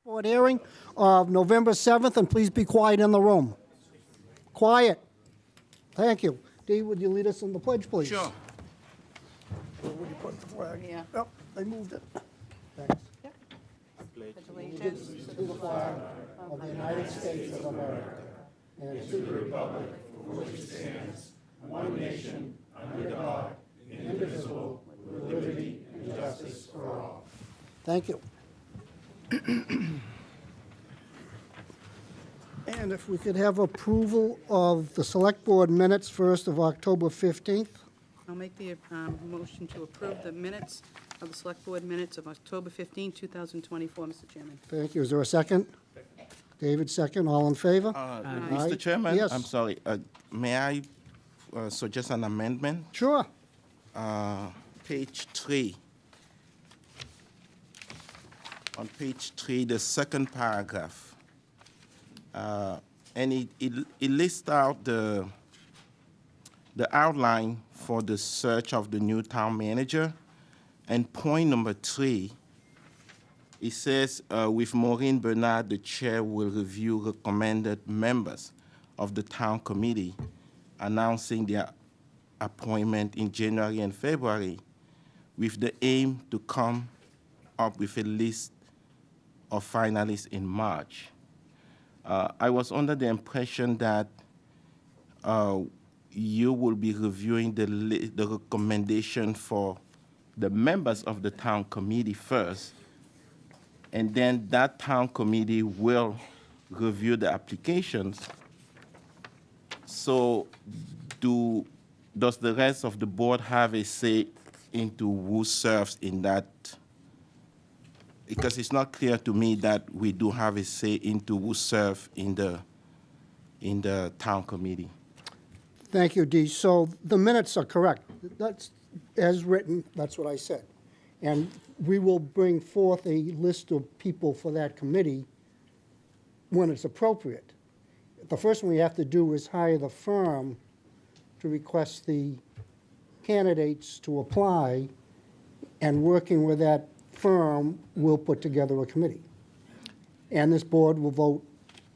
Board hearing of November 7th, and please be quiet in the room. Quiet. Thank you. Dee, would you lead us in the pledge, please? Sure. Where would you put the flag? Yeah. Oh, I moved it. Thanks. Pledge allegiance To the flag of the United States of America and to the republic for which it stands, one nation, under God, indivisible, with liberty and justice for all. Thank you. And if we could have approval of the Select Board minutes first of October 15th. I'll make the motion to approve the minutes of the Select Board minutes of October 15, 2024, Mr. Chairman. Thank you. Is there a second? David, second. All in favor? Aye. Mr. Chairman? Yes. I'm sorry. May I suggest an amendment? Sure. Page 3. On page 3, the second paragraph. And it lists out the outline for the search of the new town manager. And point number 3, it says, with Maureen Bernard, the chair will review recommended members of the town committee, announcing their appointment in January and February, with the aim to come up with a list of finalists in March. I was under the impression that you will be reviewing the recommendation for the members of the town committee first, and then that town committee will review the applications. So does the rest of the board have a say into who serves in that? Because it's not clear to me that we do have a say into who serve in the town committee. Thank you, Dee. So the minutes are correct. That's as written, that's what I said. And we will bring forth a list of people for that committee when it's appropriate. The first thing we have to do is hire the firm to request the candidates to apply, and working with that firm will put together a committee. And this board will vote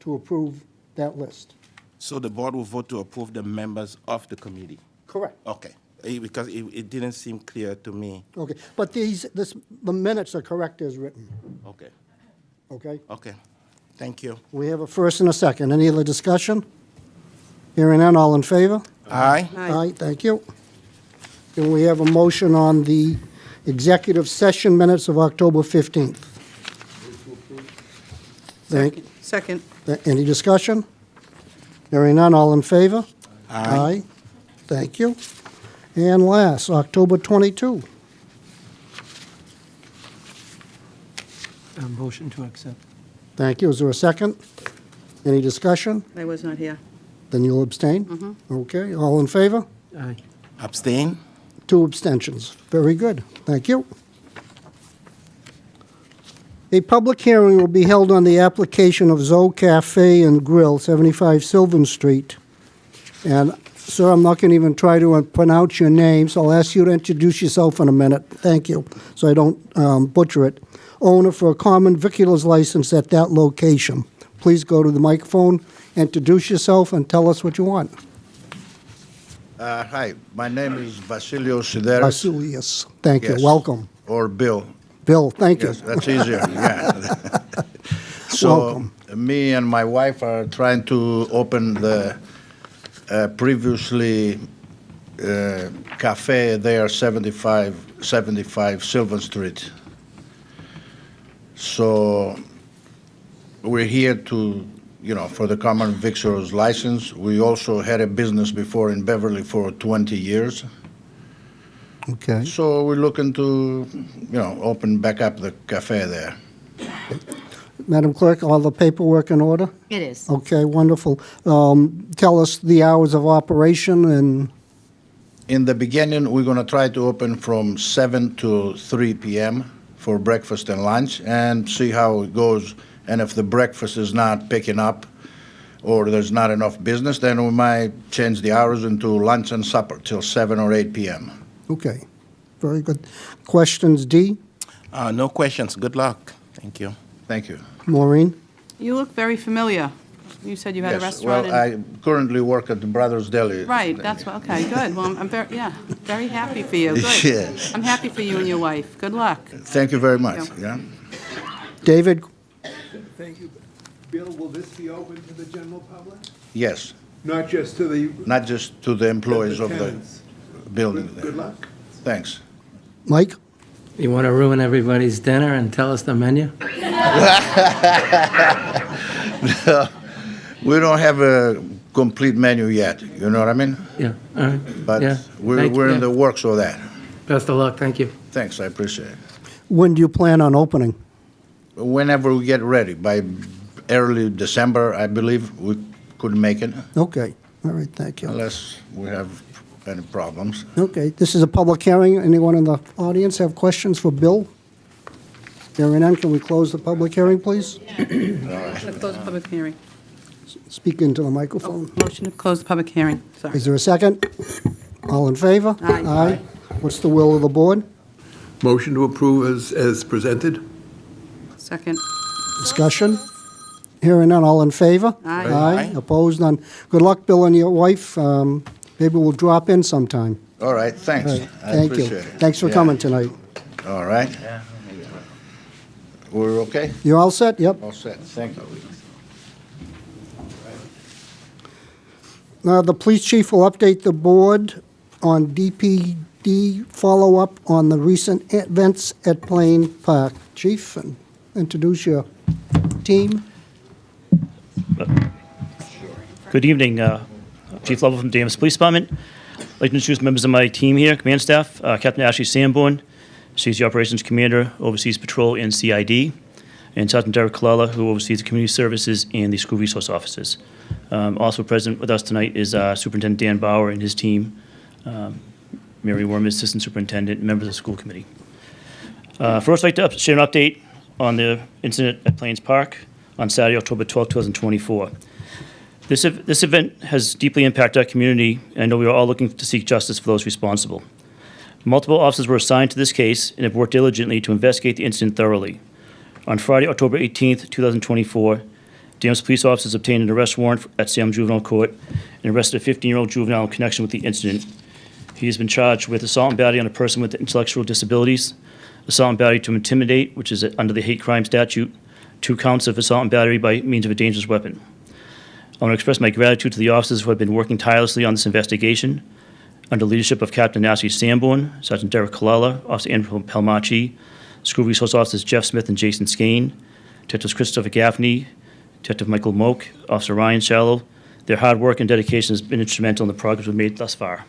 to approve that list. So the board will vote to approve the members of the committee? Correct. Okay, because it didn't seem clear to me. Okay, but the minutes are correct as written, Okay, okay? okay, thank you. We have a first and a second. Any other discussion? Hearing none, all in favor? Aye? Aye, thank you. And we have a motion on the executive session minutes of October 15th. Second. Any discussion? Hearing none, all in favor? Aye. Thank you. And last, October 22. Motion to accept. Thank you. Is there a second? Any discussion? I was not here. Then you'll abstain? Okay, all in favor? Aye. Abstain? 2 abstentions. Very good. Thank you. A public hearing will be held on the application of Zoe Cafe and Grill, 75 Sylvan Street. And, sir, I'm not going to even try to pronounce your name, so I'll ask you to introduce yourself in a minute. Thank you, so I don't butcher it. Owner for a common vicular's license at that location. Please go to the microphone, introduce yourself, and tell us what you want. Hi, my name is Vasilios Sideris. Vasilius, thank you. Yes. Welcome. Or Bill. Bill, thank you. Yes, that's easier. Yeah. So, Welcome. me and my wife are trying to open the previously cafe there, 75 Sylvan Street. So, we're here to, for the common victuals license. We also had a business before in Beverly for 20 years. Okay. So we're looking to, open back up the cafe there. Madam Clerk, all the paperwork in order? It is. Okay, wonderful. Tell us the hours of operation and, In the beginning, we're going to try to open from 7 to 3 p.m. for breakfast and lunch and see how it goes. And if the breakfast is not picking up or there's not enough business, then we might change the hours into lunch and supper till 7 or 8 p.m. okay, very good. Questions, D? No questions. Good luck. Thank you. Thank you. Maureen? You look very familiar. You said you had a Yes, restaurant well, in... I currently work at the Brothers Deli. Right, that's what, okay, good. Well, I'm very, yeah, very happy for you. Good. Yeah. I'm happy for you and your wife. Good luck. Thank you very much, you. yeah? David? Thank you. Bill, will this be open to the general public? Yes, Not just to the not just to the employees of the tenants? building Good there. luck. Thanks. Mike? You want to ruin everybody's dinner and tell us the menu? We don't have a complete menu yet, you know what I mean? Yeah, all right. But Yeah, we're in yeah. the works of that. Best of luck, thank you. Thanks, I appreciate it. When do you plan on opening? Whenever we get ready, by early December, I believe, we could make it, Okay, all right, thank you. unless we have any problems. Okay, this is a public hearing. Anyone in the audience have questions for Bill? Hearing none, can we close the public hearing, please? Let's close the public hearing. Speak into the Oh, microphone. motion to close the public hearing. Sorry. Is there a second? All in favor? Aye. Aye. What's the will of the board? Motion to approve as presented? Second. Discussion? Hearing none, all in favor? Aye. Aye, opposed, none. Good luck, Bill and your wife. Maybe we'll drop in sometime. All right, thanks. All right, I thank you. appreciate it. Thanks for Yeah. coming tonight. All right. We're okay? You all set? Yep. All set, thank you. The police chief will update the board on DPD follow-up on the recent events at Plain Park. Chief, and introduce your team. Good evening, Chief Lovell from Danvers Police Department. I'd like to introduce members of my team here, command staff, Captain Ashley Sanborn, she's the Operations Commander, oversees patrol and CID, and Sergeant Derek Colella, who oversees the community services and the school resource offices. Also present with us tonight is Superintendent Dan Bauer and his team, Mary Worm, Assistant Superintendent, and members of the school committee. First, I'd like to share an update on the incident at Plains Park on Saturday, October 12, 2024. This event has deeply impacted our community, and I know we are all looking to seek justice for those responsible. Multiple officers were assigned to this case and have worked diligently to investigate the incident thoroughly. On Friday, October 18, 2024, Danvers police officers obtained an arrest warrant at Salem Juvenile Court and arrested a 15-year-old juvenile in connection with the incident. He has been charged with assault and battery on a person with intellectual disabilities, assault and battery to intimidate, which is under the hate crime statute, 2 counts of assault and battery by means of a dangerous weapon. I want to express my gratitude to the officers who have been working tirelessly on this investigation. Under leadership of Captain Ashley Sanborn, Sergeant Derek Colella, Officer Andrew Pelmachi, School Resource Officers Jeff Smith and Jason Skane, Detectives Christopher Gaffney, Detective Michael Moak, Officer Ryan Shallow. Their hard work and dedication has been instrumental in the progress we've made thus far.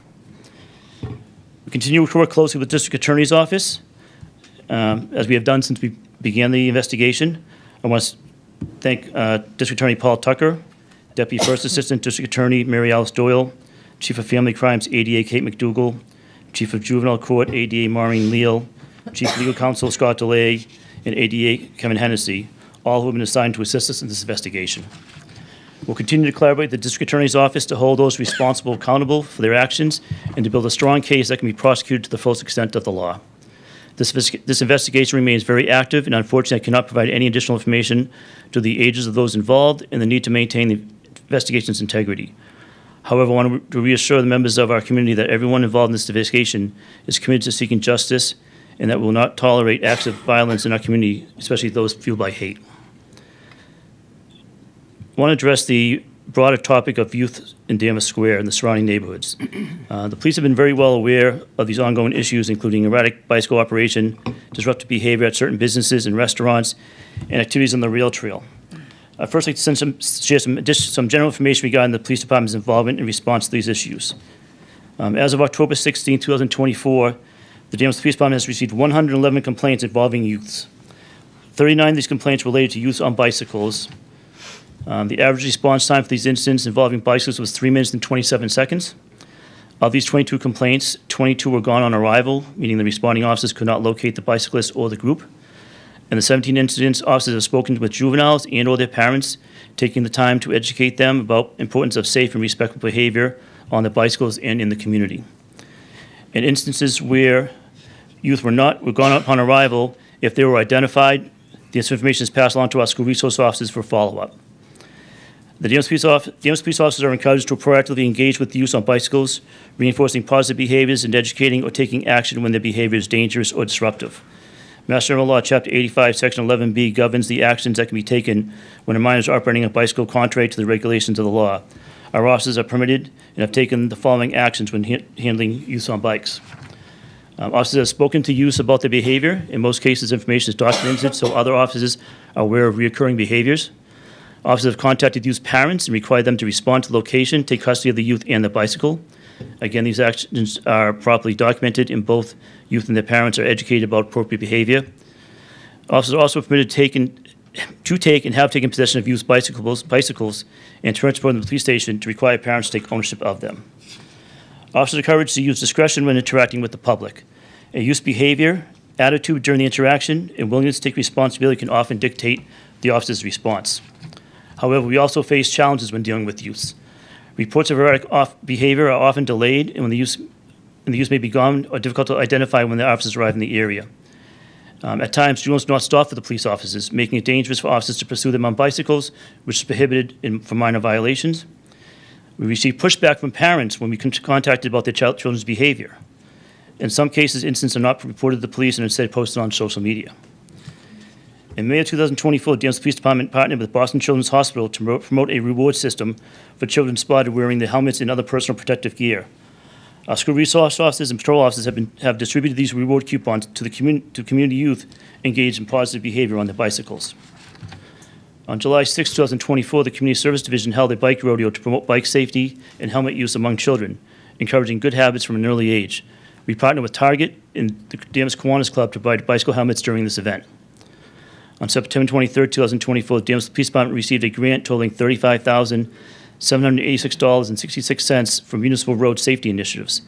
We continue to work closely with the District Attorney's Office, as we have done since we began the investigation. I want to thank District Attorney Paul Tucker, Deputy First Assistant District Attorney Mary Alice Doyle, Chief of Family Crimes ADA Kate McDougall, Chief of Juvenile Court ADA Maureen Leal, Chief Legal Counsel Scott DeLay, and ADA Kevin Hennessy, all who have been assigned to assist us in this investigation. We'll continue to collaborate with the District Attorney's Office to hold those responsible accountable for their actions and to build a strong case that can be prosecuted to the fullest extent of the law. This investigation remains very active, and unfortunately, I cannot provide any additional information to the ages of those involved and the need to maintain the investigation's integrity. However, I want to reassure the members of our community that everyone involved in this investigation is committed to seeking justice and that we will not tolerate acts of violence in our community, especially those fueled by hate. I want to address the broader topic of youth in Danvers Square and the surrounding neighborhoods. The police have been very well aware of these ongoing issues, including erratic bicycle operation, disruptive behavior at certain businesses and restaurants, and activities on the rail trail. I'd first like to share some general information regarding the police department's involvement in response to these issues. As of October 16, 2024, the Danvers Police Department has received 111 complaints involving youths. 39 of these complaints related to youth on bicycles. The average response time for these incidents involving bicycles was 3 minutes and 27 seconds. Of these 22 complaints, 22 were gone on arrival, meaning the responding officers could not locate the bicyclist or the group. In the 17 incidents, officers have spoken with juveniles and or their parents, taking the time to educate them about the importance of safe and respectful behavior on the bicycles and in the community. In instances where youth were gone upon arrival, if they were identified, This information is passed along to our school resource officers for follow-up. The Danvers police officers are encouraged to proactively engage with youth on bicycles, reinforcing positive behaviors and educating or taking action when their behavior is dangerous or disruptive. Mass General Law, Chapter 85, Section 11B governs the actions that can be taken when a minor is operating a bicycle contrary to the regulations of the law. Our officers are permitted and have taken the following actions when handling youth on bikes. Officers have spoken to youth about their behavior. In most cases, information is documented so other officers are aware of recurring behaviors. Officers have contacted youth parents and required them to respond to the location, take custody of the youth and the bicycle. Again, these actions are properly documented, and both youth and their parents are educated about appropriate behavior. Officers are also permitted to take and have taken possession of youth bicycles and transport them to the police station to require parents to take ownership of them. Officers are encouraged to use discretion when interacting with the public. A youth's behavior, attitude during the interaction, and willingness to take responsibility can often dictate the officer's response. However, we also face challenges when dealing with youths. Reports of erratic behavior are often delayed, and the youth may be gone or difficult to identify when the officers arrive in the area. At times, juveniles do not stop for the police officers, making it dangerous for officers to pursue them on bicycles, which is prohibited for minor violations. We receive pushback from parents when we contacted about their children's behavior. In some cases, incidents are not reported to the police and instead posted on social media. In May of 2024, the Danvers Police Department partnered with Boston Children's Hospital to promote a reward system for children spotted wearing the helmets and other personal protective gear. Our school resource officers and patrol officers have distributed these reward coupons to community youth engaged in positive behavior on their bicycles. On July 6, 2024, the Community Service Division held a bike rodeo to promote bike safety and helmet use among children, encouraging good habits from an early age. We partnered with Target and the Danvers Kiwanis Club to provide bicycle helmets during this event. On September 23, 2024, the Danvers Police Department received a grant totaling $35,786.66 from Municipal Road Safety Initiatives.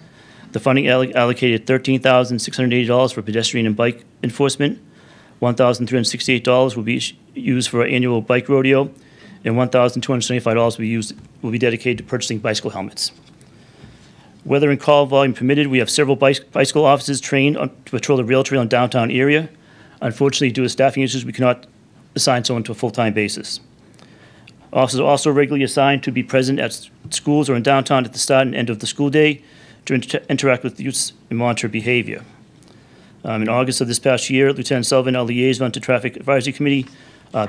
The funding allocated $13,680 for pedestrian and bike enforcement, $1,368 will be used for our annual bike rodeo, and $1,275 will be dedicated to purchasing bicycle helmets. Weather and call volume permitted, we have several bicycle officers trained to patrol the rail trail in downtown area. Unfortunately, due to staffing issues, we cannot assign someone to a full-time basis. Officers are also regularly assigned to be present at schools or in downtown at the start and end of the school day to interact with youths and monitor behavior. In August of this past year, Lieutenant Sullivan, our liaison to Traffic Advisory Committee,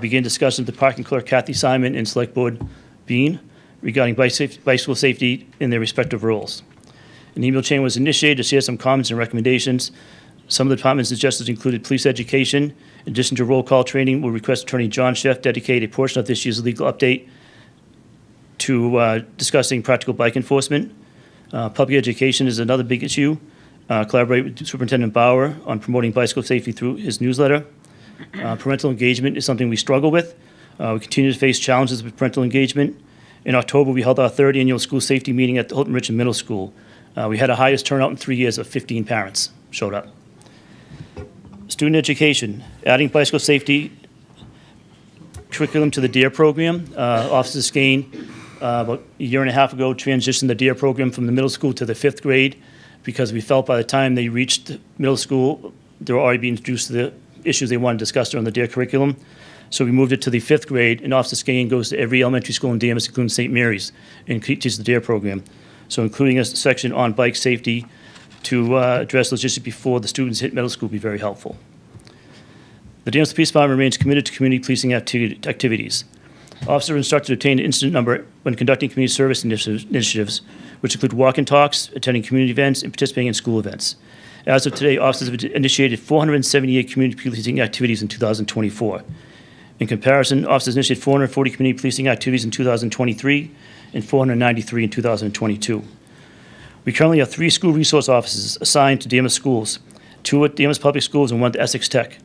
began discussions with the Parking Clerk Kathy Simon and Select Board Bean regarding bicycle safety in their respective roles. An email chain was initiated to share some comments and recommendations. Some of the department's suggestions included police education. In addition to roll call training, we'll request Attorney John Sheff dedicate a portion of this year's legal update to discussing practical bike enforcement. Public education is another big issue. Collaborate with Superintendent Bauer on promoting bicycle safety through his newsletter. Parental engagement is something we struggle with. We continue to face challenges with parental engagement. In October, we held our third annual school safety meeting at the Hilton Richmond Middle School. We had our highest turnout in 3 years of 15 parents showed up. Student education, adding bicycle safety curriculum to the DARE program. Officer Skane, about a year and a half ago, transitioned the DARE program from the middle school to the 5th grade because we felt by the time they reached middle school, they were already being introduced to the issues they wanted to discuss during the DARE curriculum. So we moved it to the 5th grade, and Officer Skane goes to every elementary school in Danvers, including St. Mary's, and teaches the DARE program. So including a section on bike safety to address logistics before the students hit middle school would be very helpful. The Danvers Police Department remains committed to community policing activities. Officers are instructed to obtain an incident number when conducting community service initiatives, which include walk and talks, attending community events, and participating in school events. As of today, officers have initiated 478 community policing activities in 2024. In comparison, officers initiated 440 community policing activities in 2023 and 493 in 2022. We currently have 3 school resource officers assigned to Danvers schools, 2 at Danvers Public Schools and 1 at Essex Tech.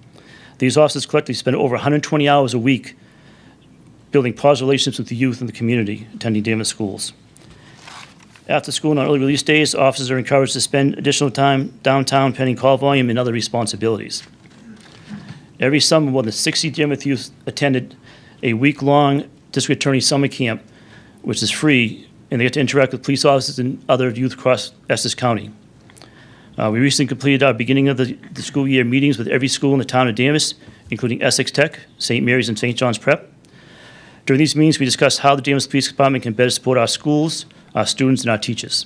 These officers collectively spend over 120 hours a week building positive relationships with the youth in the community attending Danvers schools. After school and on early release days, officers are encouraged to spend additional time downtown pending call volume and other responsibilities. Every summer, more than 60 Danvers youth attended a week-long district attorney summer camp, which is free, and they get to interact with police officers and other youth across Essex County. We recently completed our beginning of the school year meetings with every school in the town of Danvers, including Essex Tech, St. Mary's, and St. John's Prep. During these meetings, we discussed how the Danvers Police Department can better support our schools, our students, and our teachers.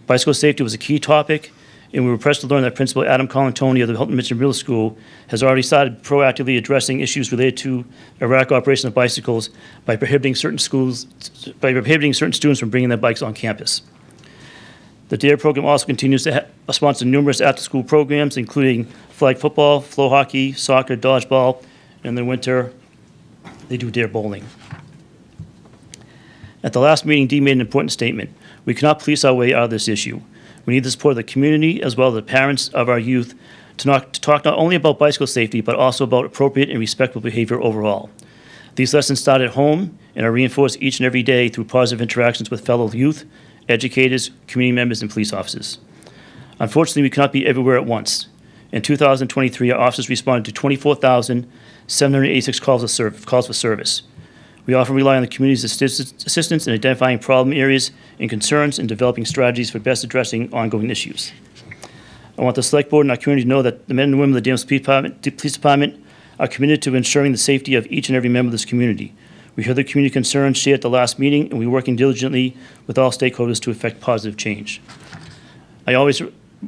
Bicycle safety was a key topic, and we were impressed to learn that Principal Adam Colantoni of the Hilton Mitchell Middle School has already started proactively addressing issues related to erratic operation of bicycles by prohibiting certain students from bringing their bikes on campus. The DARE program also continues to sponsor numerous after-school programs, including flag football, flow hockey, soccer, dodgeball, and in the winter, they do DARE bowling. At the last meeting, Dee made an important statement. We cannot police our way out of this issue. We need the support of the community as well as the parents of our youth to talk not only about bicycle safety, but also about appropriate and respectful behavior overall. These lessons start at home and are reinforced each and every day through positive interactions with fellow youth, educators, community members, and police officers. Unfortunately, we cannot be everywhere at once. In 2023, our officers responded to 24,786 calls for service. We often rely on the community's assistance in identifying problem areas and concerns and developing strategies for best addressing ongoing issues. I want the Select Board and our community to know that the men and women of the Danvers Police Department are committed to ensuring the safety of each and every member of this community. We heard the community concerns shared at the last meeting, and we're working diligently with all stakeholders to effect positive change. I always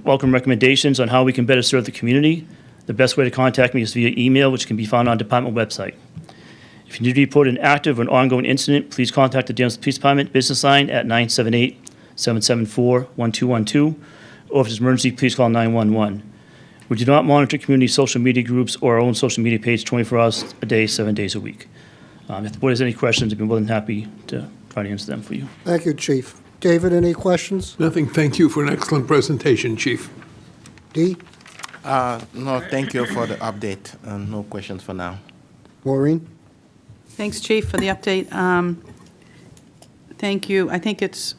welcome recommendations on how we can better serve the community. The best way to contact me is via email, which can be found on the department website. If you need to report an active or an ongoing incident, please contact the Danvers Police Department business line at 978-774-1212, or if it's an emergency, please call 911. We do not monitor community social media groups or our own social media page 24 hours a day, 7 days a week. If the board has any questions, I'd be more than happy to try to answer them for you. Thank you, Chief. David, any questions? Nothing. Thank you for an excellent presentation, Chief. Dee? No, thank you for the update. No questions for now. Maureen? Thanks, Chief, for the update. Thank you. I think it's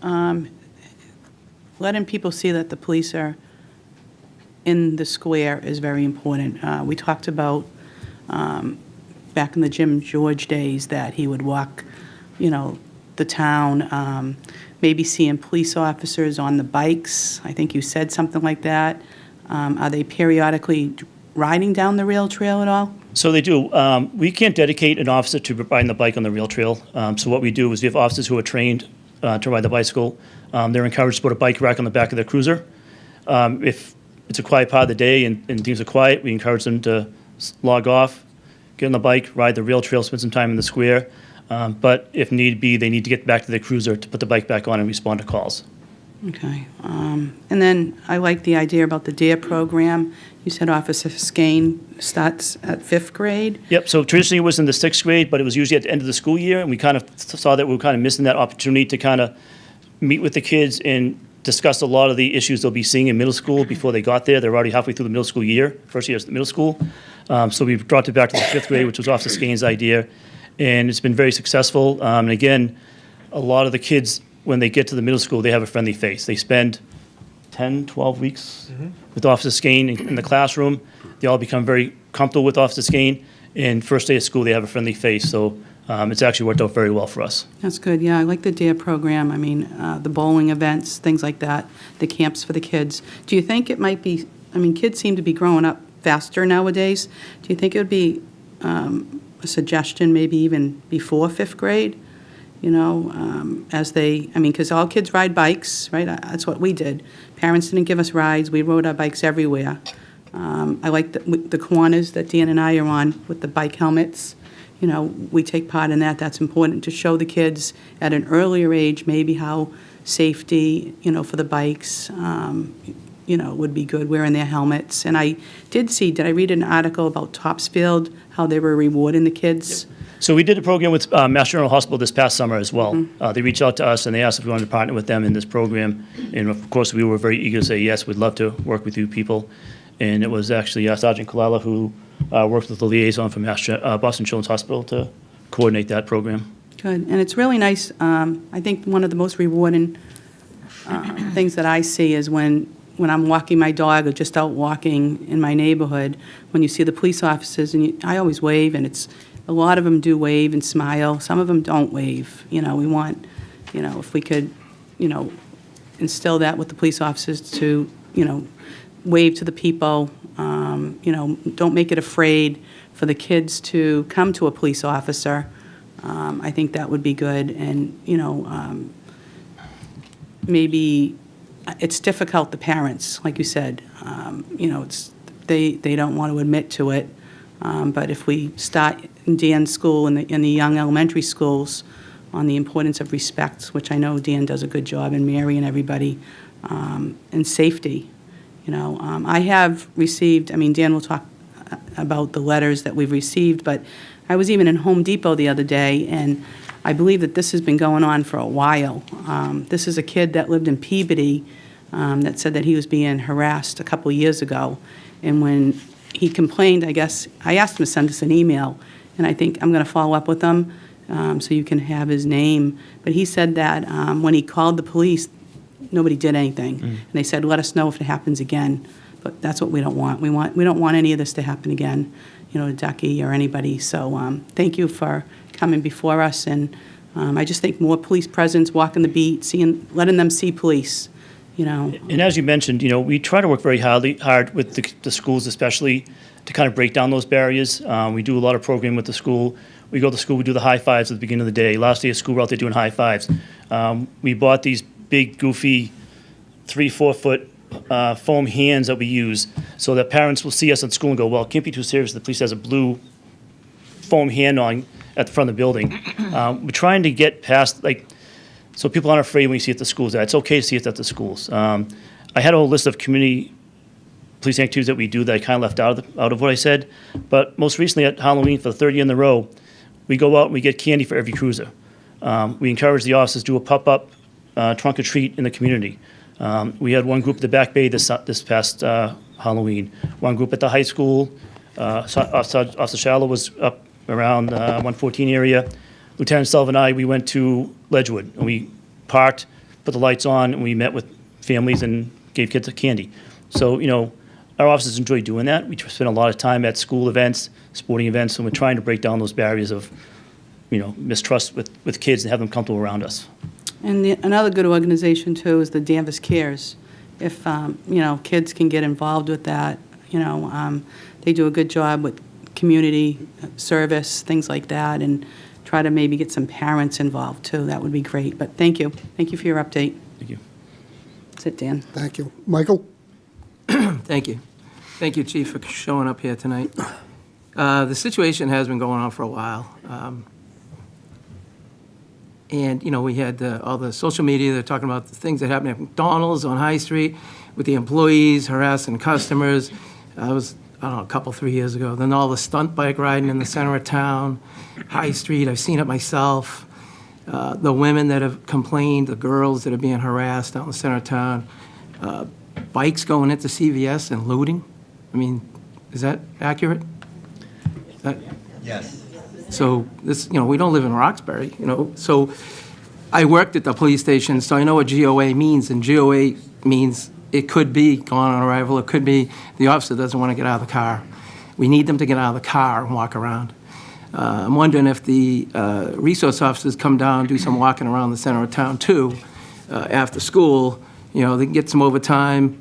letting people see that the police are in the square is very important. We talked about back in the Jim George days that he would walk, the town, maybe seeing police officers on the bikes. I think you said something like that. Are they periodically riding down the rail trail at all? So they do. We can't dedicate an officer to riding the bike on the rail trail. So what we do is we have officers who are trained to ride the bicycle. They're encouraged to put a bike rack on the back of their cruiser. If it's a quiet part of the day and things are quiet, we encourage them to log off, get on the bike, ride the rail trail, spend some time in the square. But if need be, they need to get back to their cruiser to put the bike back on and respond to calls. Okay. And then I like the idea about the DARE program. You said Officer Skane starts at 5th grade. Yep, so traditionally it was in the 6th grade, but it was usually at the end of the school year, and we kind of saw that we were kind of missing that opportunity to kind of meet with the kids and discuss a lot of the issues they'll be seeing in middle school before they got there. They're already halfway through the middle school year, first year of the middle school. So we brought it back to the 5th grade, which was Officer Skane's idea, and it's been very successful. And again, a lot of the kids, when they get to the middle school, they have a friendly face. They spend 10, 12 weeks with Officer Skane in the classroom. They all become very comfortable with Officer Skane, and first day of school, they have a friendly face. So it's actually worked out very well for us. That's good. Yeah, I like the DARE program. I mean, the bowling events, things like that, the camps for the kids. Do you think it might be, kids seem to be growing up faster nowadays. Do you think it would be a suggestion maybe even before 5th grade? As they, because all kids ride bikes, right? That's what we did. Parents didn't give us rides. We rode our bikes everywhere. I like the Kiwanis that Dan and I are on with the bike helmets. We take part in that. That's important to show the kids at an earlier age maybe how safety, for the bikes, would be good, wearing their helmets. And I did I read an article about Topsfield, how they were rewarding the kids? So we did a program with Mass General Hospital this past summer as well. They reached out to us and they asked if we wanted to partner with them in this program. And of course, we were very eager to say, yes, we'd love to work with you people. And it was actually Sergeant Kalala who worked with the liaison from Boston Children's Hospital to coordinate that program. Good. And it's really nice. I think one of the most rewarding things that I see is when I'm walking my dog or just out walking in my neighborhood, when you see the police officers, and I always wave, and a lot of them do wave and smile. Some of them don't wave. We want, if we could, instill that with the police officers to, wave to the people. Don't make it afraid for the kids to come to a police officer, I think that would be good. And, maybe it's difficult, the parents, like you said, they don't want to admit to it. But if we start in Dan's school, in the young elementary schools, on the importance of respect, which I know Dan does a good job, and Mary and everybody, and safety. I have received, Dan will talk about the letters that we've received, but I was even in Home Depot the other day, and I believe that this has been going on for a while. This is a kid that lived in Peabody that said that he was being harassed a couple years ago, and when he complained, I guess, I asked him to send us an email, and I think I'm going to follow up with him so you can have his name. But he said that when he called the police, nobody did anything. And they said, let us know if it happens again. But that's what we don't want. We don't want any of this to happen again, to Ducky or anybody. So thank you for coming before us. And I just think more police presence, walking the beat, letting them see police. And as you mentioned, we try to work very hard with the schools, especially to kind of break down those barriers. We do a lot of programming with the school. We go to school, we do the high fives at the beginning of the day. Last day of school, we're out there doing high fives. We bought these big, goofy, 3-4 foot foam hands that we use so that parents will see us at school and go, well, it can't be too serious. The police has a blue foam hand on at the front of the building. We're trying to get past, so people aren't afraid when you see it at the schools. It's okay to see it at the schools. I had a whole list of community police activities that we do that I kind of left out of what I said. But most recently at Halloween, for the third year in a row, we go out and we get candy for every cruiser. We encourage the officers to do a pop-up trunk or treat in the community. We had one group at the Back Bay this past Halloween. One group at the high school. Officer Shallow was up around 114 area. Lieutenant Sullivan and I, we went to Ledgewood, and we parked, put the lights on, and we met with families and gave kids candy. So, our officers enjoy doing that. We spend a lot of time at school events, sporting events, and we're trying to break down those barriers of, mistrust with kids and have them comfortable around us. And another good organization, too, is the Danvers Cares. If, kids can get involved with that, they do a good job with community service, things like that, and try to maybe get some parents involved, too. That would be great. But thank you. Thank you for your update. Thank you. That's it, Dan. Thank you. Michael? Thank you. Thank you, Chief, for showing up here tonight. The situation has been going on for a while. And, we had all the social media, they're talking about the things that happen at McDonald's on High Street with the employees harassing customers. I was, a couple, 3 years ago. Then all the stunt bike riding in the center of town, High Street, I've seen it myself. The women that have complained, the girls that are being harassed out in the center of town. Bikes going into CVS and looting. Is that accurate? Yes. So this, we don't live in Roxbury, So I worked at the police station, so I know what GOA means, and GOA means it could be gone on arrival, it could be the officer doesn't want to get out of the car. We need them to get out of the car and walk around. I'm wondering if the resource officers come down, do some walking around the center of town too, after school, they can get some overtime,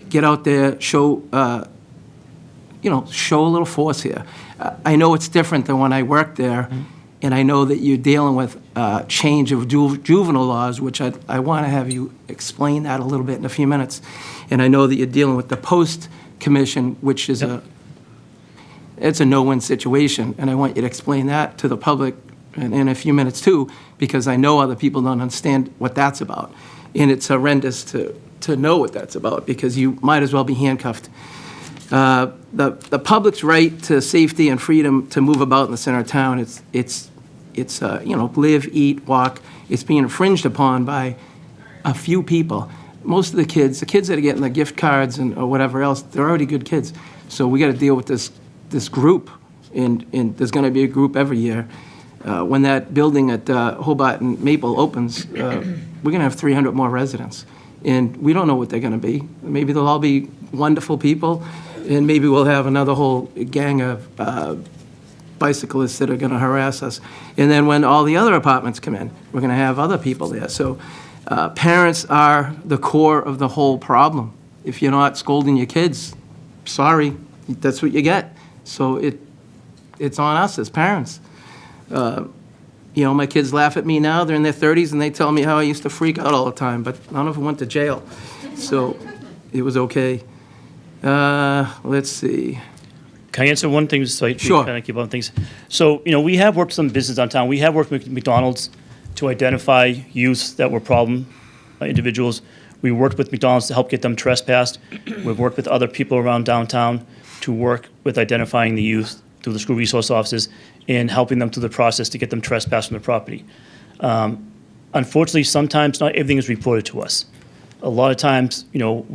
get out there, show show a little force here. I know it's different than when I worked there, and I know that you're dealing with change of juvenile laws, which I want to have you explain that a little bit in a few minutes. And I know that you're dealing with the post commission, which is it's a no-win situation, and I want you to explain that to the public in a few minutes too, because I know other people don't understand what that's about. And it's horrendous to know what that's about, because you might as well be handcuffed. The public's right to safety and freedom to move about in the center of town, it's live, eat, walk. It's being infringed upon by a few people. Most of the kids that are getting the gift cards or whatever else, they're already good kids. So we got to deal with this group, and there's going to be a group every year. When that building at Hobart and Maple opens, we're going to have 300 more residents. And we don't know what they're going to be. Maybe they'll all be wonderful people, and maybe we'll have another whole gang of bicyclists that are going to harass us. And then when all the other apartments come in, we're going to have other people there. So parents are the core of the whole problem. If you're not scolding your kids, sorry, that's what you get. So it's on us as parents. You know, my kids laugh at me now, they're in their 30s, and they tell me how I used to freak out all the time, but none of them went to jail. So it was okay. Let's see. Can I answer one thing, so I Sure. kind of keep on things? So, you know, we have worked with some business downtown. We have worked with McDonald's to identify youths that were problem individuals. We worked with McDonald's to help get them trespassed. We've worked with other people around downtown to work with identifying the youth through the school resource offices and helping them through the process to get them trespassed from their property. Unfortunately, sometimes not everything is reported to us. A lot of times, you know,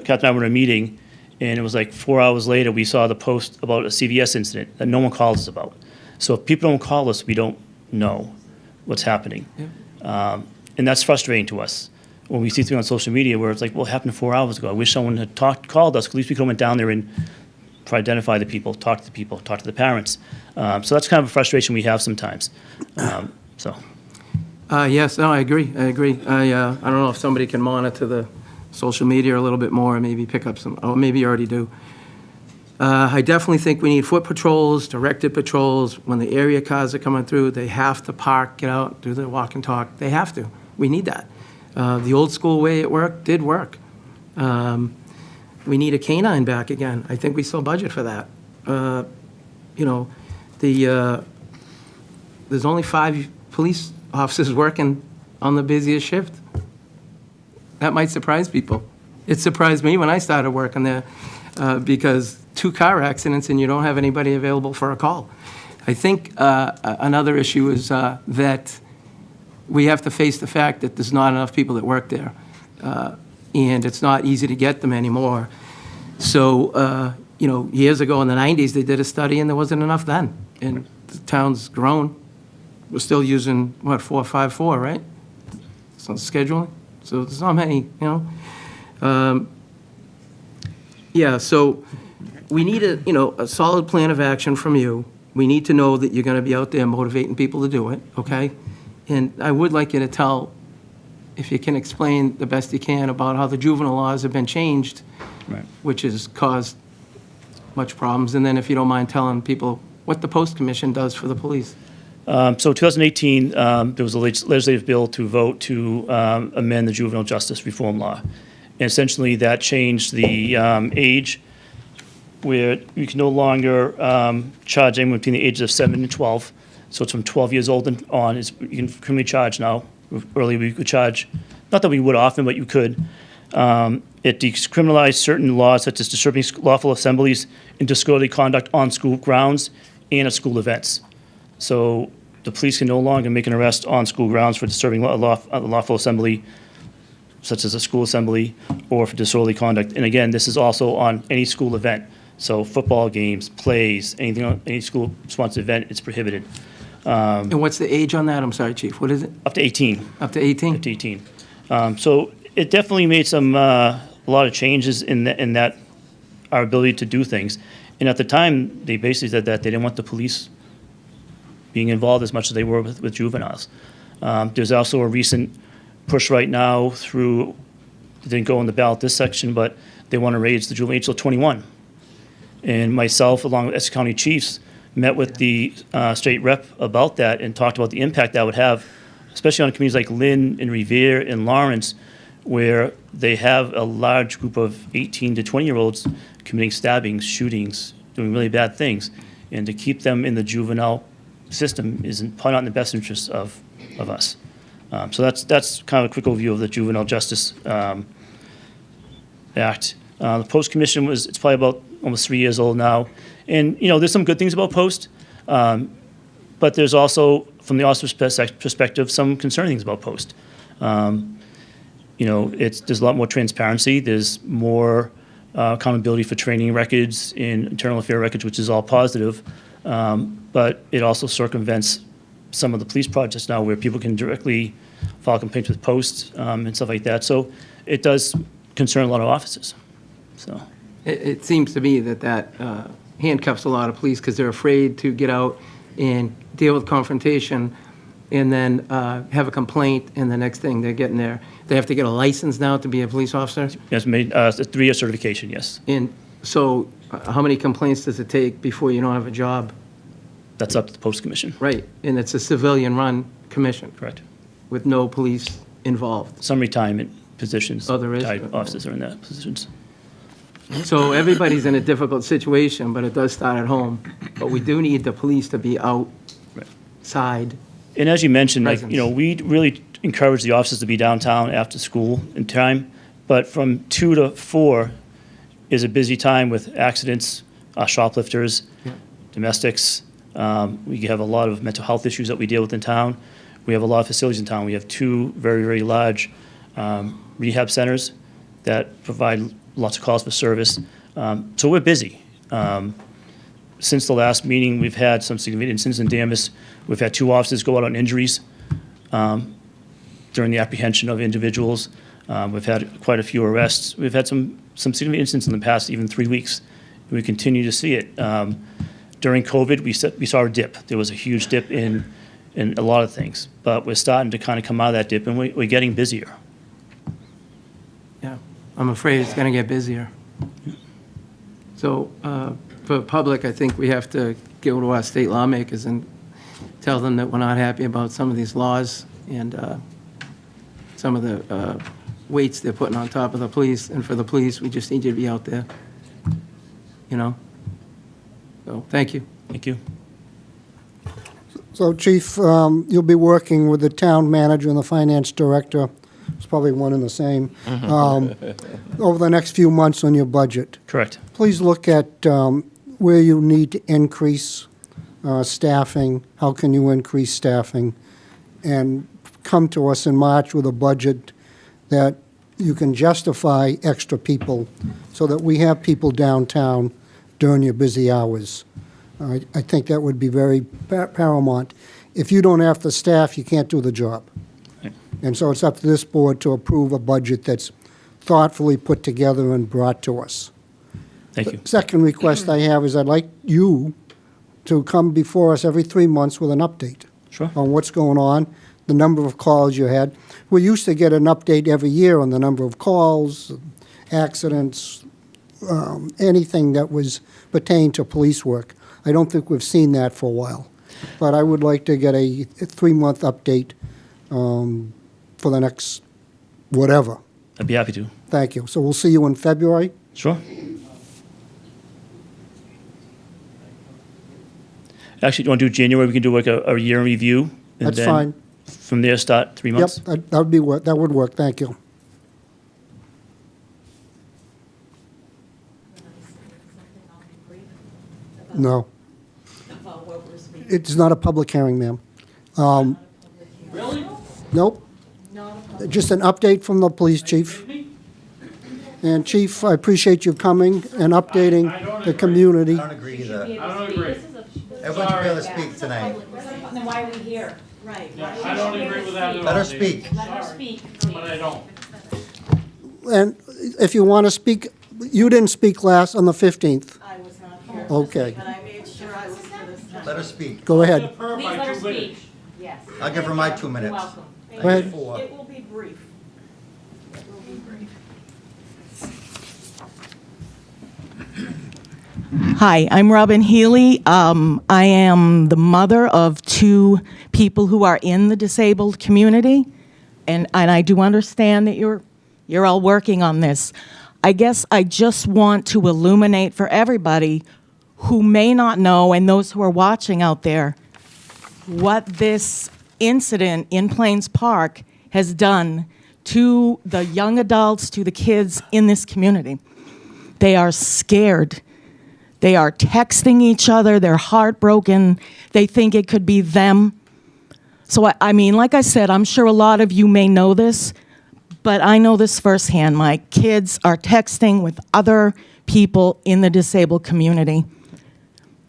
Captain and I were in a meeting, and it was like 4 hours later, we saw the post about a CVS incident that no one calls us about. So if people don't call us, we don't know what's happening. And that's frustrating to us when we see things on social media where it's like, well, it happened 4 hours ago. I wish someone had called us. At least we could have went down there and try to identify the people, talk to the parents. So that's kind of a frustration we have sometimes. Yes, no, I agree. I don't know if somebody can monitor the social media a little bit more and maybe pick up some, or maybe you already do. I definitely think we need foot patrols, directed patrols. When the area cars are coming through, they have to park, get out, do the walk and talk. They have to. We need that. The old school way it worked did work. We need a canine back again. I think we still budget for that. You know, there's only 5 police officers working on the busiest shift. That might surprise people. It surprised me when I started working there because 2 car accidents and you don't have anybody available for a call. I think another issue is that we have to face the fact that there's not enough people that work there. And it's not easy to get them anymore. So, you know, years ago in the 90s, they did a study and there wasn't enough then. And the town's grown. We're still using, what, 454, right? It's on scheduling. So there's not many, you know. Yeah, so we need a solid plan of action from you. We need to know that you're going to be out there motivating people to do it, okay? And I would like you to tell, if you can explain the best you can about how the juvenile laws have been changed, Right. which has caused much problems. And then if you don't mind telling people what the Post Commission does for the police. So 2018, there was a legislative bill to vote to amend the juvenile justice reform law. And essentially, that changed the age where you can no longer charge anyone between the ages of 7 and 12. So it's from 12 years old and on, you can criminally charge now. Earlier, we could charge, not that we would often, but you could. It decriminalized certain laws, such as disturbing lawful assemblies and disorderly conduct on school grounds and at school events. So the police can no longer make an arrest on school grounds for disturbing a lawful assembly, such as a school assembly, or for disorderly conduct. And again, this is also on any school event. So football games, plays, anything, any school-sponsored event, it's prohibited. And what's the age on that? I'm sorry, Chief. What is it? Up to 18. Up to 18? Up to 18. So it definitely made a lot of changes in that our ability to do things. And at the time, they basically said that they didn't want the police being involved as much as they were with juveniles. There's also a recent push right now through, it didn't go on the ballot this section, but they want to raise the juvenile age to 21. And myself, along with Essex County Chiefs, met with the state rep about that and talked about the impact that would have, especially on communities like Lynn and Revere and Lawrence, where they have a large group of 18 to 20-year-olds committing stabbings, shootings, doing really bad things. And to keep them in the juvenile system is probably not in the best interest of us. So that's kind of a quick overview of the Juvenile Justice Act. The Post Commission it's probably about almost 3 years old now. And, you know, there's some good things about Post, but there's also, from the officer's perspective, some concerning things about Post. You know, there's a lot more transparency. There's more accountability for training records and internal affair records, which is all positive. But it also circumvents some of the police projects now where people can directly file complaints with Post and stuff like that. So it does concern a lot of officers. So It seems to me that handcuffs a lot of police because they're afraid to get out and deal with confrontation and then have a complaint, and the next thing they're getting there. They have to get a license now to be a police officer? yes, made a 3-year certification, yes. And so how many complaints does it take before you don't have a job That's up to the Post Commission. Right, and it's a civilian-run commission Correct. with no police involved. Some retirement positions. Oh, there is? Retired officers are in that positions. So everybody's in a difficult situation, but it does start at home. But we do need the police to be outside. And as you mentioned, like, Presence. we really encourage the officers to be downtown after school in time, but from 2 to 4 is a busy time with accidents, shoplifters, domestics. We have a lot of mental health issues that we deal with in town. We have a lot of facilities in town. We have 2 very, very large rehab centers that provide lots of calls for service. So we're busy. Since the last meeting, we've had some significant incidents in Danvers. We've had 2 officers go out on injuries during the apprehension of individuals. We've had quite a few arrests. We've had some significant incidents in the past, even 3 weeks. We continue to see it. During COVID, we saw a dip. There was a huge dip in a lot of things, but we're starting to kind of come out of that dip, and we're getting busier. Yeah, I'm afraid it's going to get busier. So for the public, I think we have to go to our state lawmakers and tell them that we're not happy about some of these laws and some of the weights they're putting on top of the police. And for the police, we just need you to be out there, you know? So, thank you. Thank you. So, Chief, you'll be working with the town manager and the finance director, it's probably one and the same, over the next few months on your budget. Correct. Please look at where you need to increase staffing, how can you increase staffing, and come to us in March with a budget that you can justify extra people so that we have people downtown during your busy hours. I think that would be very paramount. If you don't have the staff, you can't do the job. Right. And so it's up to this board to approve a budget that's thoughtfully put together and brought to us. Thank you. Second request I have is I'd like you to come before us every 3 months with an update Sure. on what's going on, the number of calls you had. We used to get an update every year on the number of calls, accidents, anything that was pertained to police work. I don't think we've seen that for a while. But I would like to get a 3-month update for the next whatever. I'd be happy to. Thank you. So we'll see you in February. Sure. Actually, do you want to do January? We can do like a year in review. And That's then fine. From there, start 3 Yep, months? that would work. Thank you. No. It's not a public hearing, ma'am. Really? Nope. Just an update from the police chief. And Chief, I appreciate you coming and updating the community. I don't agree either. I don't agree. Everyone should be able to speak tonight. Then why are we here? Right. Yeah, I don't agree with that at all. Let her Dave. speak. Let her speak, But I don't. And if you want to speak, you didn't speak last on the 15th. I was not here. Okay. But I made sure I was here this time. Let her speak. Go ahead. Give her Please my let her 2 minutes. speak. Yes. I'll give her my 2 You're minutes. welcome. Go ahead. It will be brief. It will be brief. Hi, I'm Robin Healy. I am the mother of 2 people who are in the disabled community, and I do understand that you're all working on this. I guess I just want to illuminate for everybody who may not know, and those who are watching out there, what this incident in Plains Park has done to the young adults, to the kids in this community. They are scared. They are texting each other. They're heartbroken. They think it could be them. So, I mean, like I said, I'm sure a lot of you may know this, but I know this firsthand. My kids are texting with other people in the disabled community.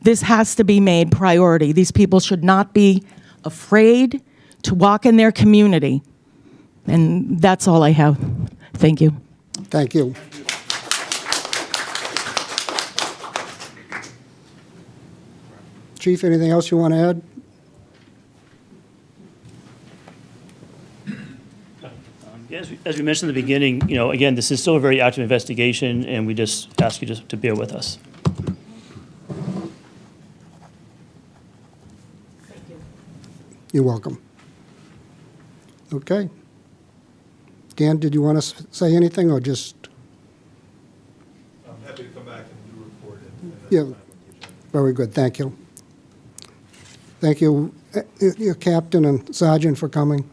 This has to be made priority. These people should not be afraid to walk in their community. And that's all I have. Thank you. Thank you. Chief, anything else you want to add? Yeah, as we mentioned in the beginning, again, this is still a very active investigation, and we just ask you to bear with us. You're welcome. Okay. Dan, did you want to say anything, or just? I'm happy to come back and do a report. Yeah, very good, thank you. Thank you, your captain and sergeant, for coming.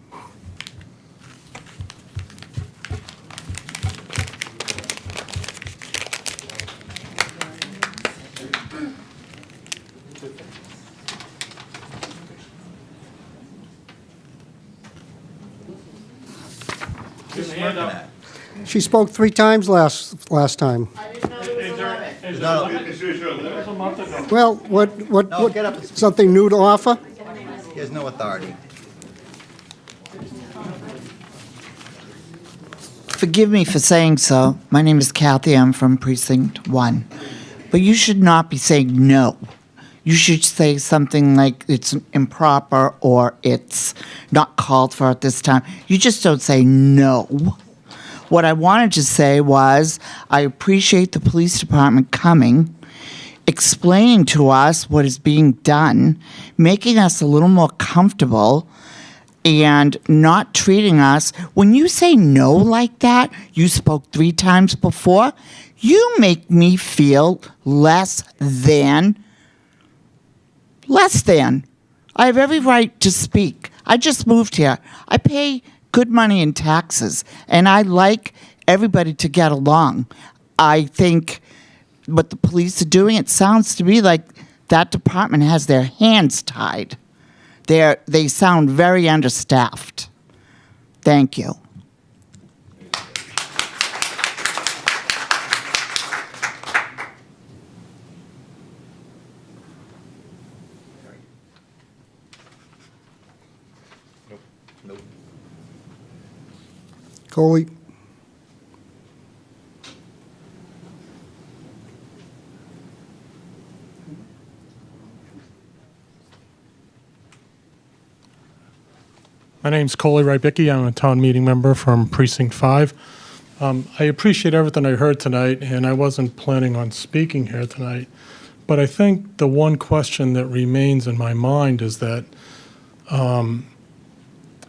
She spoke 3 times last time. Is there a limit? That was a month ago. Well, No, get up and speak. something new to offer? He has no authority. Forgive me for saying so. My name is Kathy. I'm from Precinct 1. But you should not be saying no. You should say something like it's improper or it's not called for at this time. You just don't say no. What I wanted to say was I appreciate the police department coming, explaining to us what is being done, making us a little more comfortable, and not treating us. When you say no like that, you spoke 3 times before, you make me feel less than. I have every right to speak. I just moved here. I pay good money in taxes, and I like everybody to get along. I think what the police are doing, it sounds to me like that department has their hands tied. They sound very understaffed. Thank you. Coley? My name's Coley Rybicki. I'm a town meeting member from Precinct 5. I appreciate everything I heard tonight, and I wasn't planning on speaking here tonight. But I think the one question that remains in my mind is that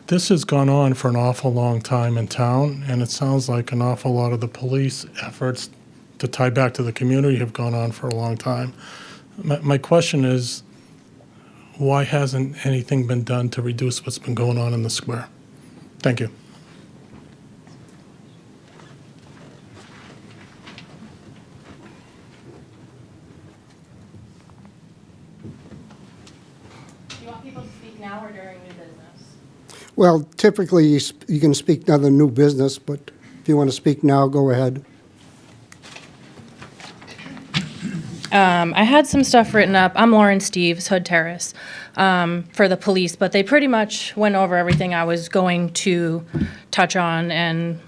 this has gone on for an awful long time in town, and it sounds like an awful lot of the police efforts to tie back to the community have gone on for a long time. My question is, why hasn't anything been done to reduce what's been going on in the square? Thank you. Do you want people to speak now or during new business? Well, typically, you can speak to other new business, but if you want to speak now, go ahead. I had some stuff written up. I'm Lauren Steves, Hood Terrace, for the police, but they pretty much went over everything I was going to touch on and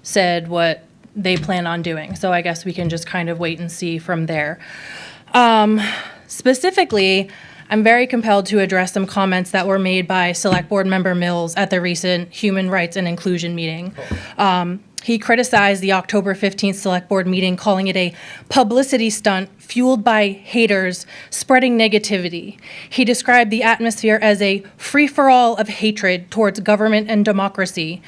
said what they plan on doing. So I guess we can just kind of wait and see from there. Specifically, I'm very compelled to address some comments that were made by Select Board Member Mills at the recent Human Rights and Inclusion meeting. He criticized the October 15th Select Board meeting, calling it a publicity stunt fueled by haters spreading negativity. He described the atmosphere as a free-for-all of hatred towards government and democracy.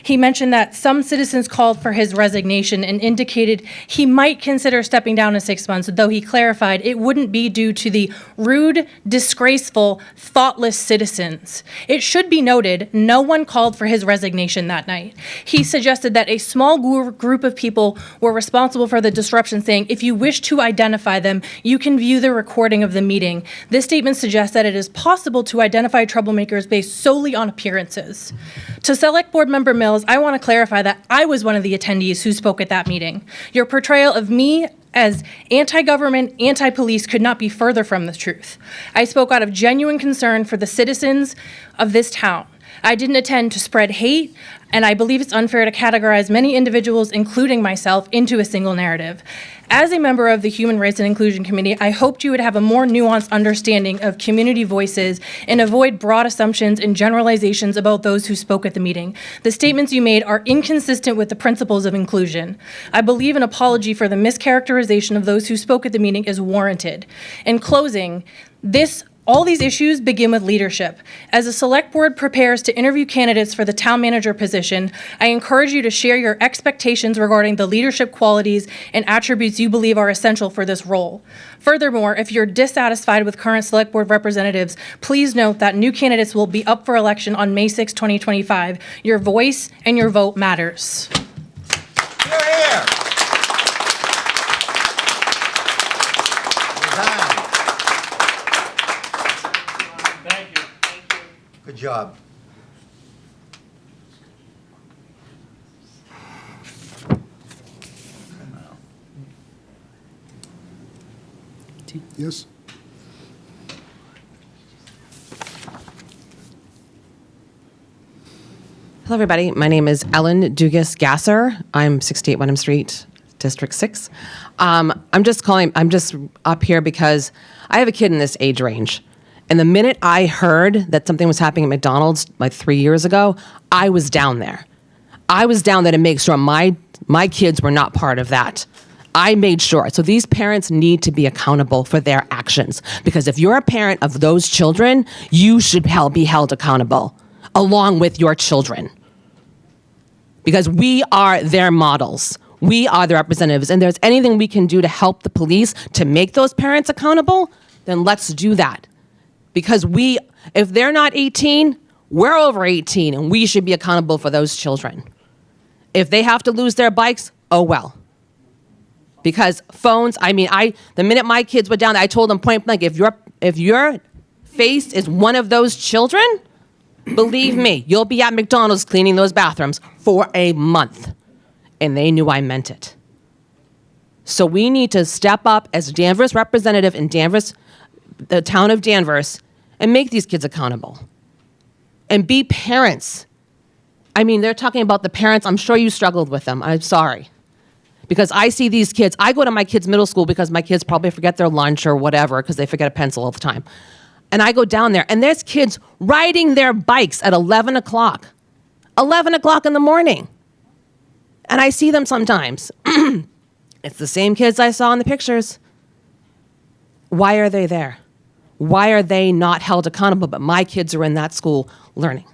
He mentioned that some citizens called for his resignation and indicated he might consider stepping down in 6 months, though he clarified it wouldn't be due to the rude, disgraceful, thoughtless citizens. It should be noted, no one called for his resignation that night. He suggested that a small group of people were responsible for the disruption, saying, if you wish to identify them, you can view the recording of the meeting. This statement suggests that it is possible to identify troublemakers based solely on appearances. To Select Board Member Mills, I want to clarify that I was one of the attendees who spoke at that meeting. Your portrayal of me as anti-government, anti-police could not be further from the truth. I spoke out of genuine concern for the citizens of this town. I didn't attend to spread hate, and I believe it's unfair to categorize many individuals, including myself, into a single narrative. As a member of the Human Rights and Inclusion Committee, I hoped you would have a more nuanced understanding of community voices and avoid broad assumptions and generalizations about those who spoke at the meeting. The statements you made are inconsistent with the principles of inclusion. I believe an apology for the mischaracterization of those who spoke at the meeting is warranted. In closing, this All these issues begin with leadership. As the select board prepares to interview candidates for the town manager position, I encourage you to share your expectations regarding the leadership qualities and attributes you believe are essential for this role. Furthermore, if you're dissatisfied with current select board representatives, please note that new candidates will be up for election on May 6, 2025. Your voice and your vote matters. You're here. Resign. Thank you. Good job. Yes? Hello, everybody. My name is Ellen Dugas-Gasser. I'm 68 Wenham Street, District 6. I'm just up here because I have a kid in this age range. And the minute I heard that something was happening at McDonald's like 3 years ago, I was down there. I was down there to make sure my kids were not part of that. I made sure. So these parents need to be accountable for their actions. Because if you're a parent of those children, you should be held accountable along with your children. Because we are their models. We are the representatives. And there's anything we can do to help the police to make those parents accountable, then let's do that. Because if they're not 18, we're over 18, and we should be accountable for those children. If they have to lose their bikes, oh well. Because phones, the minute my kids were down there, I told them point blank, if your face is one of those children, believe me, you'll be at McDonald's cleaning those bathrooms for a month. And they knew I meant it. So we need to step up as Danvers representative in Danvers, the town of Danvers, and make these kids accountable. And be parents. They're talking about the parents. I'm sure you struggled with them. I'm sorry. Because I see these kids. I go to my kids' middle school because my kids probably forget their lunch or whatever because they forget a pencil all the time. And I go down there, and there's kids riding their bikes at 11 o'clock. 11 o'clock in the morning. And I see them sometimes. It's the same kids I saw in the pictures. Why are they there? Why are they not held accountable, but my kids are in that school learning?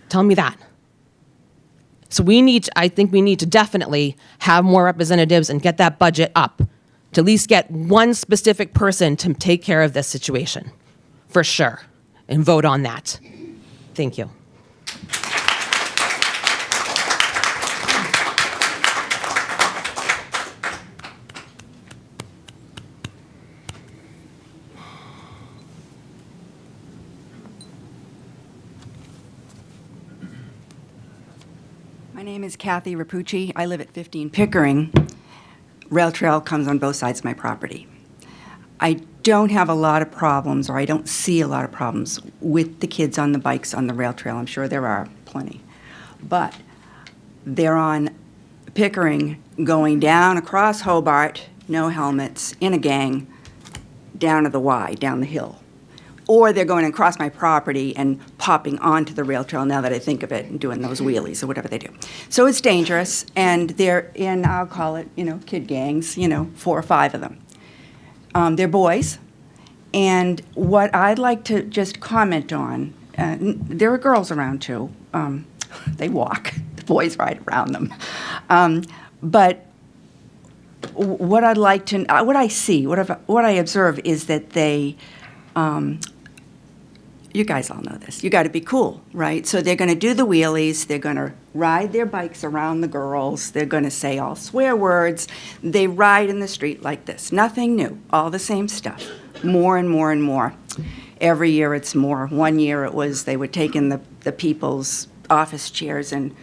Tell me that. So I think we need to definitely have more representatives and get that budget up to at least get one specific person to take care of this situation, for sure, and vote on that. Thank you. My name is Kathy Rapucci. I live at 15 Pickering. Rail trail comes on both sides of my property. I don't have a lot of problems, or I don't see a lot of problems with the kids on the bikes on the rail trail. I'm sure there are plenty. But they're on Pickering going down across Hobart, no helmets, in a gang, down to the Y, down the hill. Or they're going across my property and popping onto the rail trail, now that I think of it, and doing those wheelies or whatever they do. So it's dangerous, and they're in, I'll call it, kid gangs, 4 or 5 of them. They're boys, and what I'd like to just comment on, there are girls around too. They walk, the boys ride around them. But what I'd like to, what I see, what I observe is that they, you guys all know this. You got to be cool, right? So they're going to do the wheelies. They're going to ride their bikes around the girls. They're going to say all swear words. They ride in the street like this. Nothing new. All the same stuff. More and more and more. Every year it's more. One year it was they were taking the people's office chairs and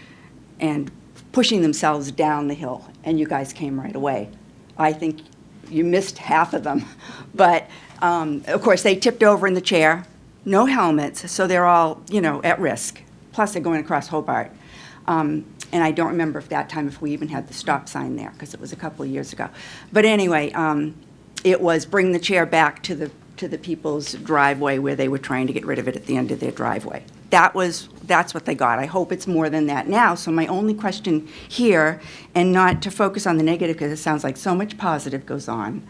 pushing themselves down the hill. And you guys came right away. I think you missed half of them. But, of course, they tipped over in the chair. No helmets, so they're all, at risk. Plus, they're going across Hobart. And I don't remember if we even had the stop sign there, because it was a couple of years ago. But anyway, it was bring the chair back to the people's driveway where they were trying to get rid of it at the end of their driveway. That's what they got. I hope it's more than that now. So my only question here, and not to focus on the negative, because it sounds like so much positive goes on,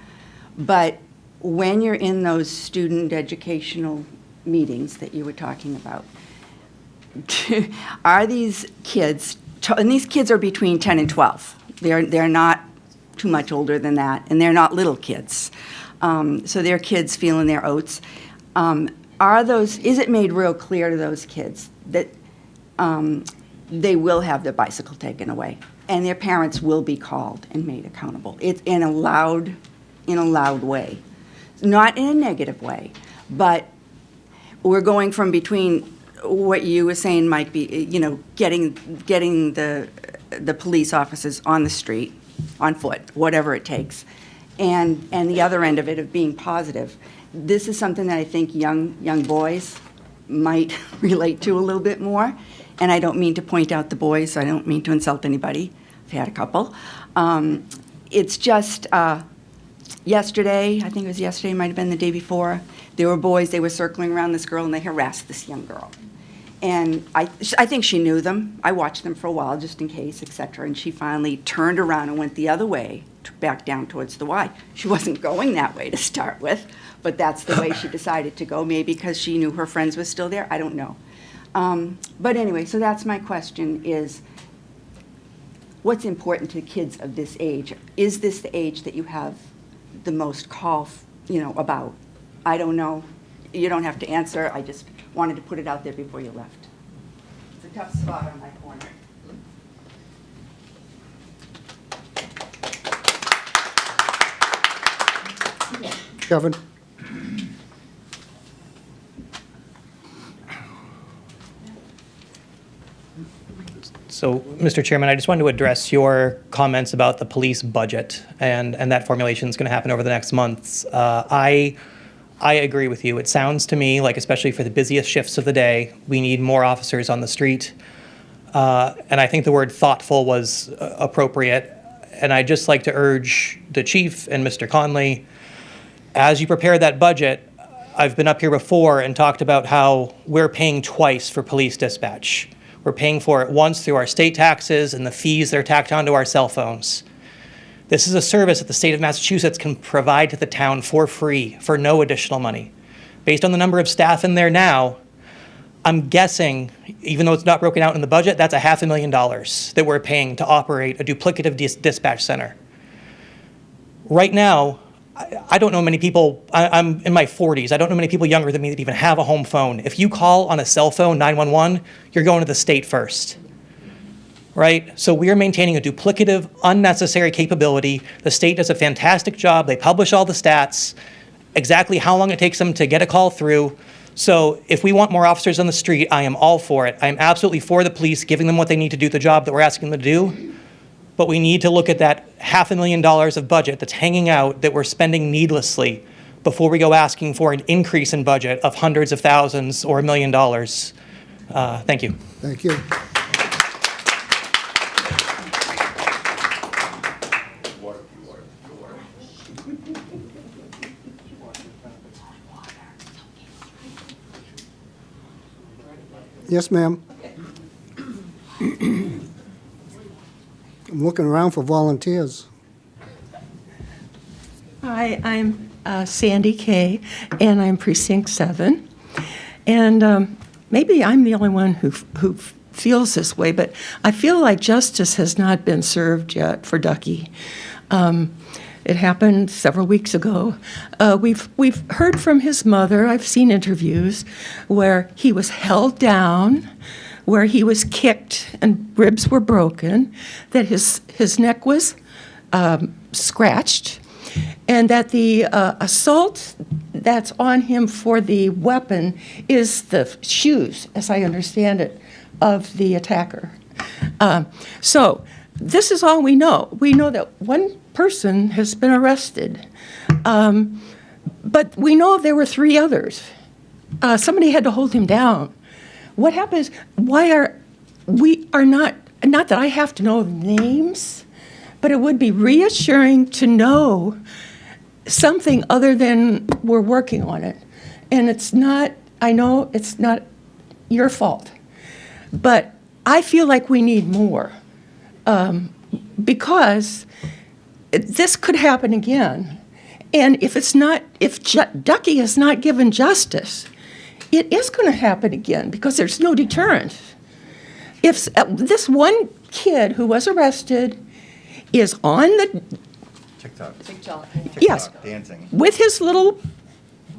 but when you're in those student educational meetings that you were talking about, are these kids, and these kids are between 10 and 12. They're not too much older than that, and they're not little kids. So they're kids feeling their oats. Is it made real clear to those kids that they will have their bicycle taken away, and their parents will be called and made accountable? It's in a loud way, not in a negative way, but we're going from between what you were saying might be, getting the police officers on the street, on foot, whatever it takes, and the other end of it of being positive. This is something that I think young boys might relate to a little bit more, and I don't mean to point out the boys. I don't mean to insult anybody. I've had a couple. It's just yesterday, I think it was yesterday, might have been the day before, there were boys, they were circling around this girl, and they harassed this young girl. And I think she knew them. I watched them for a while, just in case, et cetera. And she finally turned around and went the other way, back down towards the Y. She wasn't going that way to start with, but that's the way she decided to go, maybe because she knew her friends were still there. I don't know. But anyway, so that's my question is, what's important to kids of this age? Is this the age that you have the most call, about? I don't know. You don't have to answer. I just wanted to put it out there before you left. It's a tough spot on my corner. Kevin? So, Mr. Chairman, I just wanted to address your comments about the police budget, and that formulation is going to happen over the next months. I agree with you. It sounds to me like, especially for the busiest shifts of the day, we need more officers on the street. And I think the word thoughtful was appropriate. And I'd just like to urge the chief and Mr. Conley, as you prepare that budget, I've been up here before and talked about how we're paying twice for police dispatch. We're paying for it once through our state taxes and the fees that are tacked onto our cell phones. This is a service that the state of Massachusetts can provide to the town for free, for no additional money. Based on the number of staff in there now, I'm guessing, even though it's not broken out in the budget, that's $500,000 that we're paying to operate a duplicative dispatch center. Right now, I don't know many people, I'm in my 40s, I don't know many people younger than me that even have a home phone. If you call on a cell phone, 911, you're going to the state first. Right? So we are maintaining a duplicative, unnecessary capability. The state does a fantastic job. They publish all the stats, exactly how long it takes them to get a call through. So if we want more officers on the street, I am all for it. I am absolutely for the police, giving them what they need to do the job that we're asking them to do. But we need to look at that $500,000 of budget that's hanging out that we're spending needlessly before we go asking for an increase in budget of hundreds of thousands or $1 million. Thank you. Thank you. Yes, ma'am. I'm looking around for volunteers. Hi, I'm Sandy Kay, and I'm Precinct 7. And maybe I'm the only one who feels this way, but I feel like justice has not been served yet for Ducky. It happened several weeks ago. We've heard from his mother. I've seen interviews where he was held down, where he was kicked and ribs were broken, that his neck was scratched, and that the assault that's on him for the weapon is the shoes, as I understand it, of the attacker. So this is all we know. We know that one person has been arrested, but we know there were 3 others. Somebody had to hold him down. What happens? Why are we not that I have to know names, but it would be reassuring to know something other than we're working on it. And it's not, I know it's not your fault, but I feel like we need more, because this could happen again. And if it's not if Ducky is not given justice, it is going to happen again because there's no deterrent. If this one kid who was arrested is on the TikTok. yes, Dancing. with his little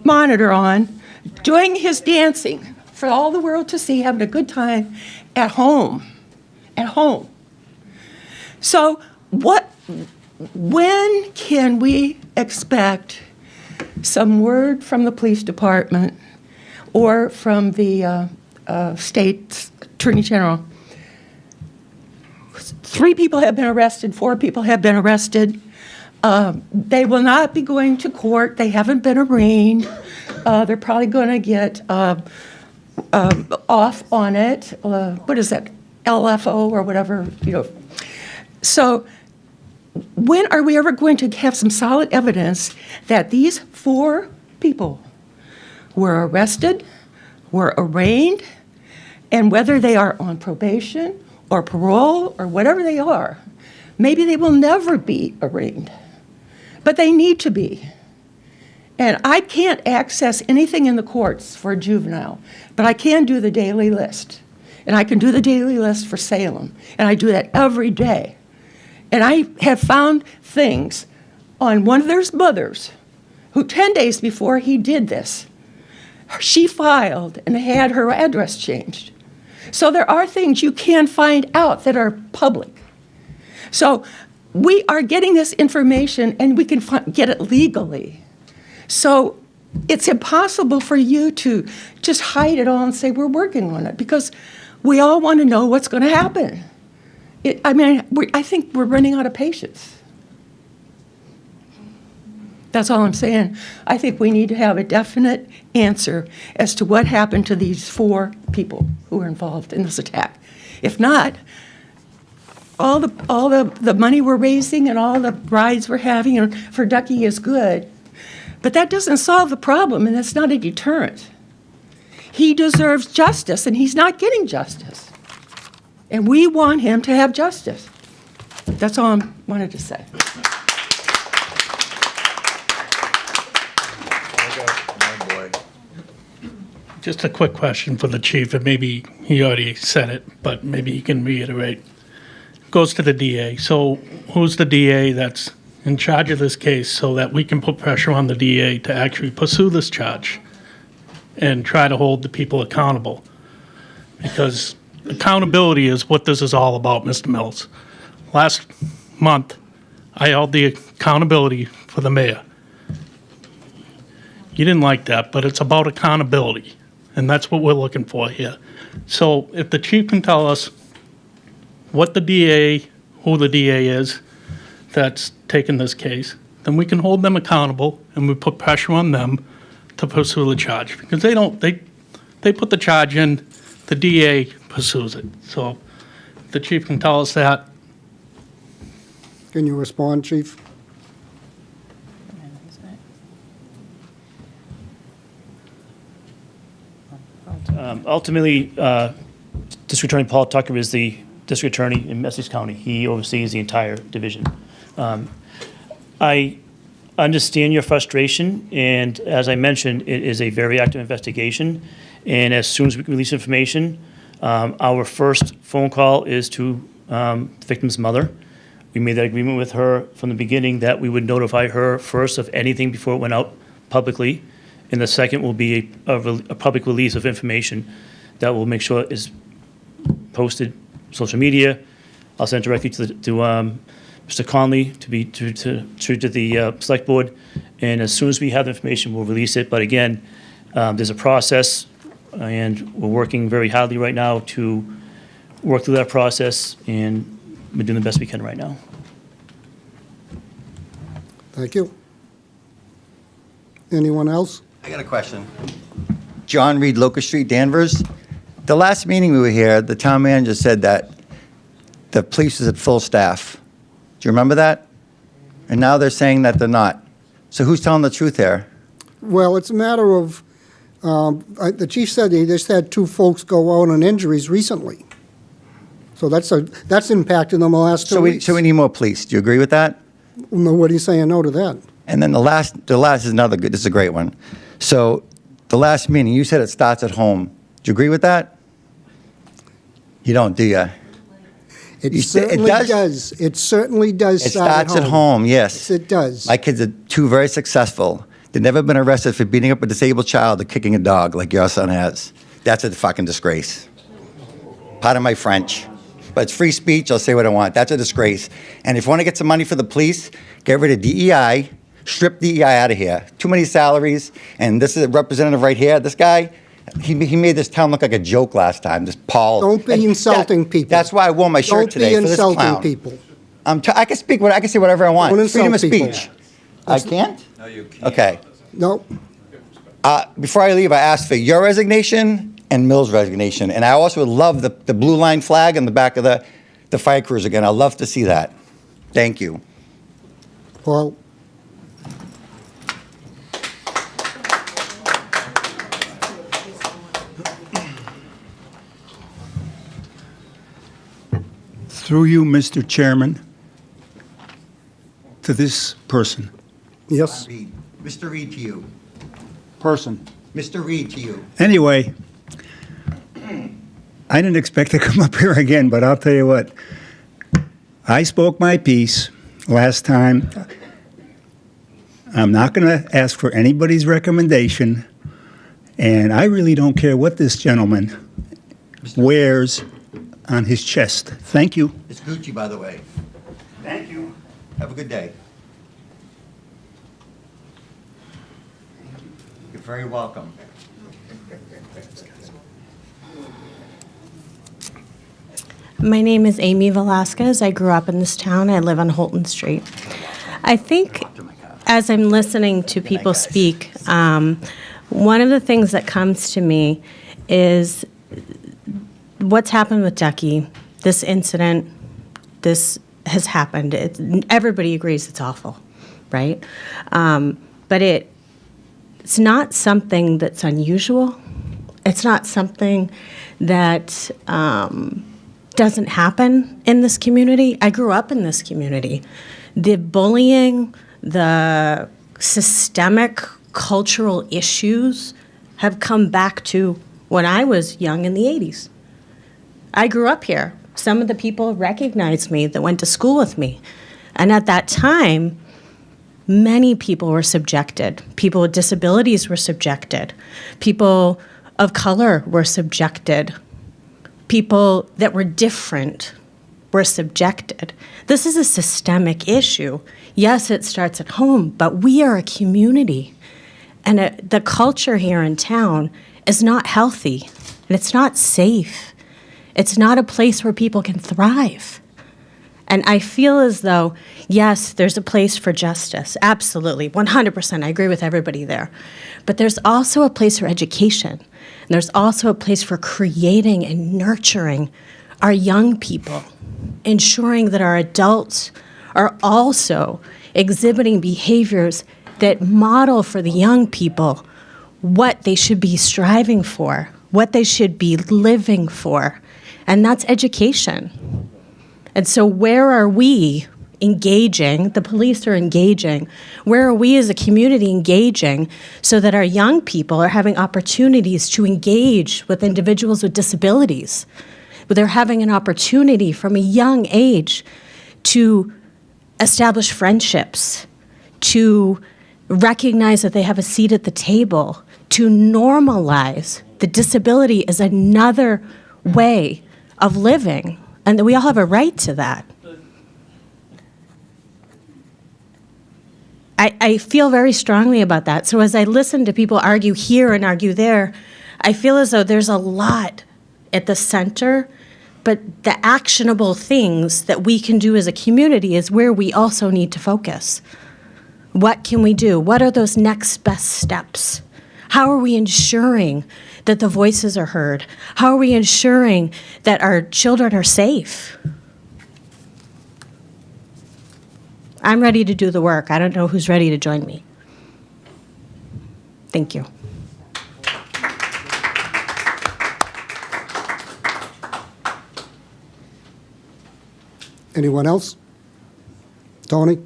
monitor on, doing his dancing for all the world to see, having a good time at home. At home. So when can we expect some word from the police department or from the state attorney general? 3 people have been arrested, 4 people have been arrested. They will not be going to court. They haven't been arraigned. They're probably going to get off on it. What is that? LFO or whatever, So when are we ever going to have some solid evidence that these 4 people were arrested, were arraigned, and whether they are on probation or parole or whatever they are, maybe they will never be arraigned, but they need to be. And I can't access anything in the courts for a juvenile, but I can do the daily list. And I can do the daily list for Salem, and I do that every day. And I have found things on one of their mothers who 10 days before he did this, she filed and had her address changed. So there are things you can find out that are public. So we are getting this information, and we can get it legally. So it's impossible for you to just hide it all and say we're working on it, because we all want to know what's going to happen. I think we're running out of patience. That's all I'm saying. I think we need to have a definite answer as to what happened to these 4 people who were involved in this attack. If not, all the money we're raising and all the rides we're having for Ducky is good, but that doesn't solve the problem, and that's not a deterrent. He deserves justice, and he's not getting justice. And we want him to have justice. That's all I wanted to say. Just a quick question for the chief, and maybe he already said it, but maybe he can reiterate. Goes to the DA. So who's the DA that's in charge of this case so that we can put pressure on the DA to actually pursue this charge and try to hold the people accountable? Because accountability is what this is all about, Mr. Mills. Last month, I held the accountability for the mayor. You didn't like that, but it's about accountability, and that's what we're looking for here. So if the chief can tell us what the DA, who the DA is that's taken this case, then we can hold them accountable, and we put pressure on them to pursue the charge. Because they put the charge in, the DA pursues it. So if the chief can tell us that. Can you respond, Chief? Ultimately, District Attorney Paul Tucker is the district attorney in Essex County. He oversees the entire division. I understand your frustration, and as I mentioned, it is a very active investigation. And as soon as we release information, our first phone call is to the victim's mother. We made that agreement with her from the beginning that we would notify her first of anything before it went out publicly. And the second will be a public release of information that will make sure is posted social media. I'll send it directly to Mr. Conley to the select board. And as soon as we have the information, we'll release it. But again, there's a process, and we're working very hardly right now to work through that process, and we're doing the best we can right now. Thank you. Anyone else? I got a question. John Reed, Locust Street, Danvers. The last meeting we were here, the town manager said that the police was at full staff. Do you remember that? And now they're saying that they're not. So who's telling the truth here? Well, it's a matter of, the chief said he just had 2 folks go out on injuries recently. So that's impacted them the last 2 weeks. So we need more police. Do you agree with that? No, what are you saying no to that? And then the last is another good, this is a great one. So the last meeting, you said it starts at home. Do you agree with that? You don't, do you? It You say- it certainly does? does. It certainly does It start starts at home, yes. Yes, it does. My kids are two very successful. They've never been arrested for beating up a disabled child or kicking a dog like your son has. That's a fucking disgrace. Pardon my French. But it's free speech, I'll say what I want. That's a disgrace. And if you want to get some money for the police, get rid of DEI, strip DEI out of here. Too many salaries, and this is a representative right here, this guy, he made this town look like a joke last time, this Paul. Don't be insulting people. That's why I wore my shirt today, for this Don't be clown. insulting people. I can speak, I can say whatever I want. Don't insult Freedom of people. speech. I can't? No, you can't. Okay. No, Before I leave, I asked for your resignation and Mill's resignation. And I also would love the blue line flag on the back of the fire crews again. I'd love to see that. Thank you. Paul, Through you, Mr. Chairman, to this person. yes. Mr. Reed to you. Person. Mr. Reed to you. Anyway, I didn't expect to come up here again, but I'll tell you what. I spoke my piece last time. I'm not going to ask for anybody's recommendation, and I really don't care what this gentleman wears on his chest. Thank you. It's Gucci, by the way. Thank you. Have a good day. You're very welcome. My name is Amy Velasquez. I grew up in this town. I live on Holton Street. I think as I'm listening to people speak, one of the things that comes to me is what's happened with Ducky. This incident, this has happened. Everybody agrees it's awful, right? But it's not something that's unusual. It's not something that doesn't happen in this community. I grew up in this community. The bullying, the systemic cultural issues have come back to when I was young in the 80s. I grew up here. Some of the people recognized me that went to school with me. And at that time, many people were subjected. People with disabilities were subjected. People of color were subjected. People that were different were subjected. This is a systemic issue. Yes, it starts at home, but we are a community. And the culture here in town is not healthy, and it's not safe. It's not a place where people can thrive. And I feel as though, yes, there's a place for justice. Absolutely, 100%. I agree with everybody there. But there's also a place for education. And there's also a place for creating and nurturing our young people, ensuring that our adults are also exhibiting behaviors that model for the young people what they should be striving for, what they should be living for. And that's education. And so where are we engaging? The police are engaging. Where are we as a community engaging so that our young people are having opportunities to engage with individuals with disabilities? They're having an opportunity from a young age to establish friendships, to recognize that they have a seat at the table, to normalize that disability is another way of living, and that we all have a right to that. I feel very strongly about that. So as I listen to people argue here and argue there, I feel as though there's a lot at the center, but the actionable things that we can do as a community is where we also need to focus. What can we do? What are those next best steps? How are we ensuring that the voices are heard? How are we ensuring that our children are safe? I'm ready to do the work. I don't know who's ready to join me. Thank you. Anyone else? Tony?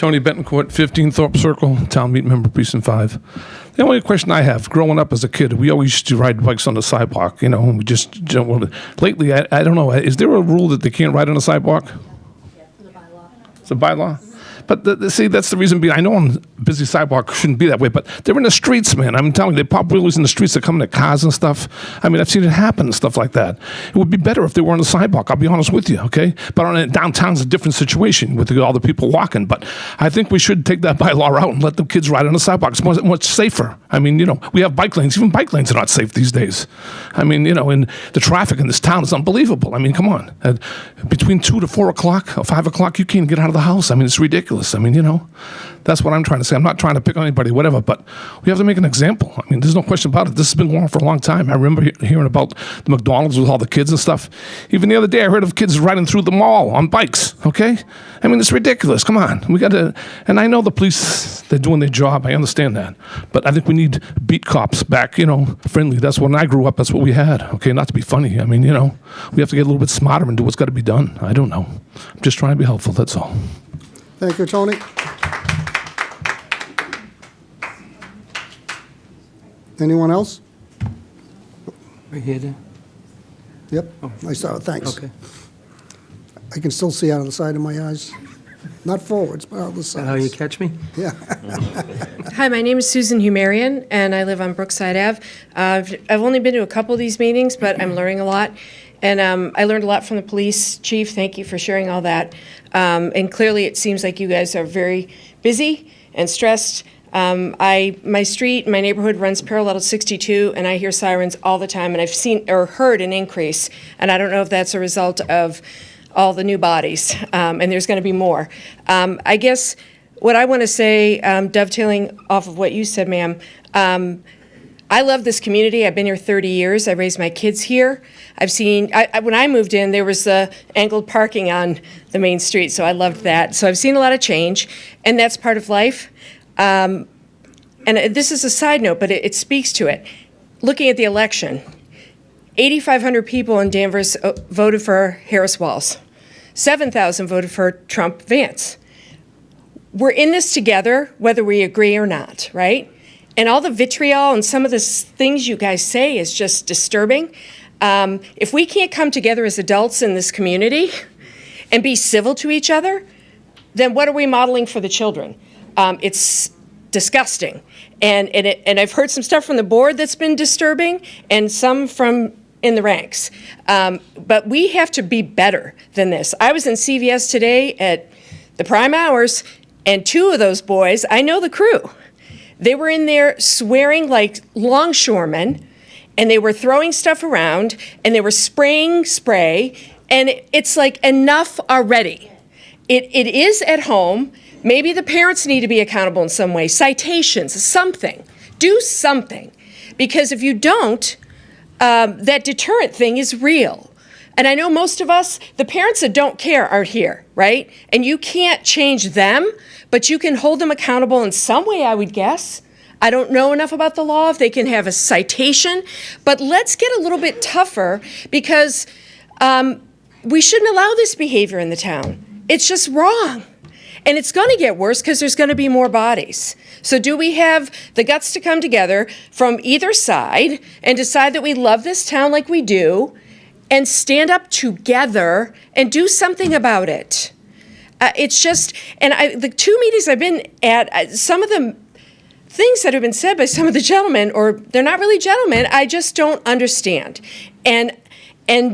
Tony Betancourt, 15 Thorpe Circle, Town Meeting Member, Precinct 5. The only question I have, growing up as a kid, we always used to ride bikes on the sidewalk, you know, and we just jump over. Lately, I don't know, is there a rule that they can't ride on the sidewalk? It's a bylaw? But see, that's the reason being. I know on busy sidewalk shouldn't be that way, but they're in the streets, man. I'm telling you, they pop wheelies in the streets. They're coming to cars and stuff. I mean, I've seen it happen and stuff like that. It would be better if they were on the sidewalk. I'll be honest with you, okay? But on downtown's a different situation with all the people walking. But I think we should take that bylaw out and let the kids ride on the sidewalk. It's much safer. I mean, you know, we have bike lanes. Even bike lanes are not safe these days. I mean, you know, and the traffic in this town is unbelievable. I mean, come on. Between 2 to 4 o'clock or 5 o'clock, you can't get out of the house. I mean, it's ridiculous. I mean, you know. That's what I'm trying to say. I'm not trying to pick on anybody, whatever, but we have to make an example. I mean, there's no question about it. This has been going on for a long time. I remember hearing about the McDonald's with all the kids and stuff. Even the other day, I heard of kids riding through the mall on bikes, okay? I mean, it's ridiculous. Come on. We got to, and I know the police, they're doing their job. I understand that. But I think we need beat cops back, you know, friendly. That's when I grew up. That's what we had, okay? Not to be funny. I mean, you know, we have to get a little bit smarter and do what's got to be done. I don't know. I'm just trying to be helpful. That's all. Thank you, Tony. Anyone else? Right here, Dan. Yep, I saw it, thanks. Okay. I can still see out of the side of my eyes. Not forwards, but out of the sides. How you catch me? Yeah. Hi, my name is Susan Humerian, and I live on Brookside Ave. I've only been to a couple of these meetings, but I'm learning a lot. And I learned a lot from the police chief. Thank you for sharing all that. And clearly, it seems like you guys are very busy and stressed. My street, my neighborhood runs parallel to 62, and I hear sirens all the time, and I've seen or heard an increase. And I don't know if that's a result of all the new bodies, and there's going to be more. I guess what I want to say, dovetailing off of what you said, ma'am, I love this community. I've been here 30 years. I raised my kids here. I've seen, when I moved in, there was angled parking on the main street, so I loved that. So I've seen a lot of change, and that's part of life. And this is a side note, but it speaks to it. Looking at the election, 8,500 people in Danvers voted for Harris Walz. 7,000 voted for Trump Vance. We're in this together, whether we agree or not, right? And all the vitriol and some of the things you guys say is just disturbing. If we can't come together as adults in this community and be civil to each other, then what are we modeling for the children? It's disgusting. And I've heard some stuff from the board that's been disturbing and some from in the ranks. But we have to be better than this. I was in CVS today at the prime hours, and 2 of those boys, I know the crew. They were in there swearing like longshoremen, and they were throwing stuff around, and they were spraying spray, and it's like, enough already. It is at home. Maybe the parents need to be accountable in some way. Citations, something. Do something. Because if you don't, that deterrent thing is real. And I know most of us, the parents that don't care aren't here, right? And you can't change them, but you can hold them accountable in some way, I would guess. I don't know enough about the law if they can have a citation, but let's get a little bit tougher because we shouldn't allow this behavior in the town. It's just wrong. And it's going to get worse because there's going to be more bodies. So do we have the guts to come together from either side and decide that we love this town like we do and stand up together and do something about it? It's just, and the 2 meetings I've been at, some of the things that have been said by some of the gentlemen, or they're not really gentlemen, I just don't understand. And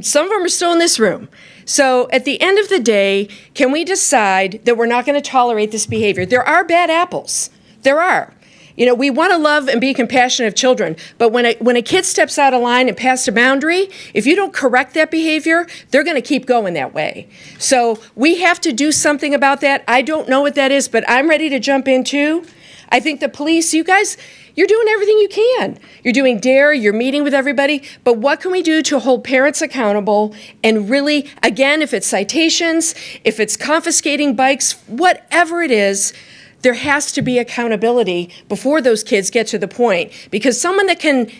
some of them are still in this room. So at the end of the day, can we decide that we're not going to tolerate this behavior? There are bad apples. There are. You know, we want to love and be compassionate of children, but when a kid steps out of line and past a boundary, if you don't correct that behavior, they're going to keep going that way. So we have to do something about that. I don't know what that is, but I'm ready to jump in too. I think the police, you guys, you're doing everything you can. You're doing DARE, you're meeting with everybody, but what can we do to hold parents accountable and really, again, if it's citations, if it's confiscating bikes, whatever it is, there has to be accountability before those kids get to the point. Because someone that can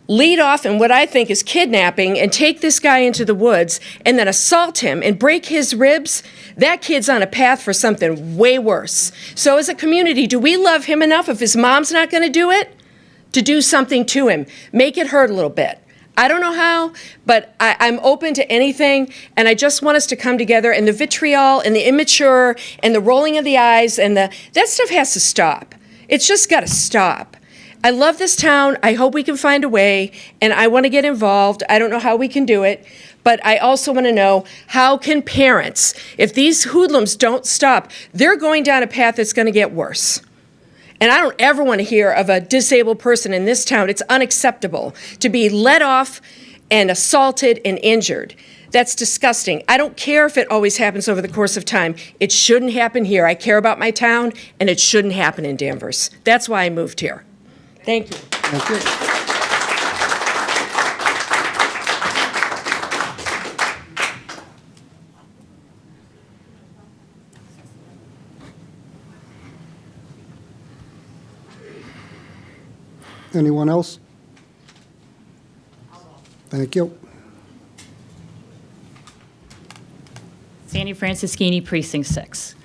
lead off in what I think is kidnapping and take this guy into the woods and then assault him and break his ribs, that kid's on a path for something way worse. So as a community, do we love him enough, if his mom's not going to do it, to do something to him? Make it hurt a little bit. I don't know how, but I'm open to anything, and I just want us to come together, and the vitriol and the immature and the rolling of the eyes and that stuff has to stop. It's just got to stop. I love this town. I hope we can find a way, and I want to get involved. I don't know how we can do it, but I also want to know, how can parents, if these hoodlums don't stop, they're going down a path that's going to get worse. And I don't ever want to hear of a disabled person in this town. It's unacceptable to be let off and assaulted and injured. That's disgusting. I don't care if it always happens over the course of time. It shouldn't happen here. I care about my town, and it shouldn't happen in Danvers. That's why I moved here. Thank you. Thank you. Anyone else? Thank you. Sandy Francischini, Precinct 6.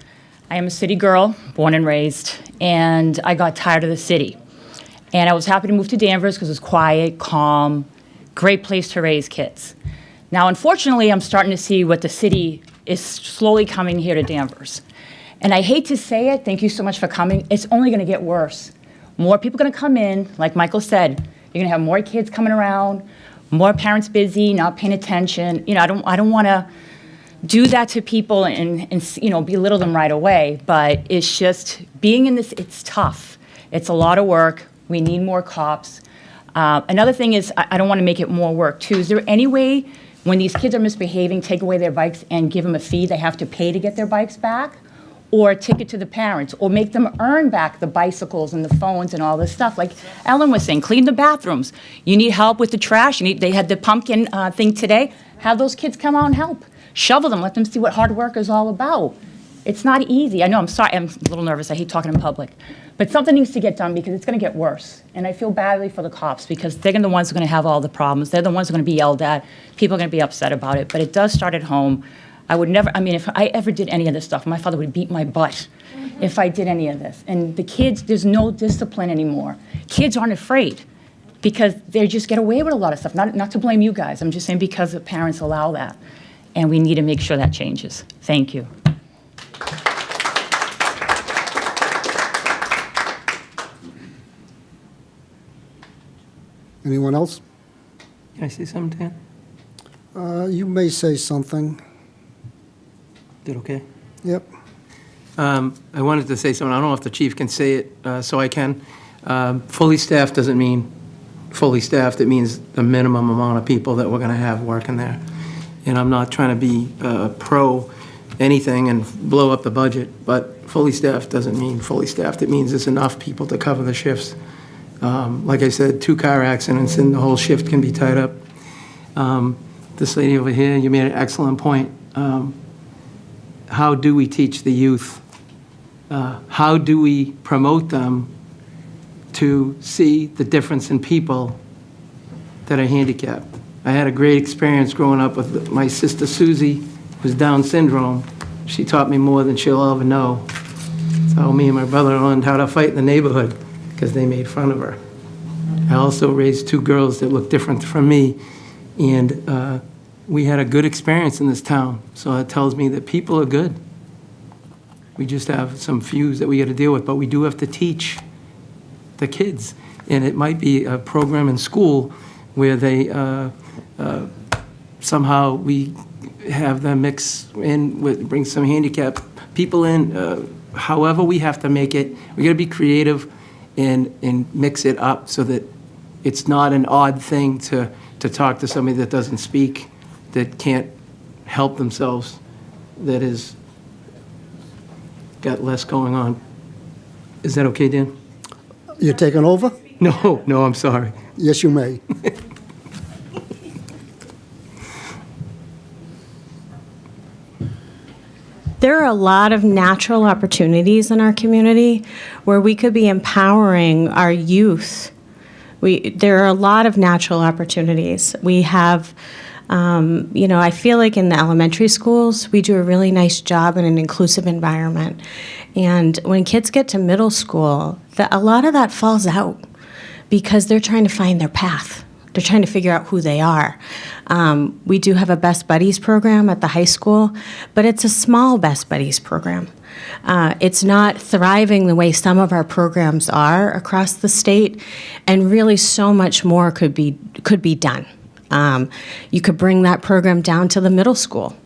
I am a city girl, born and raised, and I got tired of the city. And I was happy to move to Danvers because it was quiet, calm, great place to raise kids. Now, unfortunately, I'm starting to see what the city is slowly coming here to Danvers. And I hate to say it, thank you so much for coming, it's only going to get worse. More people are going to come in, like Michael said, you're going to have more kids coming around, more parents busy, not paying attention. You know, I don't want to do that to people and you know, belittle them right away, but it's just, being in this, it's tough. It's a lot of work. We need more cops. Another thing is, I don't want to make it more work too. Is there any way, when these kids are misbehaving, take away their bikes and give them a fee they have to pay to get their bikes back? Or a ticket to the parents, or make them earn back the bicycles and the phones and all this stuff. Like Ellen was saying, clean the bathrooms. You need help with the trash. They had the pumpkin thing today. Have those kids come out and help. Shovel them, let them see what hard work is all about. It's not easy. I know, I'm sorry, I'm a little nervous. I hate talking in public. But something needs to get done because it's going to get worse. And I feel badly for the cops because they're the ones who are going to have all the problems. They're the ones who are going to be yelled at. People are going to be upset about it. But it does start at home. I would never, I mean, if I ever did any of this stuff, my father would beat my butt if I did any of this. And the kids, there's no discipline anymore. Kids aren't afraid because they just get away with a lot of stuff. Not to blame you guys. I'm just saying because the parents allow that. And we need to make sure that changes. Thank you. Anyone else? Can I say something, Dan? You may say something. Is it okay? Yep. I wanted to say something. I don't know if the chief can say it, so I can. Fully staffed doesn't mean fully staffed. It means the minimum amount of people that we're going to have working there. And I'm not trying to be pro anything and blow up the budget, but fully staffed doesn't mean fully staffed. It means there's enough people to cover the shifts. Like I said, 2 car accidents and the whole shift can be tied up. This lady over here, you made an excellent point. How do we teach the youth? How do we promote them to see the difference in people that are handicapped? I had a great experience growing up with my sister Susie, who's Down syndrome. She taught me more than she'll ever know. So me and my brother learned how to fight in the neighborhood because they made fun of her. I also raised 2 girls that look different from me, and we had a good experience in this town. So it tells me that people are good. We just have some fews that we got to deal with, but we do have to teach the kids. And it might be a program in school where they somehow we have them mix in with, bring some handicapped people in. However we have to make it, we got to be creative and mix it up so that it's not an odd thing to talk to somebody that doesn't speak, that can't help themselves, that is got less going on. Is that okay, Dan? You're taking over? No, I'm sorry. Yes, you may. There are a lot of natural opportunities in our community where we could be empowering our youth There are a lot of natural opportunities. We have, I feel like in the elementary schools, we do a really nice job in an inclusive environment. And when kids get to middle school, a lot of that falls out because they're trying to find their path. They're trying to figure out who they are. We do have a Best Buddies program at the high school, but it's a small Best Buddies program. It's not thriving the way some of our programs are across the state, and really so much more could be done. You could bring that program down to the middle school.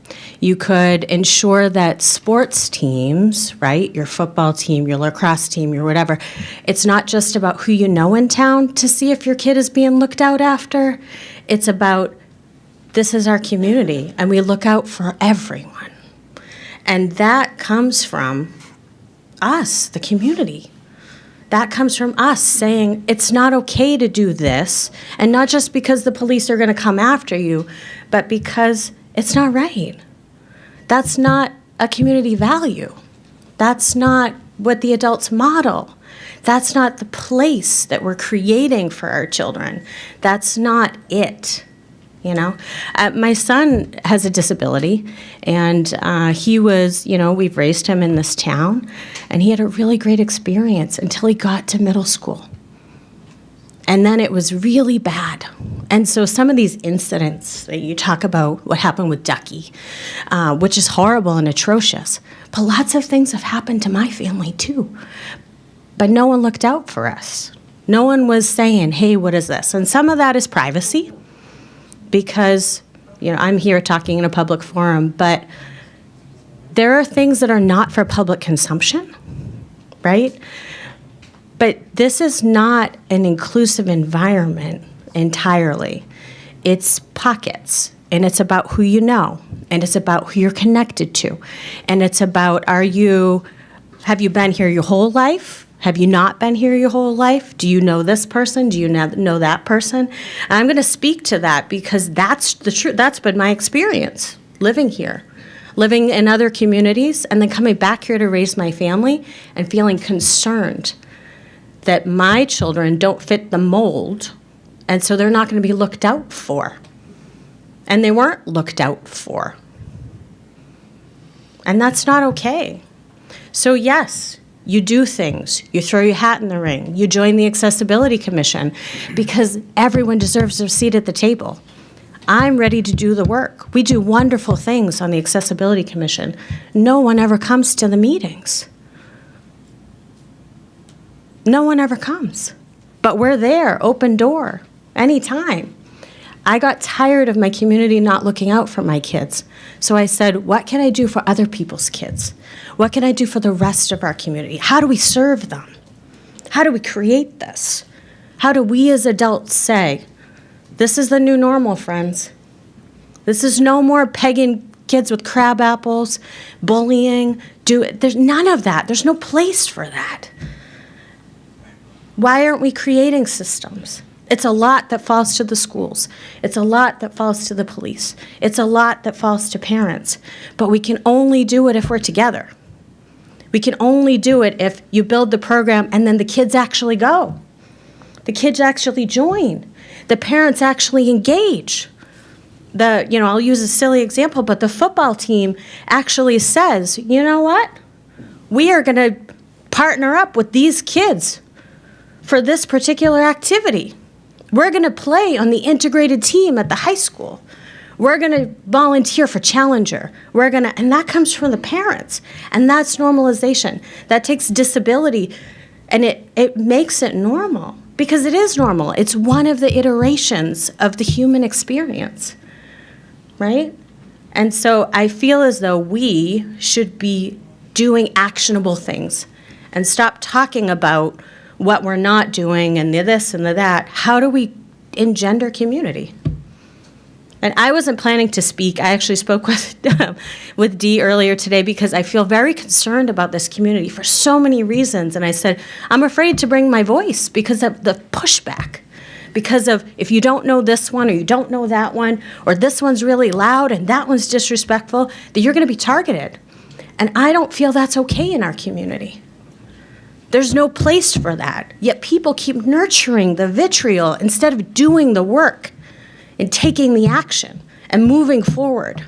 You could ensure that sports teams, right, your football team, your lacrosse team, your whatever, it's not just about who you know in town to see if your kid is being looked out after. It's about, this is our community, and we look out for everyone. And that comes from us, the community. That comes from us saying it's not okay to do this, and not just because the police are going to come after you, but because it's not right. That's not a community value. That's not what the adults model. That's not the place that we're creating for our children. That's not it. My son has a disability, and he was, we've raised him in this town, and he had a really great experience until he got to middle school. And then it was really bad. And so some of these incidents that you talk about, what happened with Ducky, which is horrible and atrocious, but lots of things have happened to my family too. But no one looked out for us. No one was saying, hey, what is this? And some of that is privacy, because I'm here talking in a public forum, but there are things that are not for public consumption, right? But this is not an inclusive environment entirely. It's pockets, and it's about who you know, and it's about who you're connected to, and it's about, have you been here your whole life? Have you not been here your whole life? Do you know this person? Do you know that person? And I'm going to speak to that because that's the truth. That's been my experience living here, living in other communities, and then coming back here to raise my family and feeling concerned that my children don't fit the mold, and so they're not going to be looked out for. And they weren't looked out for. And that's not okay. So yes, you do things. You throw your hat in the ring. You join the Accessibility Commission because everyone deserves their seat at the table. I'm ready to do the work. We do wonderful things on the Accessibility Commission. No one ever comes to the meetings. No one ever comes. But we're there, open door, anytime. I got tired of my community not looking out for my kids. So I said, what can I do for other people's kids? What can I do for the rest of our community? How do we serve them? How do we create this? How do we as adults say, this is the new normal, friends. This is no more pegging kids with crab apples, bullying. There's none of that. There's no place for that. Why aren't we creating systems? It's a lot that falls to the schools. It's a lot that falls to the police. It's a lot that falls to parents. But we can only do it if we're together. We can only do it if you build the program and then the kids actually go. The kids actually join. The parents actually engage. I'll use a silly example, but the football team actually says, you know what? We are going to partner up with these kids for this particular activity. We're going to play on the integrated team at the high school. We're going to volunteer for Challenger. And that comes from the parents. And that's normalization. That takes disability, and it makes it normal, because it is normal. It's one of the iterations of the human experience, right? And so I feel as though we should be doing actionable things and stop talking about what we're not doing and the this and the that. How do we engender community? And I wasn't planning to speak. I actually spoke with Dee earlier today because I feel very concerned about this community for so many reasons. And I said, I'm afraid to bring my voice because of the pushback. Because of, if you don't know this one or you don't know that one, or this one's really loud and that one's disrespectful, that you're going to be targeted. And I don't feel that's okay in our community. There's no place for that. Yet people keep nurturing the vitriol instead of doing the work and taking the action and moving forward.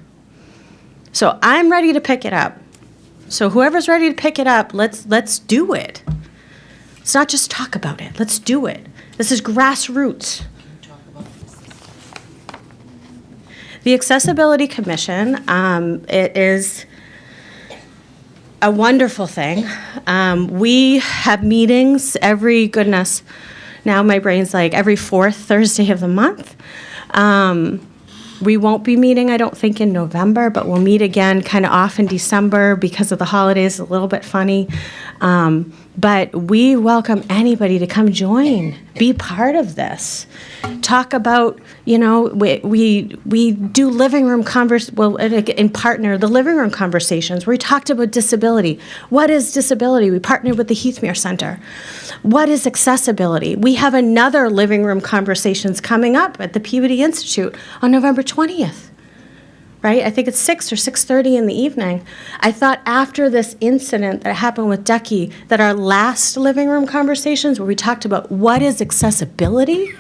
So I'm ready to pick it up. So whoever's ready to pick it up, let's do it. Let's not just talk about it. Let's do it. This is grassroots. The Accessibility Commission, it is a wonderful thing. We have meetings now my brain's like every fourth Thursday of the month. We won't be meeting, I don't think, in November, but we'll meet again kind of off in December because of the holidays, a little bit funny. But we welcome anybody to come join, be part of this. Talk about, we do living room and partner the living room conversations. We talked about disability. What is disability? We partnered with the Heathmere Center. What is accessibility? We have another living room conversations coming up at the Peabody Institute on November 20th. Right? I think it's 6 or 6:30 in the evening. I thought after this incident that happened with Ducky, that our last living room conversations where we talked about what is accessibility,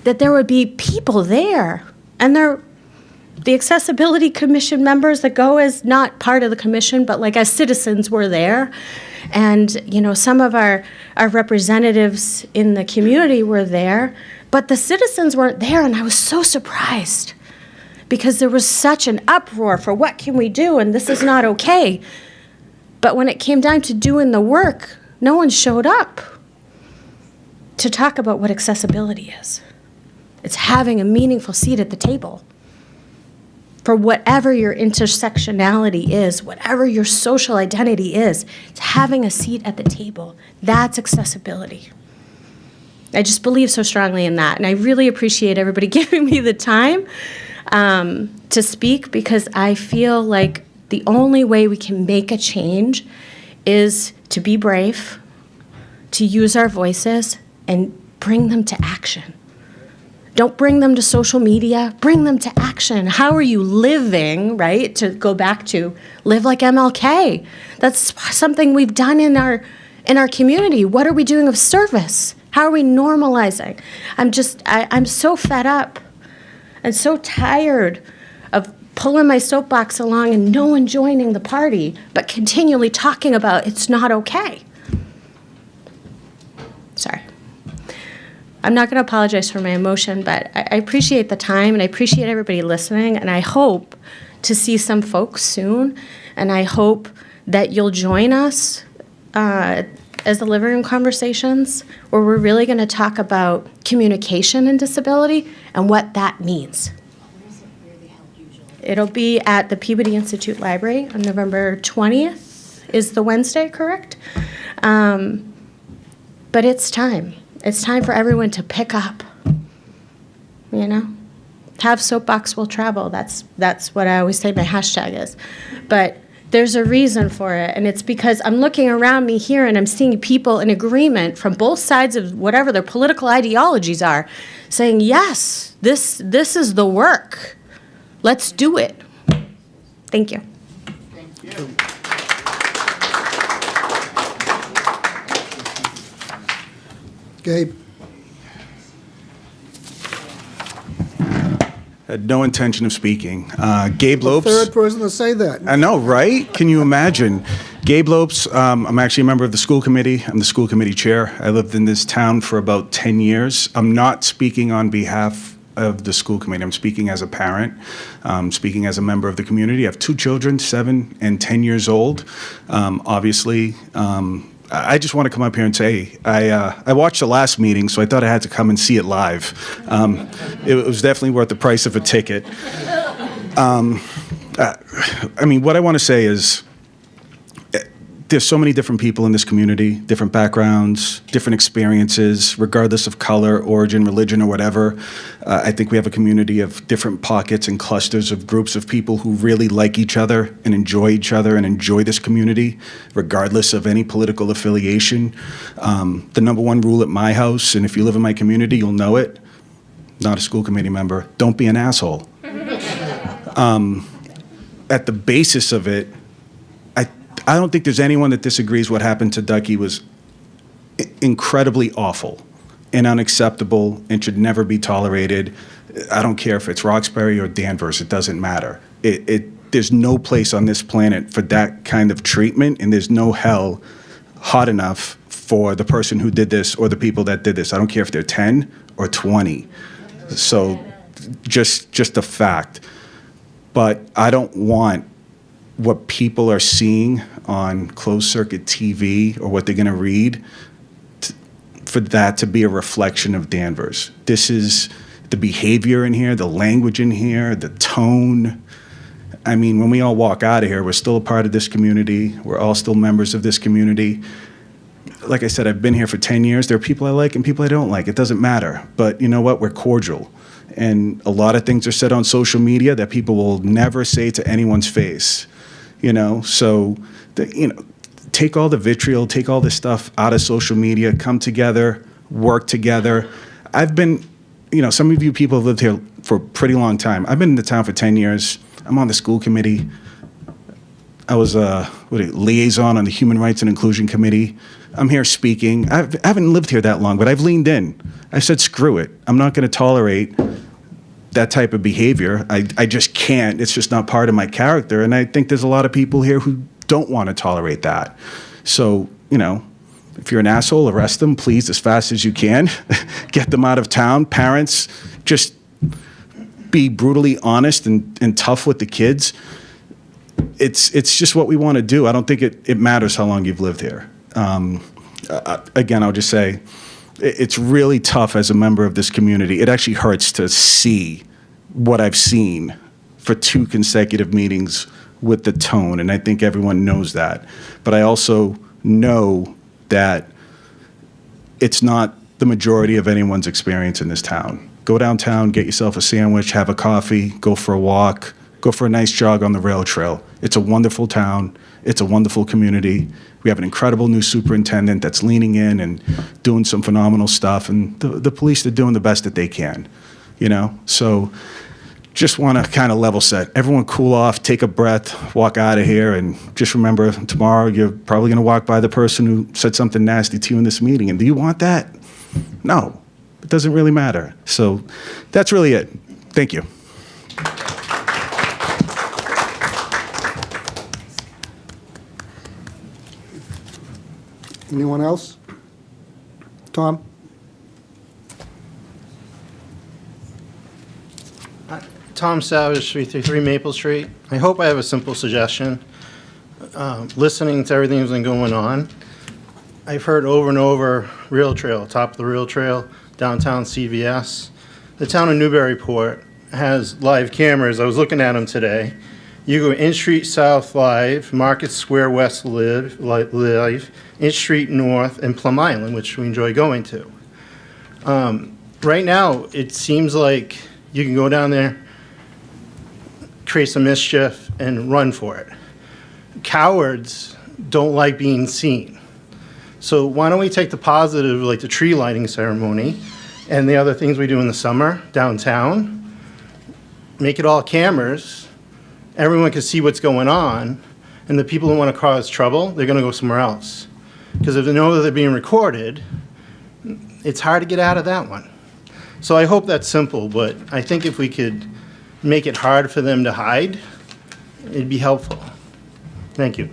that there would be people there. And the Accessibility Commission members that go as not part of the commission, but like as citizens were there. And, some of our representatives in the community were there, but the citizens weren't there, and I was so surprised. Because there was such an uproar for what can we do, and this is not okay. But when it came down to doing the work, no one showed up to talk about what accessibility is. It's having a meaningful seat at the table for whatever your intersectionality is, whatever your social identity is. It's having a seat at the table. That's accessibility. I just believe so strongly in that, and I really appreciate everybody giving me the time to speak, because I feel like the only way we can make a change is to be brave, to use our voices, and bring them to action. Don't bring them to social media, bring them to action. How are you living, right? To go back to live like MLK. That's something we've done in our community. What are we doing of service? How are we normalizing? I'm so fed up and so tired of pulling my soapbox along and no one joining the party, but continually talking about it's not okay. Sorry. I'm not going to apologize for my emotion, but I appreciate the time and I appreciate everybody listening, and I hope to see some folks soon, and I hope that you'll join us as the living room conversations, where we're really going to talk about communication and disability and what that means. It'll be at the Peabody Institute Library on November 20th is the Wednesday, correct? But it's time. It's time for everyone to pick up, Have soapbox will travel. That's what I always say my hashtag is. But there's a reason for it, and it's because I'm looking around me here and I'm seeing people in agreement from both sides of whatever their political ideologies are, saying, yes, this is the work. Let's do it. Thank you. Thank you. Gabe? Had no intention of speaking. Gabe Lopes. Third person to say that. I know, right? Can you imagine? Gabe Lopes, I'm actually a member of the school committee. I'm the school committee chair. I lived in this town for about 10 years. I'm not speaking on behalf of the school committee. I'm speaking as a parent, speaking as a member of the community. I have two children, 7 and 10 years old. Obviously, I just want to come up here and say, I watched the last meeting, so I thought I had to come and see it live. It was definitely worth the price of a ticket. What I want to say is, there's so many different people in this community, different backgrounds, different experiences, regardless of color, origin, religion, or whatever. I think we have a community of different pockets and clusters of groups of people who really like each other and enjoy this community, regardless of any political affiliation. The number one rule at my house, and if you live in my community, you'll know it, not a school committee member, don't be an asshole. At the basis of it, I don't think there's anyone that disagrees what happened to Ducky was incredibly awful and unacceptable and should never be tolerated. I don't care if it's Roxbury or Danvers, it doesn't matter. There's no place on this planet for that kind of treatment, and there's no hell hot enough for the person who did this or the people that did this. I don't care if they're 10 or 20. So just a fact. But I don't want what people are seeing on closed circuit TV or what they're going to read for that to be a reflection of Danvers. This is the behavior in here, the language in here, the tone. I mean, when we all walk out of here, we're still a part of this community. We're all still members of this community. Like I said, I've been here for 10 years. There are people I like and people I don't like. It doesn't matter. But you know what? We're cordial. And a lot of things are said on social media that people will never say to anyone's face. So, take all the vitriol, take all this stuff out of social media, come together, work together. I've been, some of you people have lived here for a pretty long time. I've been in the town for 10 years. I'm on the school committee. I was a liaison on the Human Rights and Inclusion Committee. I'm here speaking. I haven't lived here that long, but I've leaned in. I said, screw it. I'm not going to tolerate that type of behavior. I just can't. It's just not part of my character. And I think there's a lot of people here who don't want to tolerate that. So, if you're an asshole, arrest them, please, as fast as you can. Get them out of town. Parents, just be brutally honest and tough with the kids. It's just what we want to do. I don't think it matters how long you've lived here. Again, I'll just say, it's really tough as a member of this community. It actually hurts to see what I've seen for 2 consecutive meetings with the tone, and I think everyone knows that. But I also know that it's not the majority of anyone's experience in this town. Go downtown, get yourself a sandwich, have a coffee, go for a walk, go for a nice jog on the rail trail. It's a wonderful town. It's a wonderful community. We have an incredible new superintendent that's leaning in and doing some phenomenal stuff, and the police are doing the best that they can, So just want to kind of level set. Everyone cool off, take a breath, walk out of here, and just remember tomorrow you're probably going to walk by the person who said something nasty to you in this meeting. And do you want that? No, it doesn't really matter. So that's really it. Thank you. Anyone else? Tom? Tom Savage, 333 Maple Street. I hope I have a simple suggestion. Listening to everything that's been going on, I've heard over and over rail trail, top of the rail trail, downtown CVS. The town of Newburyport has live cameras. I was looking at them today. You go in Street South live, Market Square West live, in Street North, and Plum Island, which we enjoy going to. Right now, it seems like you can go down there, create some mischief, and run for it. Cowards don't like being seen. So why don't we take the positive, like the tree lighting ceremony, and the other things we do in the summer downtown, make it all cameras, everyone can see what's going on, and the people who want to cause trouble, they're going to go somewhere else. Because if they know that they're being recorded, it's hard to get out of that one. So I hope that's simple, but I think if we could make it hard for them to hide, it'd be helpful. Thank you.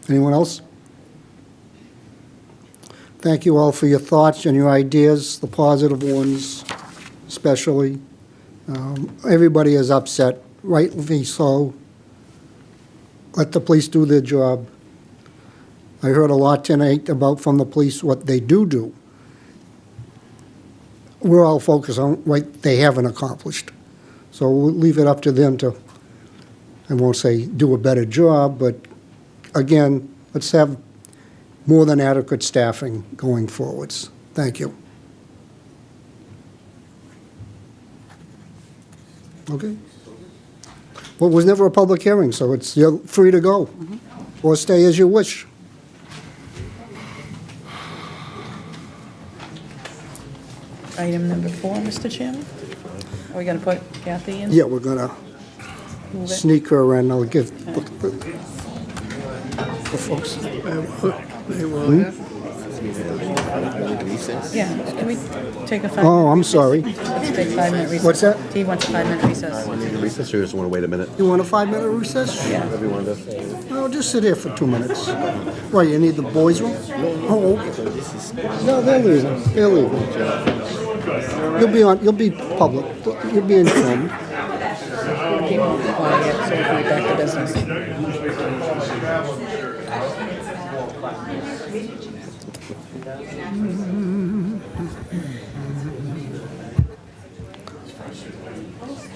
Anyone else? Thank you all for your thoughts and your ideas, the positive ones especially. Everybody is upset, rightly so. Let the police do their job. I heard a lot tonight about from the police what they do. We're all focused on what they haven't accomplished. So we'll leave it up to them to, I won't say do a better job, but again, let's have more than adequate staffing going forwards. Thank you. Okay. Well, it was never a public hearing, so you're free to go, or stay as you wish. Item number 4, Mr. Chairman. Are we going to put Kathy in? Yeah, we're gonna, sneaker, and I'll give the folks. Yeah, can we take a 5-minute? Oh, I'm sorry. Take 5-minute recess. What's that? He wants a 5-minute recess. Recess, or just want to wait a minute? You want a 5-minute recess? Yeah. Everyone does. No, just sit here for 2 minutes. Why, you need the boys' room? Oh, no, they're leaving. They're leaving. You'll be public. You'll be informed. Keep quiet so we can get back to business.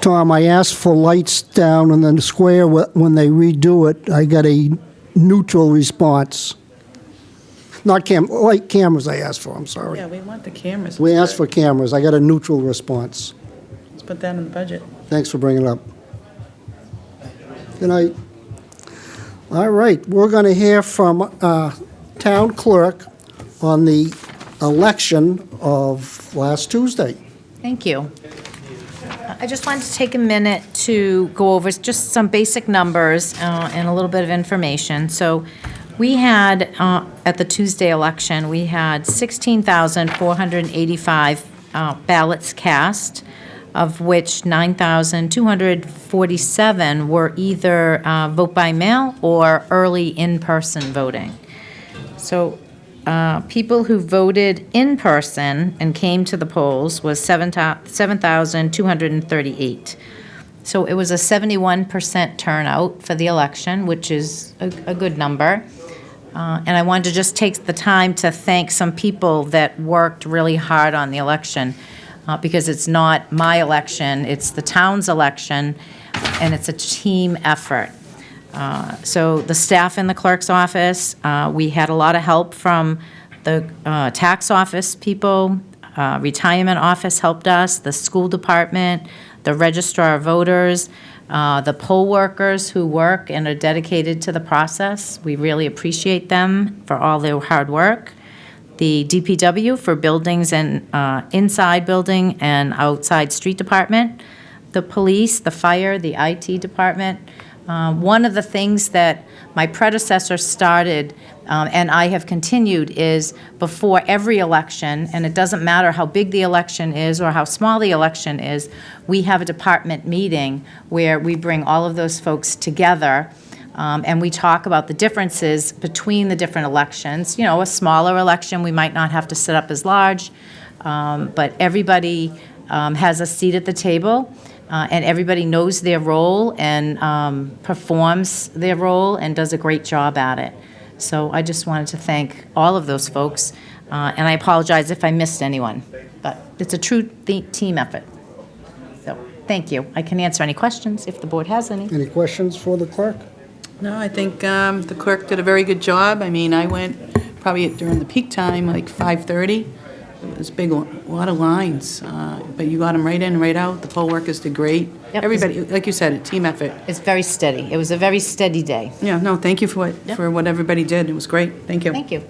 Tom, I asked for lights down in the square when they redo it. I got a neutral response. Not light cameras I asked for, I'm sorry. Yeah, we want the cameras. We asked for cameras. I got a neutral response. Let's put that in the budget. Thanks for bringing it up. Good night. All right, we're going to hear from town clerk on the election of last Tuesday. Thank you. I just wanted to take a minute to go over just some basic numbers and a little bit of information. So we had, at the Tuesday election, we had 16,485 ballots cast, of which 9,247 were either vote by mail or early in-person voting. So people who voted in person and came to the polls was 7,238. So it was a 71% turnout for the election, which is a good number. And I wanted to just take the time to thank some people that worked really hard on the election, because it's not my election, it's the town's election, and it's a team effort. So the staff in the clerk's office, we had a lot of help from the tax office people, retirement office helped us, the school department, the registrar of voters, the poll workers who work and are dedicated to the process. We really appreciate them for all their hard work. The DPW for buildings and inside building and outside street department, the police, the fire, the IT department. One of the things that my predecessor started, and I have continued, is before every election, and it doesn't matter how big the election is or how small the election is, we have a department meeting where we bring all of those folks together, and we talk about the differences between the different elections. You know, a smaller election, we might not have to sit up as large, but everybody has a seat at the table. And everybody knows their role and performs their role and does a great job at it. So I just wanted to thank all of those folks, and I apologize if I missed anyone, but it's a true team effort. So thank you. I can answer any questions if the board has any. Any questions for the clerk? No, I think the clerk did a very good job. I mean, I went probably during the peak time, like 5:30. It was big, a lot of lines, but you got them right in, right out. The poll workers did great. Yep. Everybody, like you said, a team effort. It's very steady. It was a very steady day. Yeah, no, thank you for what everybody did. It was great. Thank you. Thank you.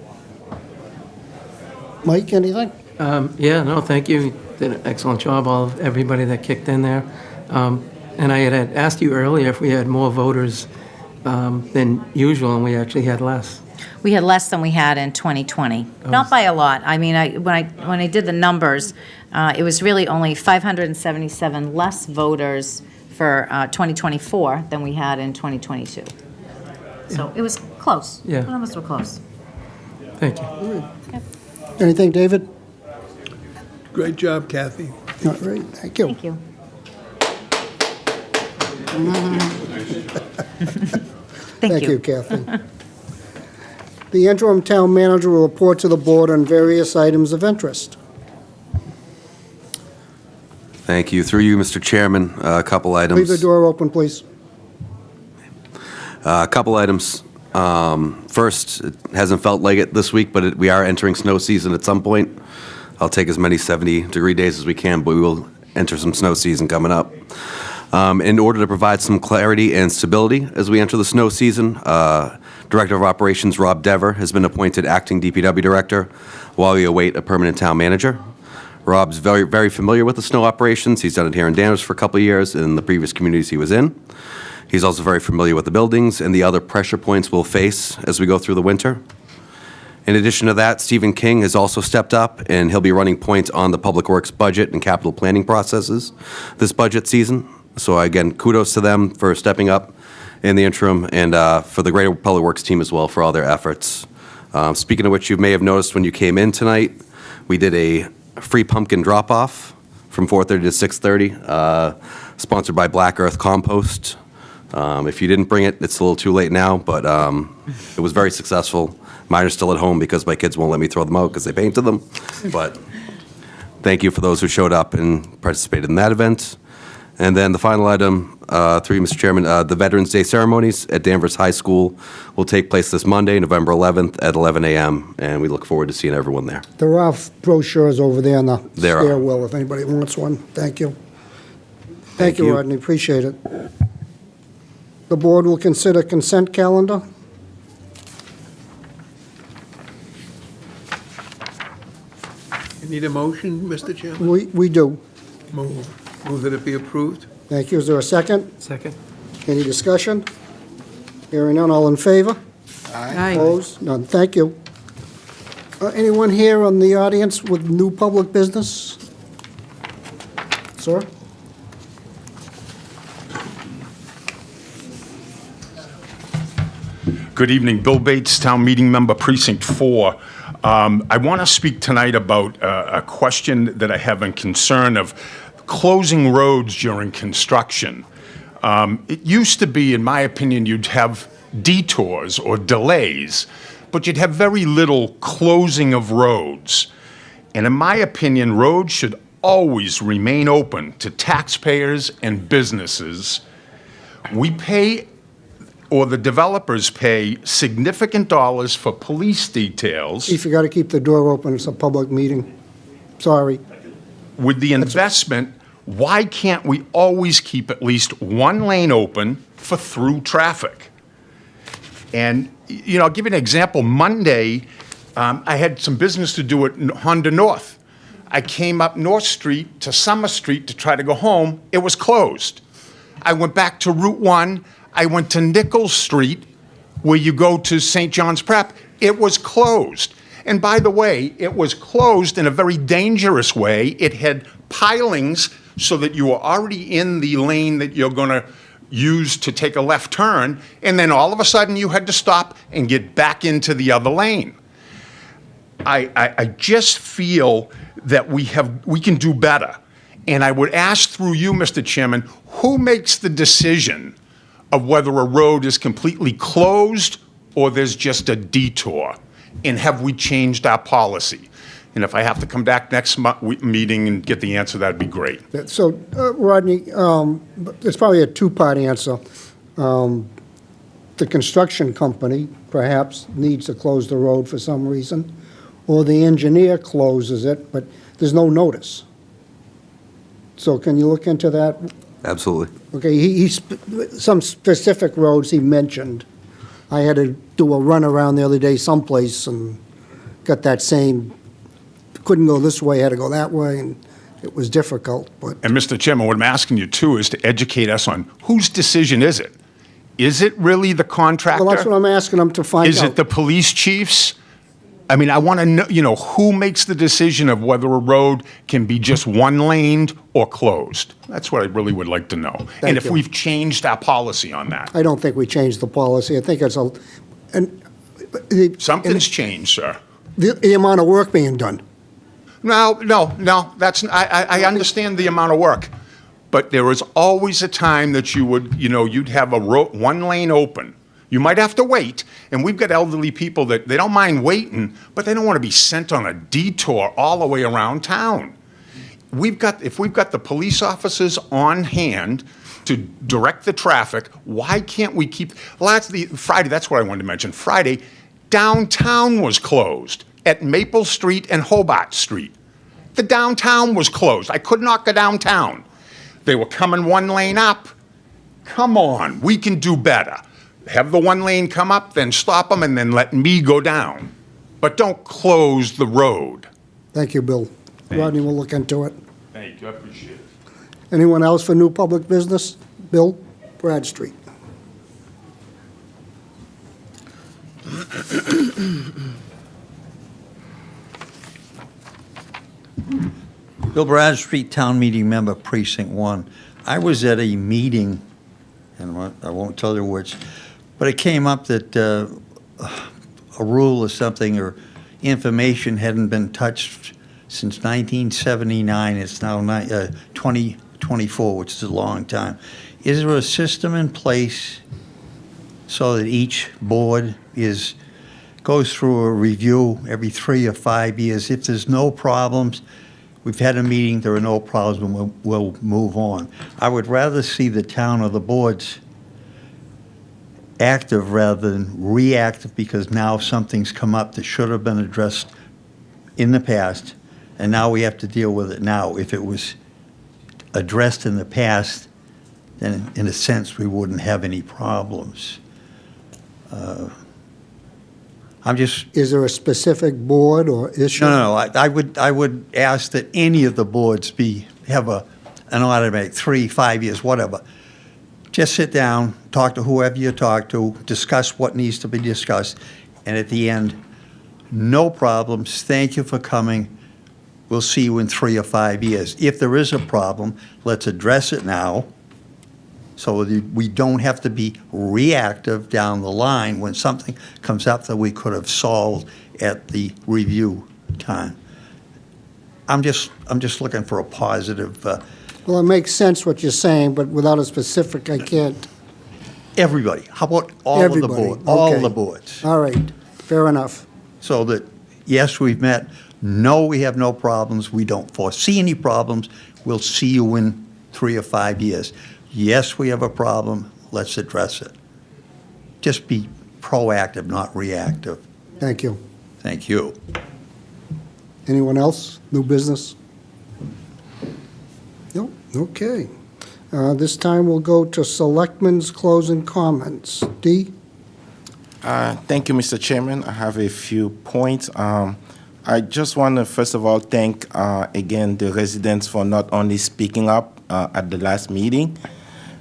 Mike, anything? Yeah, no, thank you. You did an excellent job, all of everybody that kicked in there. And I had asked you earlier if we had more voters than usual, and we actually had less. We had less than we had in 2020, not by a lot. I mean, when I did the numbers, it was really only 577 less voters for 2024 than we had in 2022. So it was close. Yeah. The numbers were close. Thank you. Anything, David? Great job, Kathy. All right, thank you. Thank you. Thank you, Kathy. The interim town manager will report to the board on various items of interest. Thank you. Through you, Mr. Chairman, a couple items. Leave the door open, please. A couple items. First, it hasn't felt like it this week, but we are entering snow season at some point. I'll take as many 70-degree days as we can, but we will enter some snow season coming up. In order to provide some clarity and stability as we enter the snow season, Director of Operations Rob Dever has been appointed acting DPW Director while we await a permanent town manager. Rob's very familiar with the snow operations. He's done it here in Danvers for a couple of years and in the previous communities he was in. He's also very familiar with the buildings and the other pressure points we'll face as we go through the winter. In addition to that, Stephen King has also stepped up, and he'll be running points on the Public Works budget and capital planning processes this budget season. So again, kudos to them for stepping up in the interim, and for the greater Public Works team as well for all their efforts. Speaking of which, you may have noticed when you came in tonight, we did a free pumpkin drop-off from 4:30 to 6:30, sponsored by Black Earth Compost. If you didn't bring it, it's a little too late now, but it was very successful. Mine are still at home because my kids won't let me throw them out because they painted them. But thank you for those who showed up and participated in that event. And then the final item, through you, Mr. Chairman, the Veterans Day ceremonies at Danvers High School will take place this Monday, November 11th at 11 a.m., and we look forward to seeing everyone there. There are brochures over there in the There are. stairwell if anybody wants one. Thank you. Thank you, Rodney, appreciate it. The board will consider consent calendar. You need a motion, Mr. Chairman? We do. Move that it be approved? Thank you. Is there a second? Second. Any discussion? Hearing none, all in favor? Aye. Opposed? None. Thank you. Anyone here in the audience with new public business? Sir? Good evening. Bill Bates, Town Meeting Member, Precinct 4. I want to speak tonight about a question that I have in concern of closing roads during construction. It used to be, in my opinion, you'd have detours or delays, but you'd have very little closing of roads. And in my opinion, roads should always remain open to taxpayers and businesses. We pay, or the developers pay, significant dollars for police details. Chief, you got to keep the door open. It's a public meeting. Sorry. With the investment, why can't we always keep at least one lane open for through traffic? And, you know, I'll give you an example. Monday, I had some business to do at Honda North. I came up North Street to Summer Street to try to go home. It was closed. I went back to Route 1. I went to Nichols Street, where you go to St. John's Prep. It was closed. And by the way, it was closed in a very dangerous way. It had pilings so that you were already in the lane that you're going to use to take a left turn, and then all of a sudden you had to stop and get back into the other lane. I just feel that we can do better. And I would ask through you, Mr. Chairman, who makes the decision of whether a road is completely closed or there's just a detour? And have we changed our policy? And if I have to come back next meeting and get the answer, that'd be great. So, Rodney, it's probably a two-part answer. The construction company perhaps needs to close the road for some reason, or the engineer closes it, but there's no notice. So can you look into that? Absolutely. Okay, some specific roads he mentioned. I had to do a run around the other day someplace and got that same, couldn't go this way, had to go that way, and it was difficult, but. And Mr. Chairman, what I'm asking you too is to educate us on whose decision is it? Is it really the contractor? Well, that's what I'm asking them to find out. Is it the police chiefs? I mean, I want to know, you know, who makes the decision of whether a road can be just one-laned or closed? That's what I really would like to know. And if we've changed our policy on that. I don't think we changed the policy. I think it's Something's changed, sir. The amount of work being done. No, that's, I understand the amount of work, but there was always a time that you would, you know, you'd have one lane open. You might have to wait, and we've got elderly people that they don't mind waiting, but they don't want to be sent on a detour all the way around town. If we've got the police officers on hand to direct the traffic, why can't we keep, Friday, that's what I wanted to mention. Friday, downtown was closed at Maple Street and Hobart Street. The downtown was closed. I could not go downtown. They were coming one lane up. Come on, we can do better. Have the one lane come up, then stop them, and then let me go down. But don't close the road. Thank you, Bill. Rodney will look into it. Thank you, I appreciate it. Anyone else for new public business? Bill Bradstreet. Bill Bradstreet, Town Meeting Member, Precinct 1. I was at a meeting, and I won't tell you which, but it came up that a rule or something or information hadn't been touched since 1979. It's now 2024, which is a long time. Is there a system in place so that each board goes through a review every 3 or 5 years? If there's no problems, we've had a meeting, there are no problems, and we'll move on. I would rather see the town or the boards active rather than reactive, because now something's come up that should have been addressed in the past, and now we have to deal with it now. If it was addressed in the past, then in a sense, we wouldn't have any problems. Is there a specific board or issue? No, I would ask that any of the boards have an automatic 3, 5 years, whatever. Just sit down, talk to whoever you talk to, discuss what needs to be discussed, and at the end, no problems, thank you for coming, we'll see you in 3 or 5 years. If there is a problem, let's address it now, so that we don't have to be reactive down the line when something comes up that we could have solved at the review time. I'm just looking for a positive. Well, it makes sense what you're saying, but without a specific, I can't. Everybody. How about all of the boards? All the boards. All right, fair enough. So that, yes, we've met. No, we have no problems. We don't foresee any problems. We'll see you in 3 or 5 years. Yes, we have a problem, let's address it. Just be proactive, not reactive. Thank you. Thank you. Anyone else? New business? No? Okay. This time we'll go to Selectmen's closing comments. Dee? Thank you, Mr. Chairman. I have a few points. I just want to, first of all, thank again the residents for not only speaking up at the last meeting,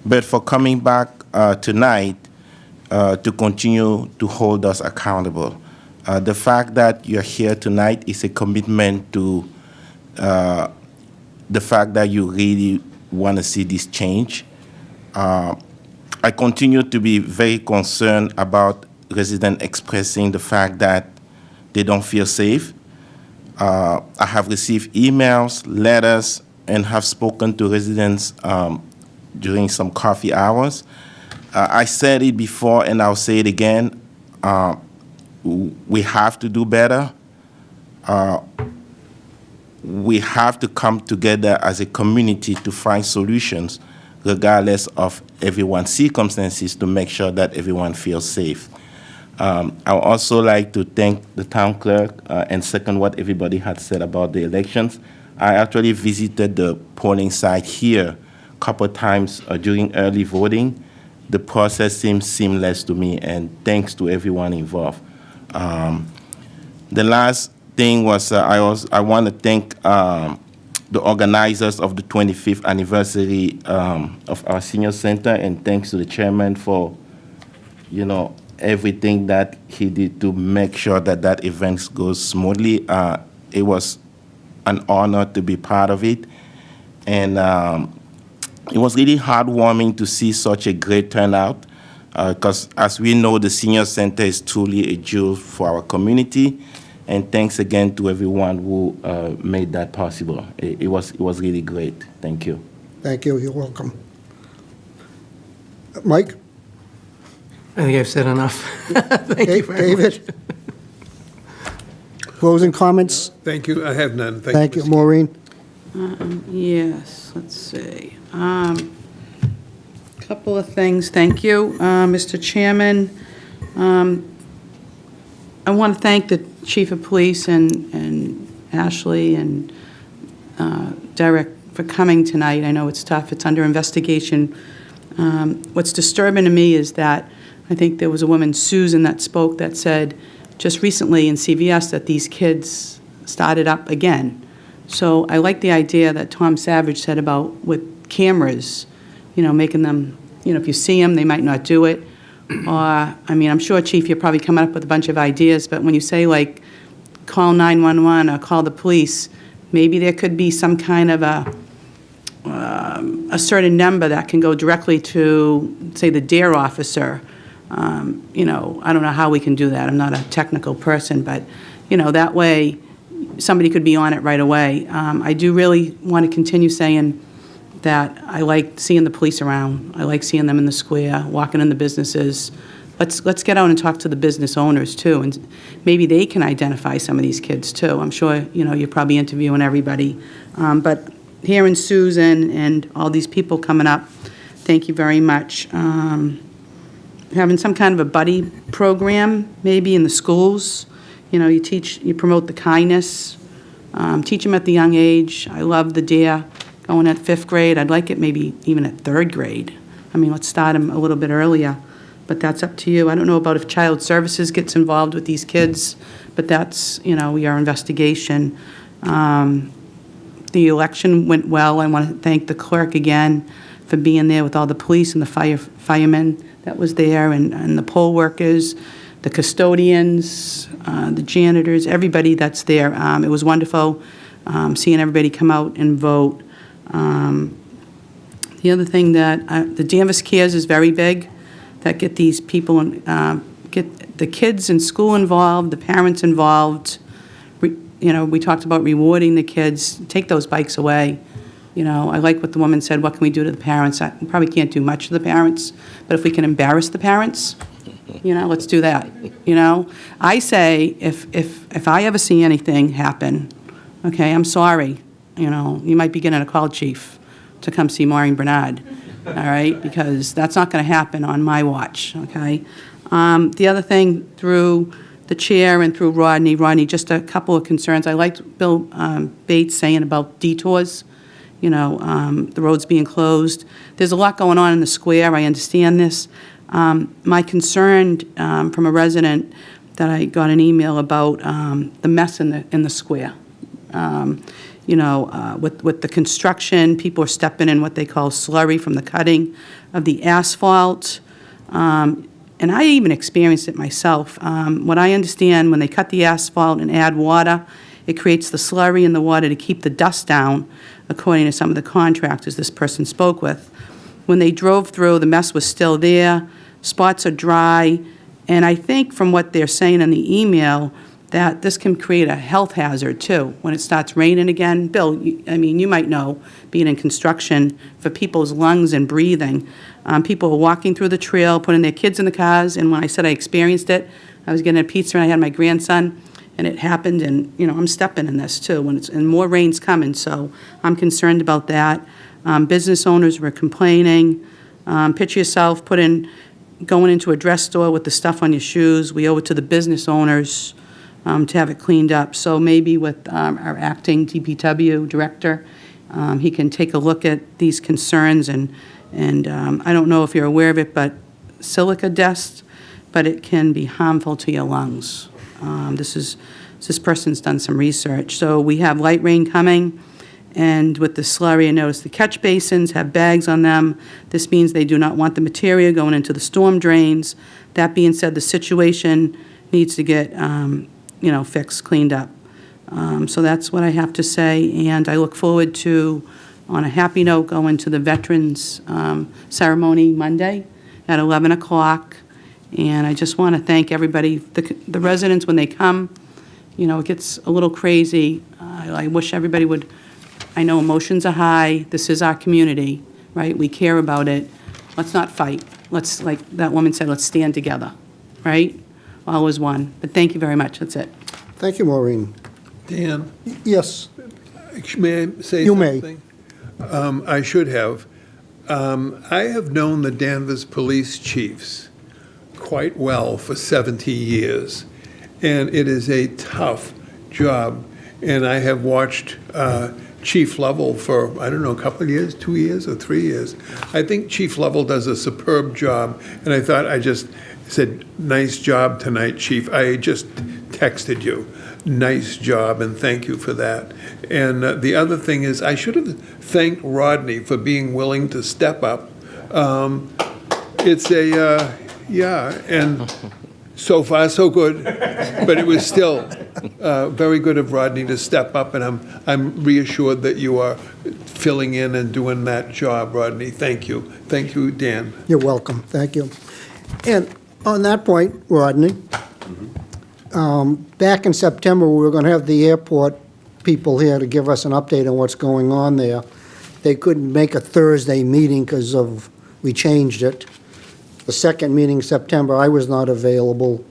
but for coming back tonight to continue to hold us accountable. The fact that you're here tonight is a commitment to the fact that you really want to see this change. I continue to be very concerned about residents expressing the fact that they don't feel safe. I have received emails, letters, and have spoken to residents during some coffee hours. I said it before and I'll say it again. We have to do better. We have to come together as a community to find solutions regardless of everyone's circumstances to make sure that everyone feels safe. I would also like to thank the town clerk and second what everybody had said about the elections. I actually visited the polling site here a couple of times during early voting. The process seems seamless to me, and thanks to everyone involved. The last thing was I want to thank the organizers of the 25th anniversary of our senior center, and thanks to the chairman for, everything that he did to make sure that that event goes smoothly. It was an honor to be part of it, and it was really heartwarming to see such a great turnout, because as we know, the senior center is truly a jewel for our community. And thanks again to everyone who made that possible. It was really great. Thank you. Thank you. You're welcome. Mike? I think I've said enough. Thank you very David? much. Closing comments? Thank you. I have none. Thank you. Maureen? Yes, let's see. Couple of things. Thank you, Mr. Chairman. I want to thank the Chief of Police and Ashley and Derek for coming tonight. I know it's tough. It's under investigation. What's disturbing to me is that I think there was a woman, Susan, that spoke that said just recently in CVS that these kids started up again. So I like the idea that Tom Savage said about with cameras, making them, if you see them, they might not do it. or, I mean, I'm sure, Chief, you're probably coming up with a bunch of ideas, but when you say, like, call 911 or call the police, maybe there could be some kind of a certain number that can go directly to, say, the DARE officer. You know, I don't know how we can do that. I'm not a technical person, but, you know, that way somebody could be on it right away. I do really want to continue saying that I like seeing the police around. I like seeing them in the square, walking in the businesses. Let's get out and talk to the business owners, too, and maybe they can identify some of these kids, too. I'm sure, you know, you're probably interviewing everybody. But hearing Susan and all these people coming up, thank you very much. Having some kind of a buddy program, maybe in the schools. You know, you promote the kindness, teach them at the young age. I love the DARE going at 5th grade. I'd like it maybe even at 3rd grade. I mean, let's start them a little bit earlier, but that's up to you. I don't know about if Child Services gets involved with these kids, but that's, you know, your investigation. The election went well. I want to thank the clerk again for being there with all the police and the firemen that was there, and the poll workers, the custodians, the janitors, everybody that's there. It was wonderful seeing everybody come out and vote. The other thing that the Danvers Cares is very big, that get these people, get the kids in school involved, the parents involved. You know, we talked about rewarding the kids. Take those bikes away. You know, I like what the woman said, what can we do to the parents? I probably can't do much to the parents, but if we can embarrass the parents, you know, let's do that. You know, I say if I ever see anything happen, okay, I'm sorry. You know, you might be getting a call, Chief, to come see Maureen Bernard, all right, because that's not going to happen on my watch, okay? The other thing, through the chair and through Rodney, just a couple of concerns. I liked Bill Bates saying about detours, you know, the roads being closed. There's a lot going on in the square. I understand this. My concern from a resident that I got an email about the mess in the square. You know, with the construction, people are stepping in what they call slurry from the cutting of the asphalt. And I even experienced it myself. What I understand, when they cut the asphalt and add water, it creates the slurry in the water to keep the dust down, according to some of the contractors this person spoke with. When they drove through, the mess was still there, spots are dry, and I think from what they're saying in the email, that this can create a health hazard, too, when it starts raining again. Bill, I mean, you might know, being in construction, for people's lungs and breathing. People are walking through the trail, putting their kids in the cars, and when I said I experienced it, I was getting a pizza and I had my grandson, and it happened, and, you know, I'm stepping in this, too, and more rain's coming, so I'm concerned about that. Business owners were complaining. Picture yourself going into a dress store with the stuff on your shoes. We owe it to the business owners to have it cleaned up. So maybe with our acting DPW director, he can take a look at these concerns, and I don't know if you're aware of it, but silica dust, but it can be harmful to your lungs. This person's done some research. So we have light rain coming, and with the slurry, I noticed the catch basins have bags on them. This means they do not want the material going into the storm drains. That being said, the situation needs to get fixed, cleaned up. So that's what I have to say, and I look forward to, on a happy note, going to the Veterans Ceremony Monday at 11 o'clock, and I just want to thank everybody, the residents, when they come. You know, it gets a little crazy. I wish everybody would, I know emotions are high. This is our community, right? We care about it. Let's not fight. Let's, like that woman said, let's stand together, right? All is one. But thank you very much. That's it. Thank you, Maureen. Dan? Yes. May I say You may. something? I should have. I have known the Danvers police chiefs quite well for 70 years, and it is a tough job. And I have watched Chief Lovell for, I don't know, a couple of years, 2 years or 3 years. I think Chief Lovell does a superb job, and I thought I just said, nice job tonight, Chief. I just texted you. Nice job, and thank you for that. And the other thing is, I should have thanked Rodney for being willing to step up. It's a, Yeah, and so far, so good. But it was still very good of Rodney to step up, and I'm reassured that you are filling in and doing that job, Rodney. Thank you. Thank you, Dan. You're welcome, thank you. And on that point, Rodney, back in September, we were going to have the airport people here to give us an update on what's going on there. They couldn't make a Thursday meeting because we changed it. The second meeting in September, I was not available.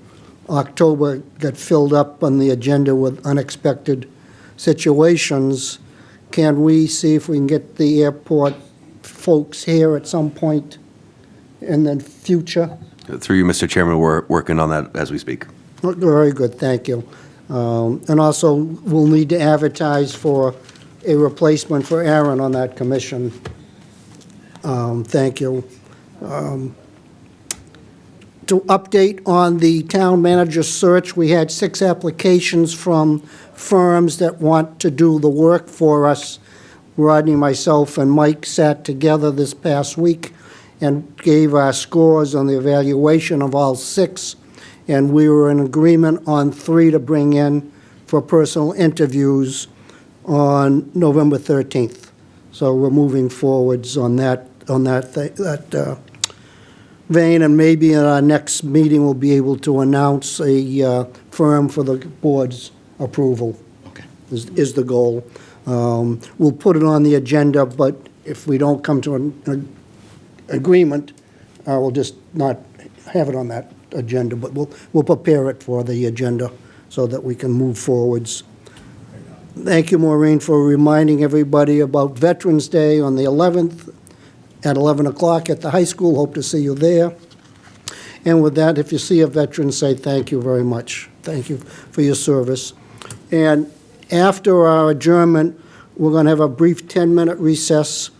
October got filled up on the agenda with unexpected situations. Can we see if we can get the airport folks here at some point in the future? Through you, Mr. Chairman, we're working on that as we speak. Very good, thank you. And also, we'll need to advertise for a replacement for Aaron on that commission. Thank you. To update on the town manager search, we had 6 applications from firms that want to do the work for us. Rodney, myself, and Mike sat together this past week and gave our scores on the evaluation of all 6, and we were in agreement on 3 to bring in for personal interviews on November 13th. So we're moving forwards on that vein, and maybe in our next meeting we'll be able to announce a firm for the board's approval. Okay. Is the goal. We'll put it on the agenda, but if we don't come to an agreement, we'll just not have it on that agenda, but we'll prepare it for the agenda so that we can move forwards. Thank you, Maureen, for reminding everybody about Veterans Day on the 11th at 11 o'clock at the high school. Hope to see you there. And with that, if you see a veteran, say thank you very much. Thank you for your service. And after our adjournment, we're going to have a brief 10-minute recess,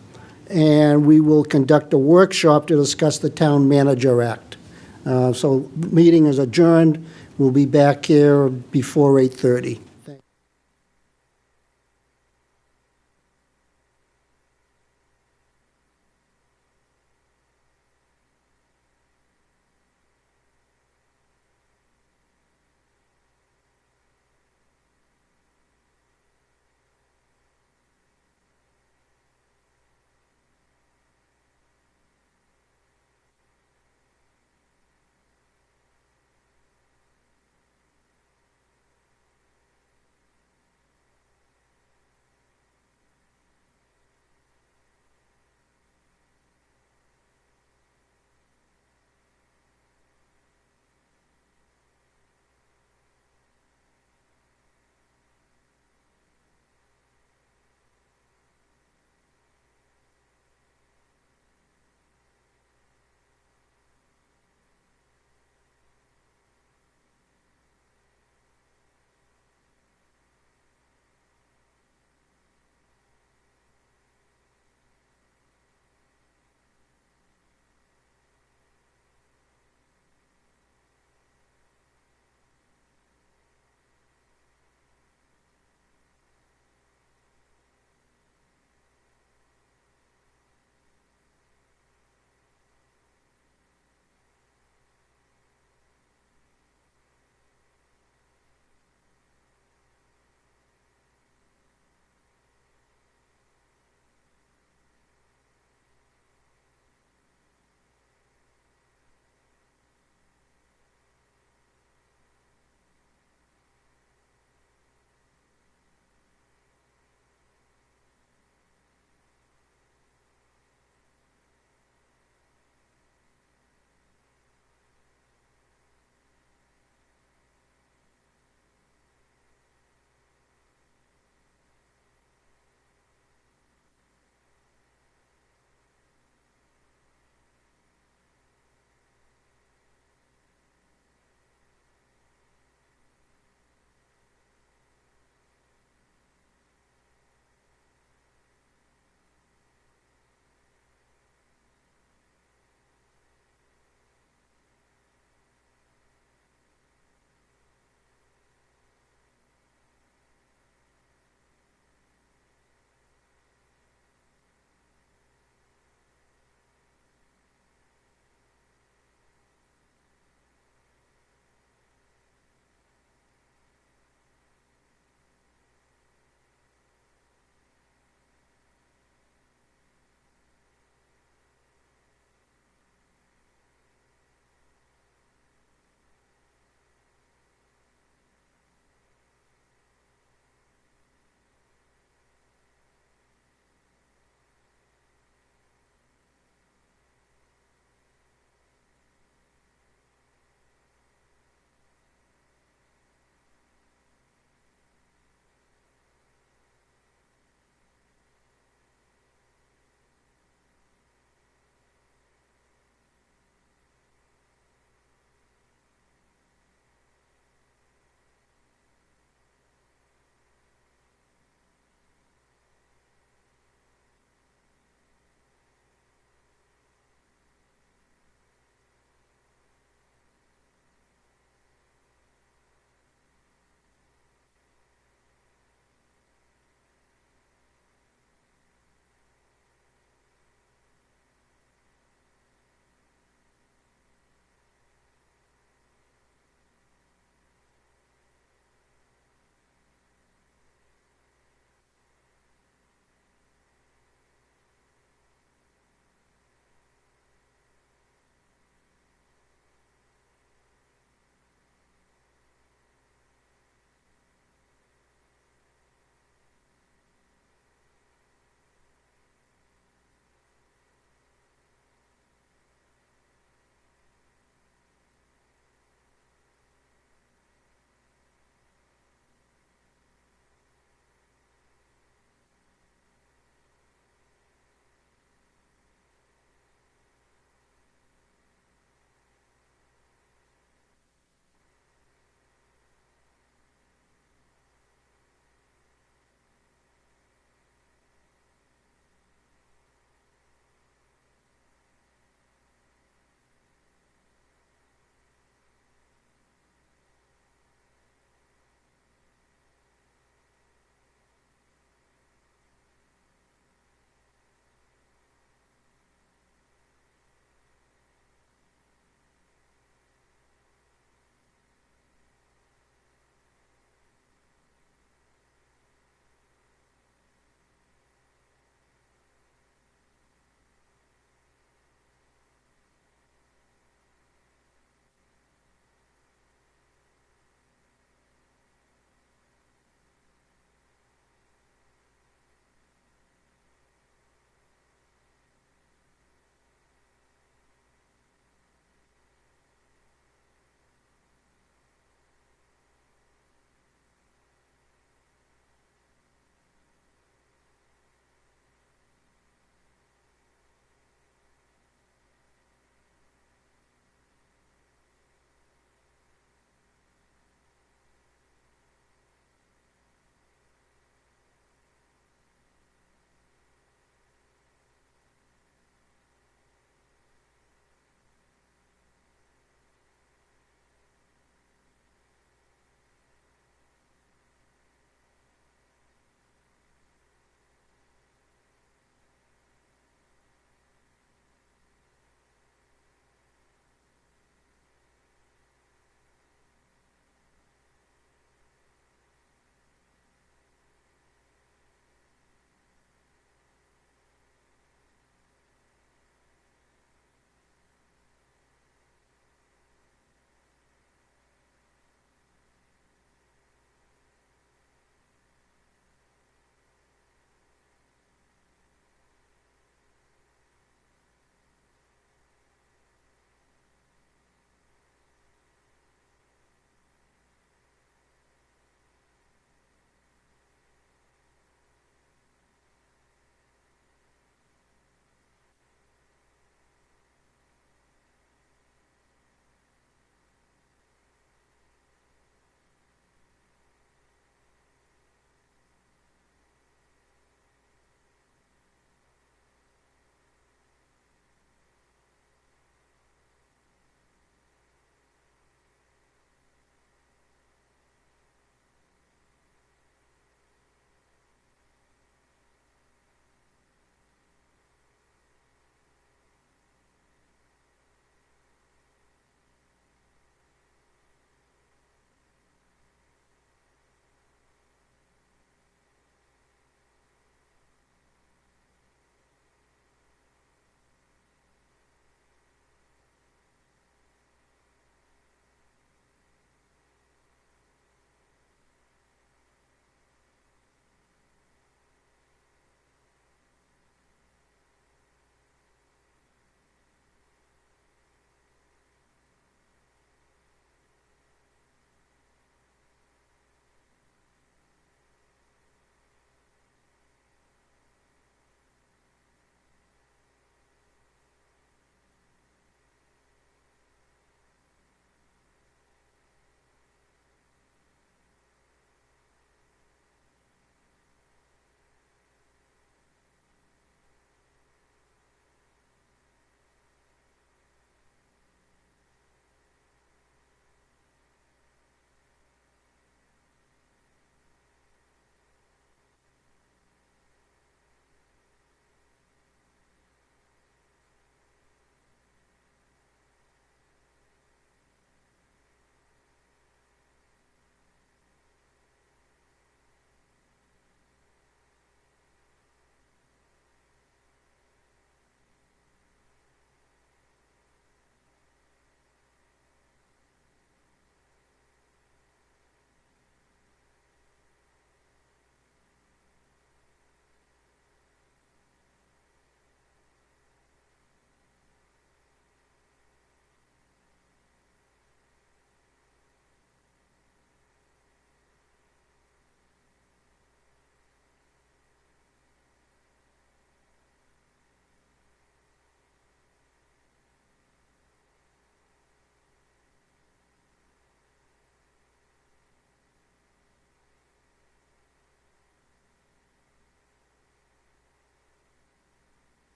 and we will conduct a workshop to discuss the Town Manager Act. So meeting is adjourned. We'll be back here before 8:30.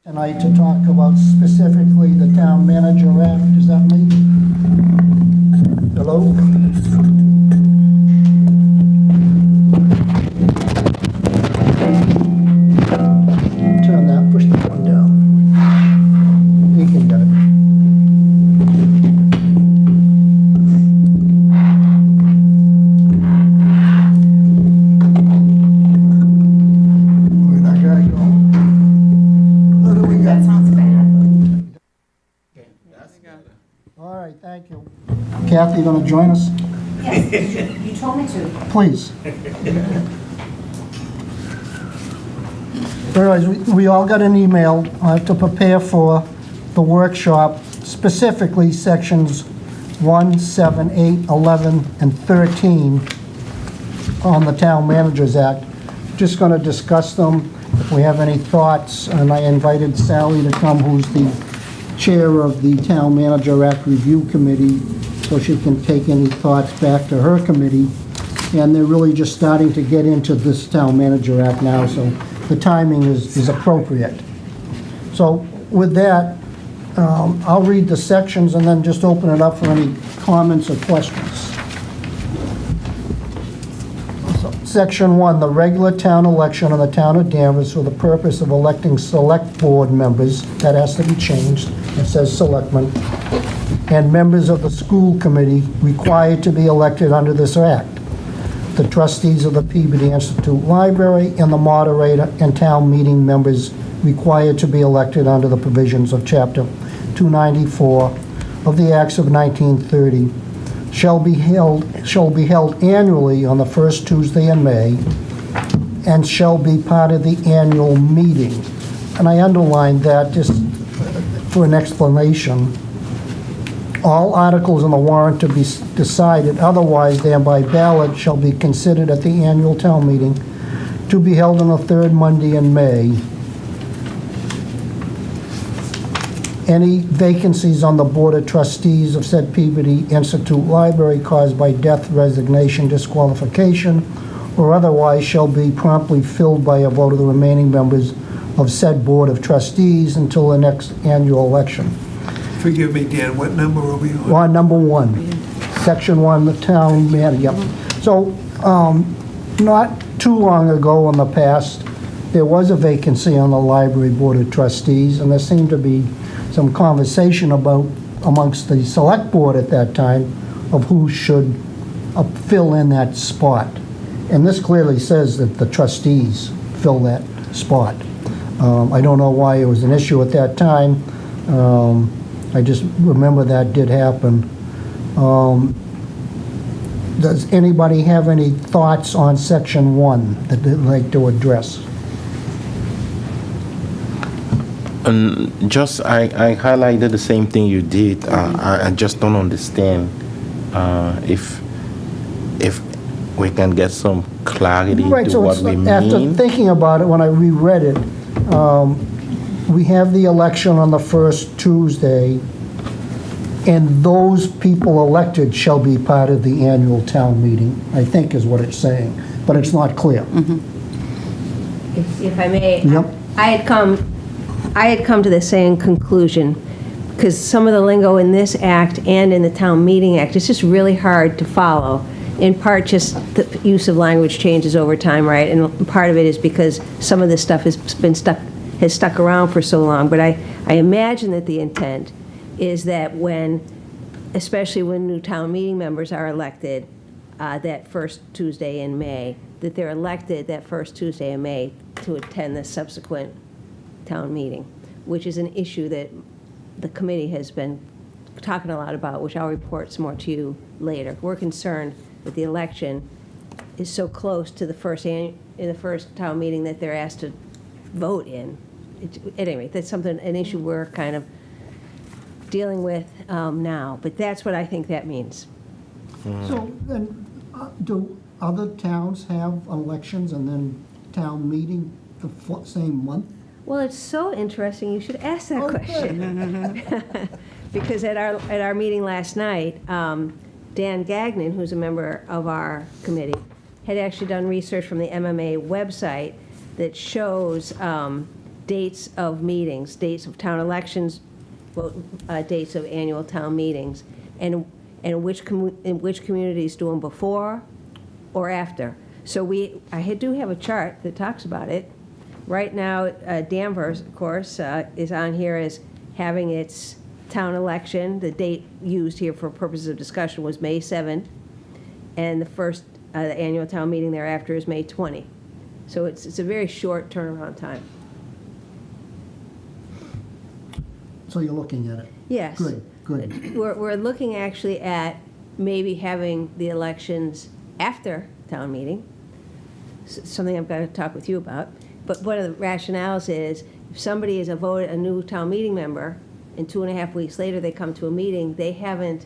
tonight to talk about specifically the Town Manager Act. Is that me? Hello? Turn that, push that one down. You can get it. Where'd that guy go? What do we got? That sounds bad. All right, thank you. Kathy, you gonna join us? Yes, you told me to. Please. Anyways, we all got an email to prepare for the workshop, specifically sections 1, 7, 8, 11, and 13 on the Town Managers Act. Just going to discuss them. If we have any thoughts, and I invited Sally to come, who's the chair of the Town Manager Act Review Committee, so she can take any thoughts back to her committee. And they're really just starting to get into this Town Manager Act now, so the timing is appropriate. So with that, I'll read the sections and then just open it up for any comments or questions. So, Section 1, the regular town election of the town of Danvers for the purpose of electing select board members. That has to be changed. It says selectmen. And members of the school committee required to be elected under this act. The trustees of the Peabody Institute Library and the moderator and town meeting members required to be elected under the provisions of Chapter 294 of the Acts of 1930 shall be held annually on the first Tuesday in May and shall be part of the annual meeting. And I underlined that just for an explanation. All articles in the warrant to be decided otherwise than by ballot shall be considered at the annual town meeting to be held on the third Monday in May. Any vacancies on the Board of Trustees of said Peabody Institute Library caused by death, resignation, disqualification, or otherwise shall be promptly filled by a vote of the remaining members of said Board of Trustees until the next annual election. Forgive me, Dan, what number are we on? On number 1, section 1, the town manager. Yep. So, not too long ago in the past, there was a vacancy on the library board of trustees, and there seemed to be some conversation about amongst the select board at that time of who should fill in that spot. And this clearly says that the trustees fill that spot. I don't know why it was an issue at that time. I just remember that did happen. Does anybody have any thoughts on section 1 that they'd like to address? Just, I highlighted the same thing you did. I just don't understand if we can get some clarity Right, to so what it's, we after mean. thinking about it, when I reread it, we have the election on the first Tuesday, and those people elected shall be part of the annual town meeting, I think is what it's saying, but it's not clear. If I may, Yep. I had come to the same conclusion, because some of the lingo in this act and in the town meeting act, it's just really hard to follow. In part, just the use of language changes over time, right? And part of it is because some of this stuff has stuck around for so long. But I imagine that the intent is that especially when new town meeting members are elected, that first Tuesday in May, that they're elected that first Tuesday in May to attend the subsequent town meeting, which is an issue that the committee has been talking a lot about, which I'll report some more to you later. We're concerned that the election is so close to the first town meeting that they're asked to vote in. At any rate, that's an issue we're kind of dealing with now, but that's what I think that means. So then, do other towns have elections and then town meeting the same month? Well, it's so interesting, you should ask that question. Because at our meeting last night, Dan Gagnon, who's a member of our committee, had actually done research from the MMA website that shows dates of meetings, dates of town elections, dates of annual town meetings, and which communities do them before or after. So I do have a chart that talks about it. Right now, Danvers, of course, is on here as having its town election. The date used here for purposes of discussion was May 7th, and the first the annual town meeting thereafter is May 20. So it's a very short turnaround time. So you're looking at it? Yes. Good. We're looking actually at maybe having the elections after town meeting, something I've got to talk with you about. But one of the rationales is if somebody is a new town meeting member, and 2.5 weeks later they come to a meeting, they haven't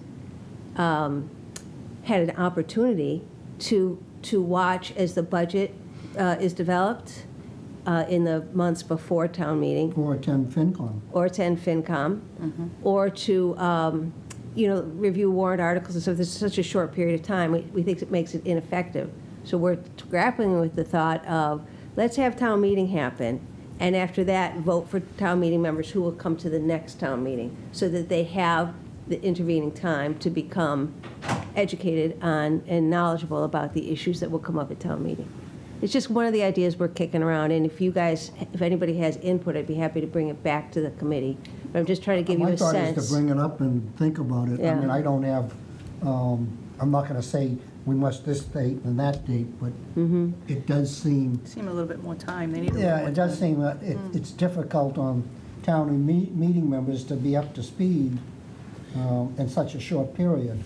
had an opportunity to watch as the budget is developed in the months before town meeting. Or attend FinCom. Or attend FinCom, or to, review warrant articles and stuff. There's such a short period of time. We think it makes it ineffective. So we're grappling with the thought of, let's have town meeting happen, and after that, vote for town meeting members who will come to the next town meeting, so that they have the intervening time to become educated on and knowledgeable about the issues that will come up at town meeting. It's just one of the ideas we're kicking around, and if anybody has input, I'd be happy to bring it back to the committee. But I'm just trying to give you a sense. My thought is to bring it up and think about it. I Yeah. mean, I don't have, I'm not going to say we must this date and that date, but it does seem, A little bit more time. They need a little yeah, more it does time. seem that it's difficult on town and meeting members to be up to speed in such a short period.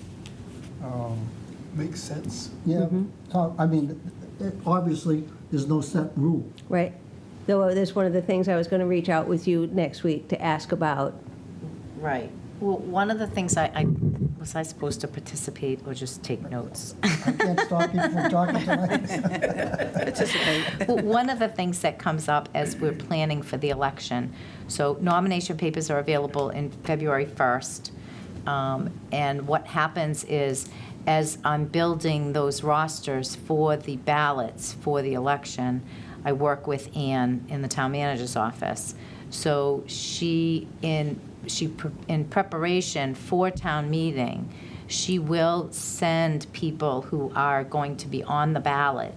Makes sense. Yeah, so, I mean, obviously, there's no set rule. Right. Though that's one of the things I was going to reach out with you next week to ask about. Right. Well, one of the things was I supposed to participate or just take notes? I can't stop people from talking tonight. Well, one of the things that comes up as we're planning for the election, so nomination papers are available in February 1st. And what happens is, as I'm building those rosters for the ballots for the election, I work with Ann in the town manager's office. So in preparation for town meeting, she will send people who are going to be on the ballot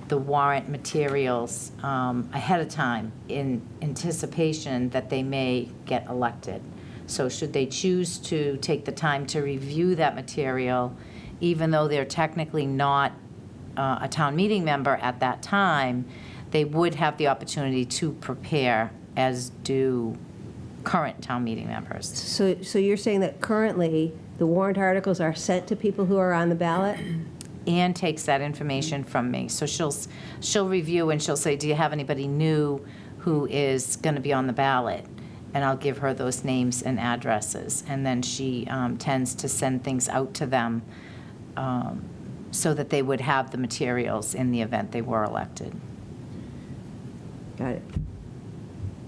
the warrant materials ahead of time in anticipation that they may get elected. So should they choose to take the time to review that material, even though they're technically not a town meeting member at that time, they would have the opportunity to prepare, as do current town meeting members. So you're saying that currently, the warrant articles are sent to people who are on the ballot? Ann takes that information from me. So she'll review and she'll say, do you have anybody new who is going to be on the ballot? And I'll give her those names and addresses. And then she tends to send things out to them so that they would have the materials in the event they were elected. Got it.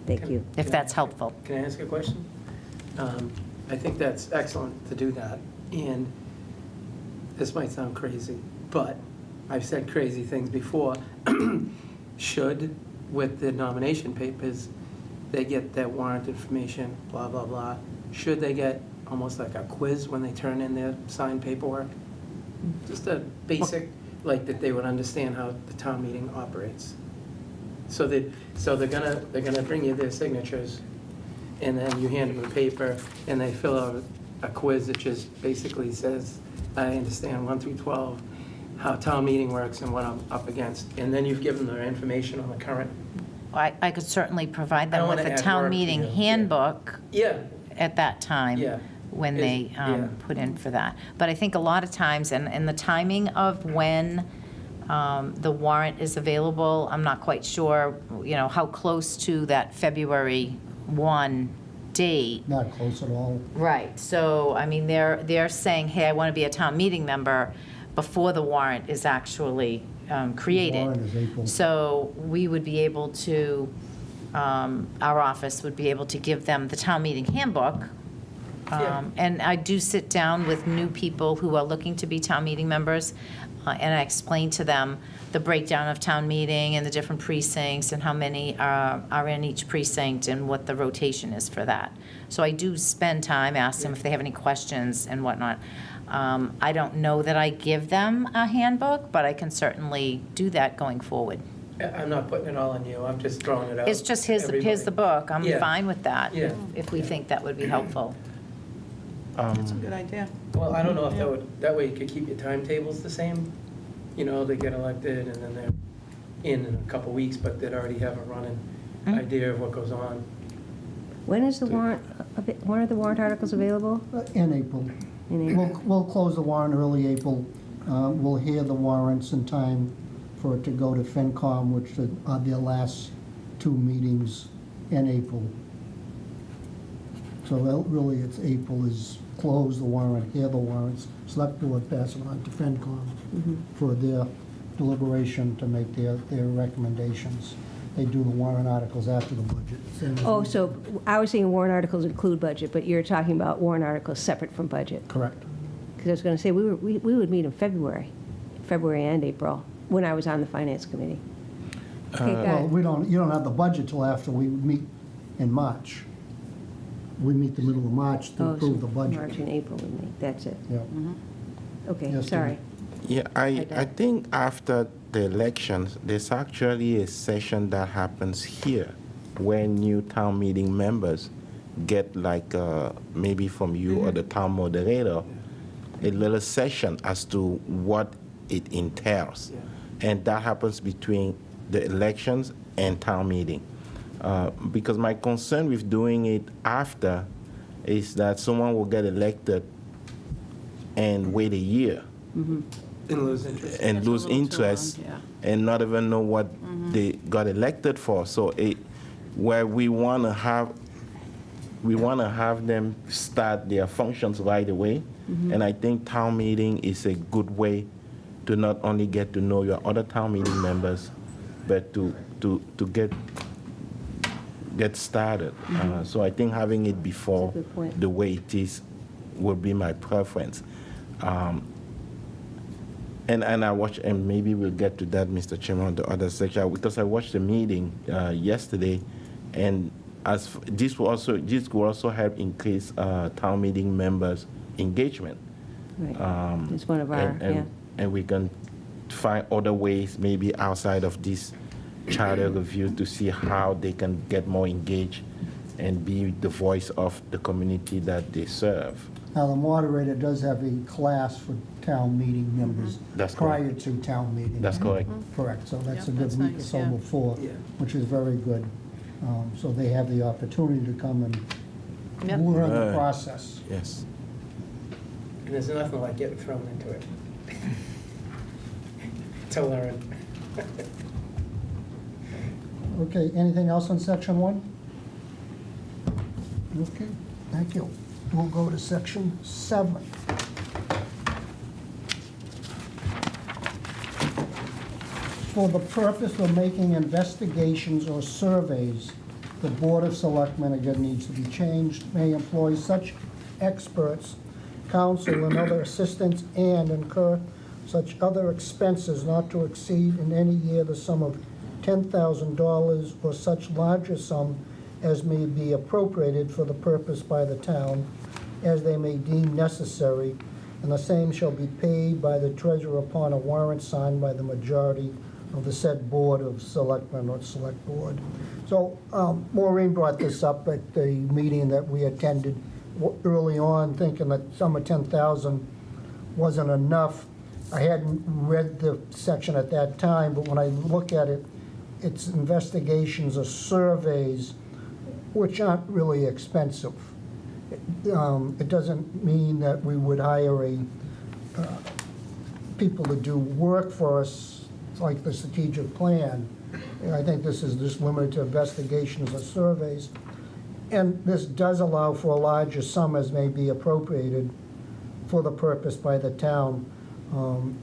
Thank you. If that's helpful. Can I ask a question? I think that's excellent to do that. And this might sound crazy, but I've said crazy things before. Should, with the nomination papers, they get that warrant information, blah, blah, blah, should they get almost like a quiz when they turn in their signed paperwork? Just a basic, like that they would understand how the town meeting operates. So they're gonna bring you their signatures, and then you hand them a paper, and they fill out a quiz that just basically says, I understand 1 through 12, how town meeting works and what I'm up against. And then you've given them their information on the current. I could certainly provide I them don't with wanna a add town work to meeting you. handbook Yeah. at that time. Yeah. When Is- they yeah. put in for that. But I think a lot of times, and the timing of when the warrant is available, I'm not quite sure, how close to that February 1 date. Not close at all. Right. So, I mean, they're saying, hey, I want to be a town meeting member before the warrant is actually created. Warrant is April. So we would be able to, our office would be able to give them the town meeting handbook And I do sit down with new people who are looking to be town meeting members, and I explain to them the breakdown of town meeting and the different precincts and how many are in each precinct and what the rotation is for that. So I do spend time, ask them if they have any questions and whatnot. I don't know that I give them a handbook, but I can certainly do that going forward. I'm not putting it all on you, I'm just throwing it out. It's just, here's the book. I'm Yeah. fine with that, Yeah. if we think that would be helpful. That's a good idea. Well, I don't know if that way you could keep your timetables the same. You know, they get elected and then they're in a couple weeks, but they'd already have a running idea of what goes on. When is the warrant, when are the warrant articles available? In April. In April. We'll close the warrant early April. We'll hear the warrants in time for it to go to FinCom, which are their last 2 meetings in April. So really, it's April is close the warrant, hear the warrants, select board pass it on to FinCom for their deliberation to make their recommendations. They do the warrant articles after the budget. Same as Oh, we- so I was thinking warrant articles include budget, but you're talking about warrant articles separate from budget. Correct. Because I was going to say, we would meet in February and April, when I was on the Finance Committee. Okay, Well, got it. you don't have the budget till after we meet in March. We meet the middle of March to Oh, so approve the budget. March and April we meet, that's it. Yeah. Okay, Yes, sorry. Yeah, I think after the elections, there's actually a session that happens here where new town meeting members get like, maybe from you or the town moderator, a little session as to what it entails. And that happens between the elections and town meeting. Because my concern with doing it after is that someone will get elected and wait a year And lose interest. and lose interest and not even know what they got elected for. So where we want to have them start their functions right away. And I think town meeting is a good way to not only get to know your other town meeting members, but to get started. So I think having it before That's a good point. the way it is would be my preference. And I watch, and maybe we'll get to that, Mr. Chairman, on the other section, because I watched the meeting yesterday, and this will also help increase town meeting members' engagement. Right. It's one of our, yeah. And we can find other ways, maybe outside of this charter review, to see how they can get more engaged and be the voice of the community that they serve. Now, the moderator does have a class for town meeting members That's prior correct. to town meeting. That's correct. Correct, so that's a Yeah, good that's week or nice, so yeah. before, which is very good. So they have the opportunity to come and Yep. learn the Right. process. Yes. And there's nothing like getting thrown into it. To learn. Okay, anything else on section 1? Okay, thank you. We'll go to section 7. For the purpose of making investigations or surveys, the Board of Selectmen, again, needs to be changed, may employ such experts, counsel, and other assistants, and incur such other expenses not to exceed in any year the sum of $10,000 or such larger sum as may be appropriated for the purpose by the town, as they may deem necessary, and the same shall be paid by the treasurer upon a warrant signed by the majority of the said Board of Selectmen or Select Board. So Maureen brought this up at the meeting that we attended early on, thinking that sum of 10,000 wasn't enough. I hadn't read the section at that time, but when I look at it, it's investigations or surveys, which aren't really expensive. It doesn't mean that we would hire people to do work for us, like the strategic plan. And I think this is just limited to investigations or surveys. And this does allow for a larger sum as may be appropriated for the purpose by the town.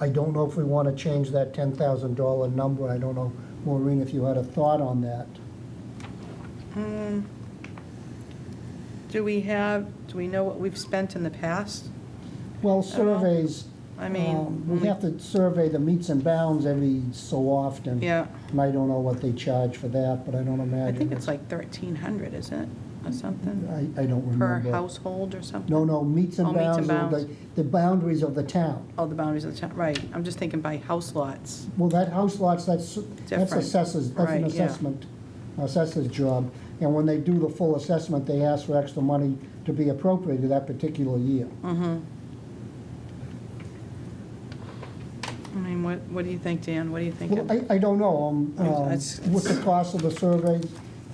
I don't know if we want to change that $10,000 number. I don't know, Maureen, if you had a thought on that. Do we know what we've spent in the past? Well, surveys, I mean, we have to survey the meets and bounds every so often. Yeah. And I don't know what they charge for that, but I don't I imagine. think it's like 1,300, isn't it, or something? I don't remember. Per household or something? No, meets and Oh, meets bounds and are bounds. the boundaries of the town. Oh, the boundaries of the town, right. I'm just thinking by house lots. Well, that house lots, that's Different. assessors, that's an Right, yeah. assessor's job. And when they do the full assessment, they ask for extra money to be appropriated that particular year. Mm-hmm. I mean, what do you think, Dan? What do you think? Well, I don't know, It's- what's the cost of the survey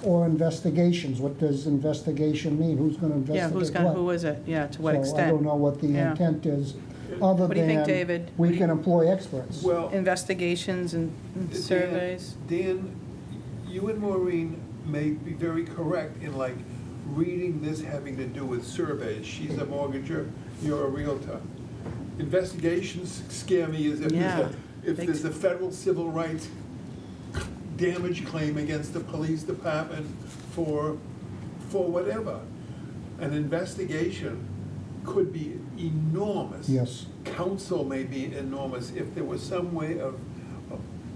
or investigations? What does investigation mean? Who's gonna Yeah, investigate what? who is it? Yeah, to what So extent? I don't know what the Yeah. intent is, other What do you think, than David? we can employ experts. Well, Investigations and surveys? Dan, you and Maureen may be very correct in like reading this having to do with surveys. She's a mortgager, you're a realtor. Investigations scare me as if Yeah. there's a federal civil rights damage claim against the police department for whatever. An investigation could be enormous. Yes. Counsel may be enormous if there was some way of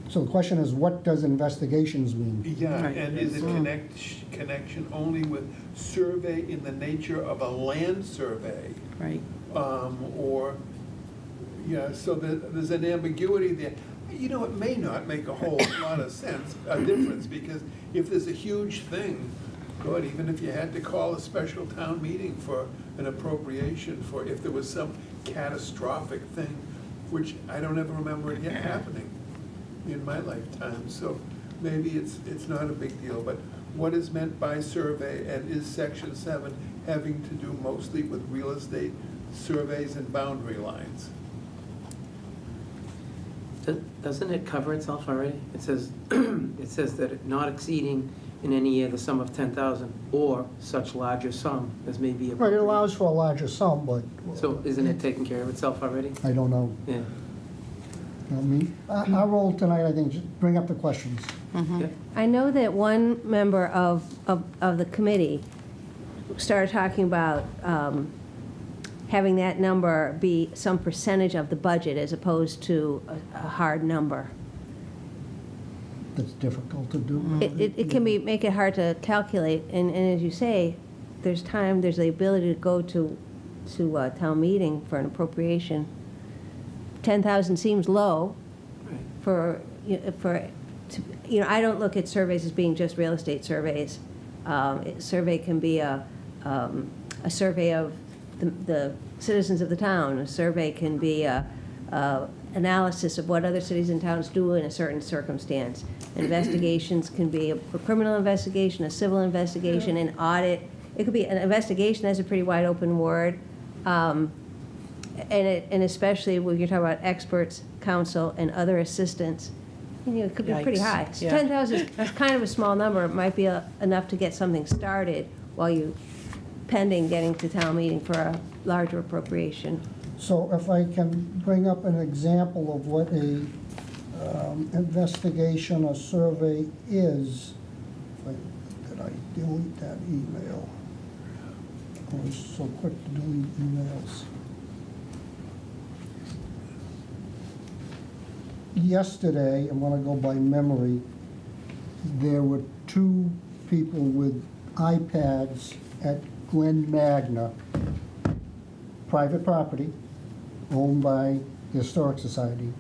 So the question is, what does investigations mean? yeah, Right. and is it connection only with survey in the nature of a land survey? Right. Or, yeah, so there's an ambiguity there. You know, it may not make a whole lot of sense, a difference, because if there's a huge thing, good, even if you had to call a special town meeting for an appropriation for if there was some catastrophic thing, which I don't ever remember it happening in my lifetime, so maybe it's not a big deal, but what is meant by survey, and is Section 7 having to do mostly with real estate surveys and boundary lines? Doesn't it cover itself already? It says, it says that it not exceeding in any year the sum of 10,000 or such larger sum as may be Right, it appropriate. allows for a larger sum, but So isn't it taking care of itself already? I don't know. Yeah. I mean, our role tonight, I think, is just bring up the questions. Yeah. I know that one member of the committee started talking about having that number be some percentage of the budget as opposed to a hard number. That's difficult to do. It can make it hard to calculate, and as you say, there's the ability to go to town meeting for an appropriation. 10,000 seems low I don't look at surveys as being just real estate surveys. A survey can be a survey of the citizens of the town. A survey can be a analysis of what other cities and towns do in a certain circumstance. Investigations can be a criminal investigation, a civil investigation, an audit. It could be an investigation. That's a pretty wide open word. And especially when you're talking about experts, counsel, and other assistants, it could be pretty Yikes. high. Yeah. 10,000 is kind of a small number. It might be enough to get something started while you pending getting to town meeting for a larger appropriation. So if I can bring up an example of what a investigation or survey is, did I delete that email? I was so quick to delete emails. Yesterday, I'm going to go by memory, there were 2 people with iPads at Glen Magna, private property owned by the Historic Society,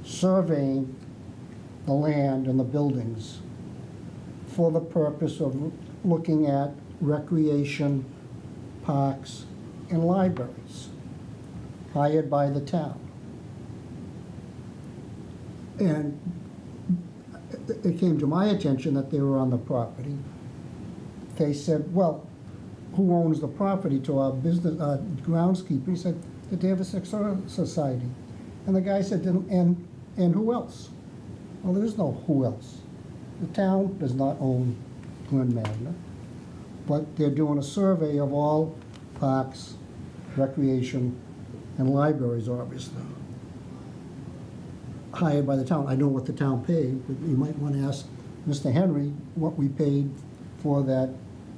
surveying the land and the buildings for the purpose of looking at recreation, parks, and libraries, hired by the town. And it came to my attention that they were on the property. They said, well, who owns the property? To our business groundskeeper. He said, the Danvers Historic Society. And the guy said, and who else? Well, there is no who else. The town does not own Glen Magna, but they're doing a survey of all parks, recreation, and libraries, obviously, hired by the town. I know what the town paid, but you might want to ask Mr. Henry what we paid for that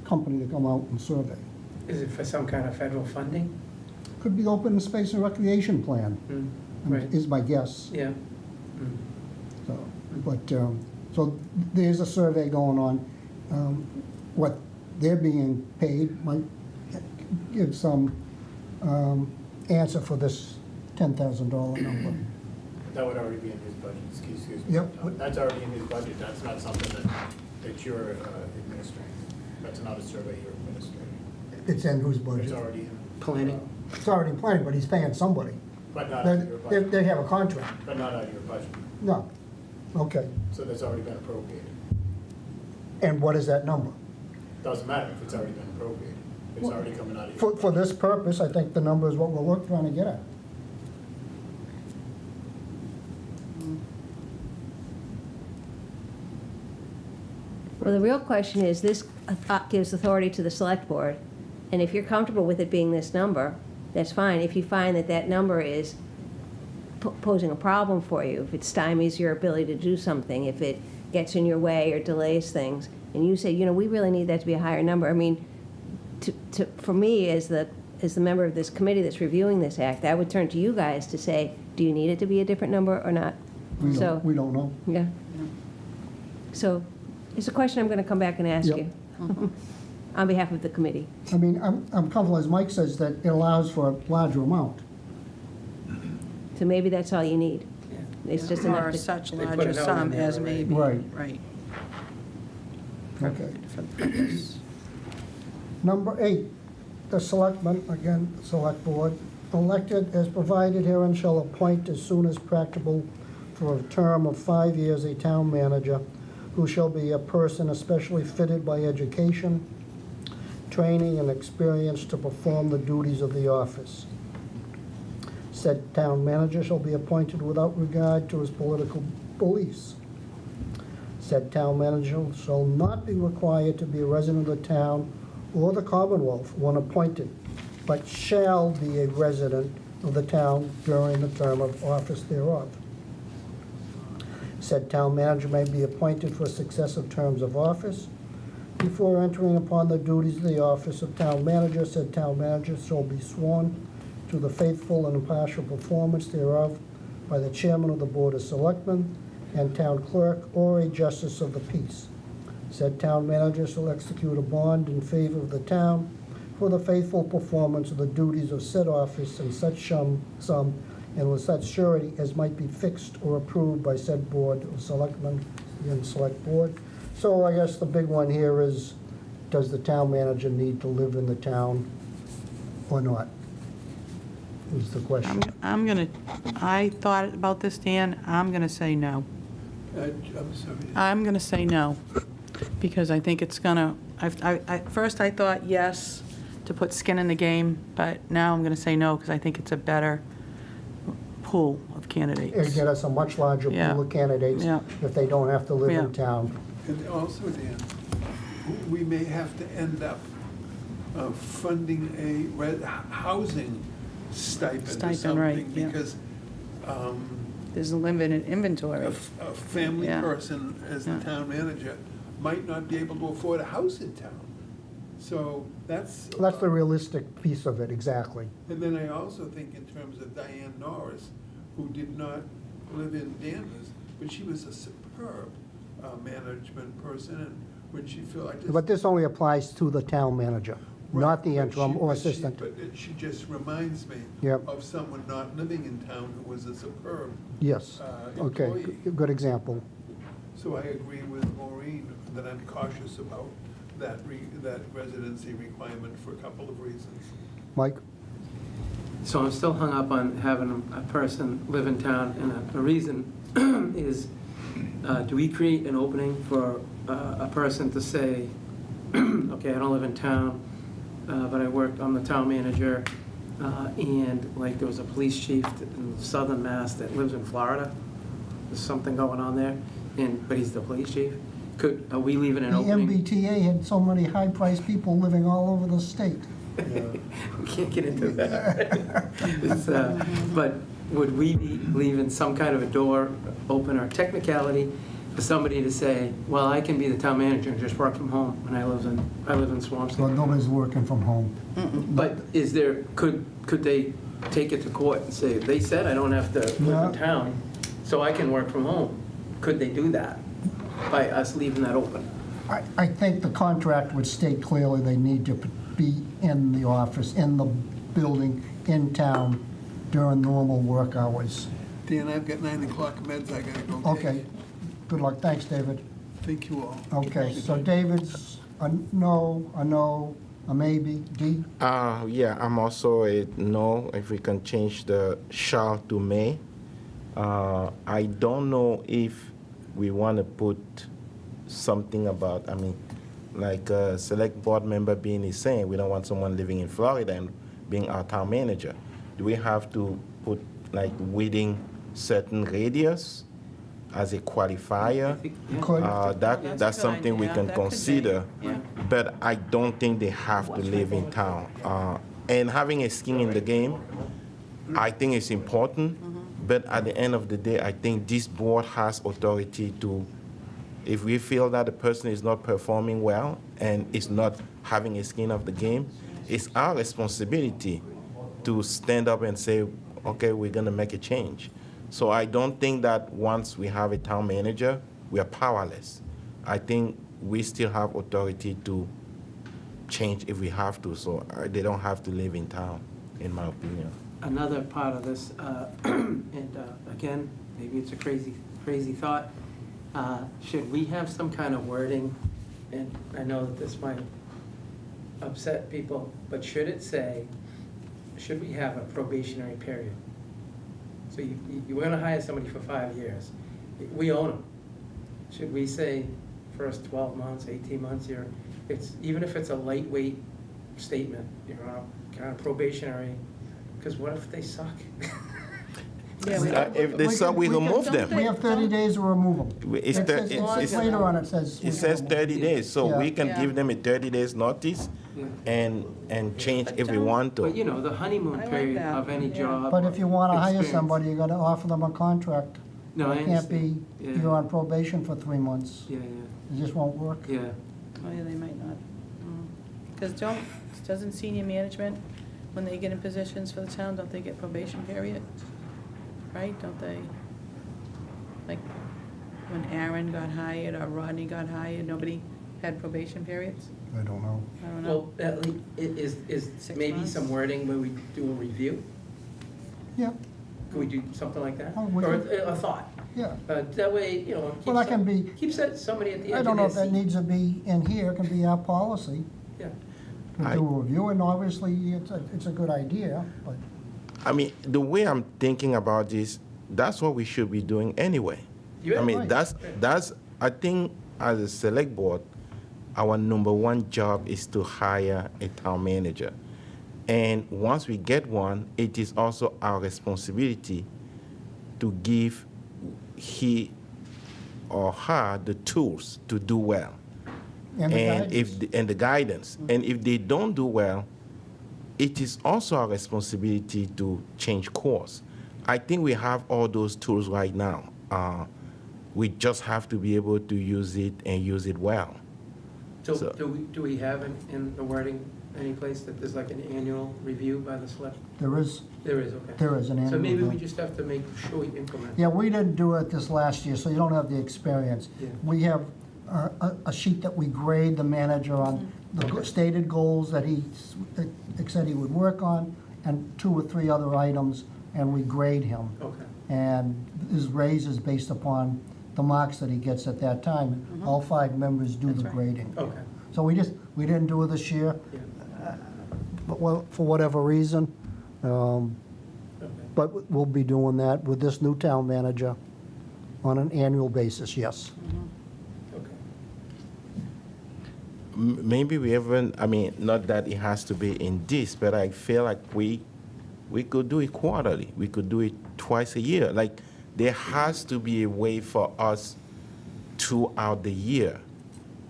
company to come out and survey. Is it for some kind of federal funding? Could be open space and recreation plan, Right. is my guess. Yeah. So, but, so there's a survey going on. What they're being paid might give some answer for this $10,000 number. That would already be in his budget, excuse me. Yep. That's already in his budget, that's not something that you're administering. That's not a survey you're administering. It's in whose budget? It's already in. Planning. It's already in planning, but he's paying somebody. But not out of your budget. They have a contract. But not out of your budget. No. Okay. So that's already been appropriated. And what is that number? Doesn't matter if it's already been appropriated. It's already coming out of your. For this purpose, I think the number is what we're trying to get at. Well, the real question is, this gives authority to the select board, and if you're comfortable with it being this number, that's fine. If you find that that number is posing a problem for you, if it stymies your ability to do something, if it gets in your way or delays things, and you say, we really need that to be a higher number, I mean, for me, as the member of this committee that's reviewing this act, I would turn to you guys to say, do you need it to be a different number or not? We don't know. Yeah. So it's a question I'm going to come back and ask Yep. you on behalf of the committee. I mean, I'm comfortable, as Mike says, that it allows for a larger amount. So maybe that's all you need. It's just enough Or to... such They put larger a note in sum there as already. may be. Right. Right. Okay. For the purpose. Number 8, the selectmen, again, select board, elected as provided herein shall appoint as soon as practicable for a term of 5 years a town manager who shall be a person especially fitted by education, training, and experience to perform the duties of the office. Said town manager shall be appointed without regard to his political beliefs. Said town manager shall not be required to be a resident of the town or the Commonwealth when appointed, but shall be a resident of the town during the term of office thereof. Said town manager may be appointed for successive terms of office. Before entering upon the duties of the office of town manager, said town manager shall be sworn to the faithful and impartial performance thereof by the chairman of the Board of Selectmen and town clerk or a justice of the peace. Said town manager shall execute a bond in favor of the town for the faithful performance of the duties of said office in such sum and with such surety as might be fixed or approved by said Board of Selectmen and Select Board. So I guess the big one here is, does the town manager need to live in the town or not? Is the question. I thought about this, Dan, I'm gonna say no. I'm sorry. I'm gonna say no, because I think it's gonna, first I thought yes, to put skin in the game, but now I'm gonna say no, because I think it's a better pool of candidates. It'd get us a much larger Yeah. pool of candidates Yeah. if they don't have to live Yeah. in town. And also, Dan, we may have to end up funding a housing stipend or Stipend, right, something, yeah. because There's a limited inventory. a family Yeah. person as the Yeah. town manager might not be able to afford a house in town. So that's. That's the realistic piece of it, exactly. And then I also think in terms of Diane Norris, who did not live in Danvers, but she was a superb management person, and when she felt like this. But this only applies to the town manager, not the interim or assistant. But she just reminds me Yep. of someone not living in town who was a superb Yes, okay, employee. good example. So I agree with Maureen that I'm cautious about that residency requirement for a couple of reasons. Mike? So I'm still hung up on having a person live in town, and the reason is, do we create an opening for a person to say, okay, I don't live in town, but I worked, I'm the town manager, and like there was a police chief in southern Mass that lives in Florida, there's something going on there, but he's the police chief. Are we leaving an The opening? MBTA had so many high-priced people living all over the state. We can't get into that. But would we be leaving some kind of a door open or technicality? for somebody to say, well, I can be the town manager and just work from home, and I live in Swampscott. Well, nobody's working from home. But is there, could they take it to court and say, they said I don't have to live in town, so I can work from home? Could they do that by us leaving that open? I think the contract would state clearly they need to be in the office, in the building, in town during normal work hours. Dan, I've got 9 o'clock meds I gotta go take. Okay, good luck. Thanks, David. Thank you all. Okay, so David's a no, a maybe. D? Yeah, I'm also a no if we can change the shall to may. I don't know if we want to put something about, like a select board member being is saying, we don't want someone living in Florida and being our town manager. Do we have to put, like, within certain radius as a qualifier? That's something we can consider, but I don't think they have to live in town. And having a skin in the game, I think it's important, but at the end of the day, I think this board has authority to, if we feel that the person is not performing well and is not having a skin of the game, it's our responsibility to stand up and say, okay, we're going to make a change. So I don't think that once we have a town manager, we are powerless. I think we still have authority to change if we have to, so they don't have to live in town, in my opinion. Another part of this, and again, maybe it's a crazy thought, should we have some kind of wording, and I know that this might upset people, but should it say, should we have a probationary period? So you're going to hire somebody for 5 years. We own them. Should we say first 12 months, 18 months, even if it's a lightweight statement, you're on kind of probationary, because what if they suck? If they suck, we remove them. We have 30 days to remove them. Later on, it says. It says 30 days, so we can give them a 30 days notice and change if we want to. But the honeymoon period of any job. But if you want to hire experience. somebody, you got to offer them a contract. No, I It can't be, understand. you're on probation for 3 months. Yeah, It just won't work. yeah. Oh, yeah, they might not. Because doesn't senior management, when they get in positions for the town, don't they get probation period? Right, don't they? Like, when Aaron got hired or Rodney got hired, nobody had probation periods? I don't know. I don't know. Well, at least, is 6 maybe months? some wording when we do a review? Yeah, Could we do something like that? Oh, we Or can. a thought? yeah. That way, Well, that can be, keeps somebody at the edge I of don't know their if that seat. needs to be in here, it can be our policy. Yeah. To do a review, and obviously, it's a good idea, but. The way I'm thinking about this, that's what we should be doing anyway. You're right. That's I think as a select board, our number one job is to hire a town manager. And once we get one, it is also our responsibility to give he or her the tools to do well. And the And the guidance. And if they don't do well, it is also our responsibility to change course. I think we have all those tools right now. We just have to be able to use it and use it well. So do we have in the wording any place that there's like an annual review by the select? There is. There is, okay. There is an annual So maybe we review. just have to make sure we implement. Yeah, we didn't do it this last year, so you don't have the experience. Yeah. We have a sheet that we grade the manager on the stated goals that he said he would work on, and 2 or 3 other items, and we grade him. Okay. And his raise is based upon the marks that he gets at that time. All 5 members do the grading. Okay. So we didn't do it this year, but for whatever reason. But we'll be doing that with this new town manager on an annual basis, yes. Maybe we haven't, not that it has to be in this, but I feel like we could do it quarterly. We could do it twice a year. Like, there has to be a way for us throughout the year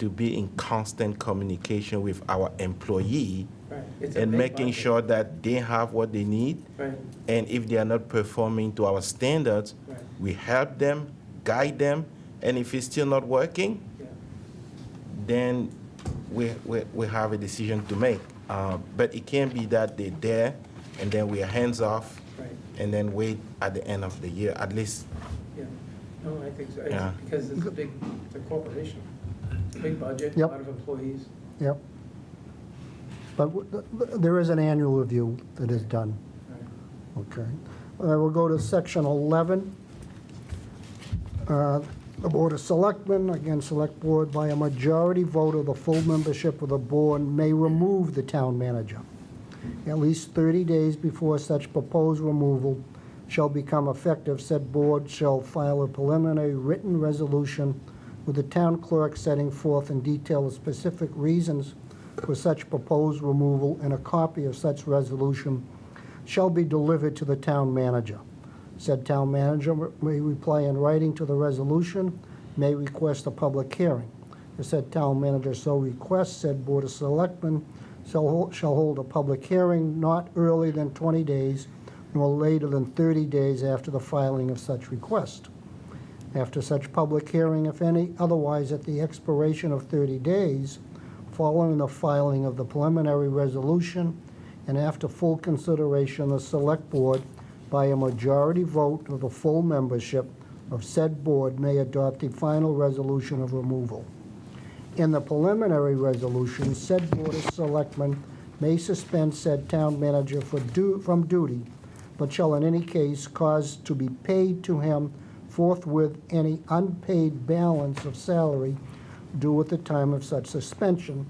to be in constant communication with our employee Right. It's a and big making budget. sure that they have what they need. Right. And if they are not performing to our standards, Right. we help them, guide them, And if it's still not working, then we have a decision to make. But it can't be that they're there and then we are hands off and then wait at the end of the year, at least. Yeah, no, I think so. Yeah. Because it's a corporation, big budget, a Yep. lot of employees. Yep. But there is an annual review that is done. Okay. We'll go to section 11. The Board of Selectmen, again, Select Board, by a majority vote of the full membership of the board, may remove the town manager. At least 30 days before such proposed removal shall become effective, said board shall file a preliminary written resolution with the town clerk setting forth in detail the specific reasons for such proposed removal, and a copy of such resolution shall be delivered to the town manager. Said town manager may reply in writing to the resolution, may request a public hearing. If said town manager so requests, said Board of Selectmen shall hold a public hearing not earlier than 20 days nor later than 30 days after the filing of such request. After such public hearing, if any, otherwise at the expiration of 30 days, following the filing of the preliminary resolution, and after full consideration, the Select Board, by a majority vote of the full membership of said board, may adopt a final resolution of removal. In the preliminary resolution, said Board of Selectmen may suspend said town manager from duty, but shall in any case cause to be paid to him forthwith any unpaid balance of salary due at the time of such suspension,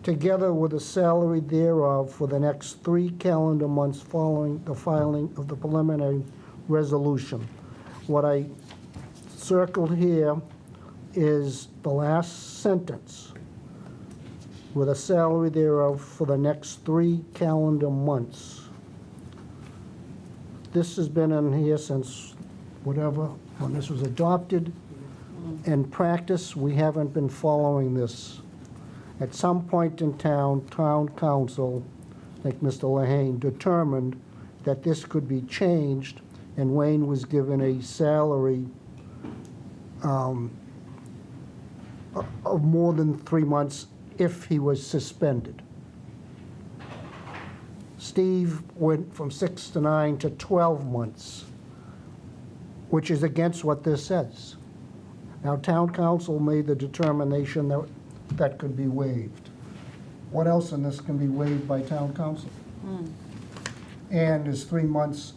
together with a salary thereof for the next 3 calendar months following the filing of the preliminary resolution. What I circled here is the last sentence, with a salary thereof for the next 3 calendar months. This has been in here since whatever, when this was adopted. In practice, we haven't been following this. At some point in town council, like Mr. Lehane, determined that this could be changed, and Wayne was given a salary of more than 3 months if he was suspended. Steve went from 6 to 9 to 12 months, which is against what this says. Now, town council made the determination that that could be waived. What else in this can be waived by town council? And is 3 months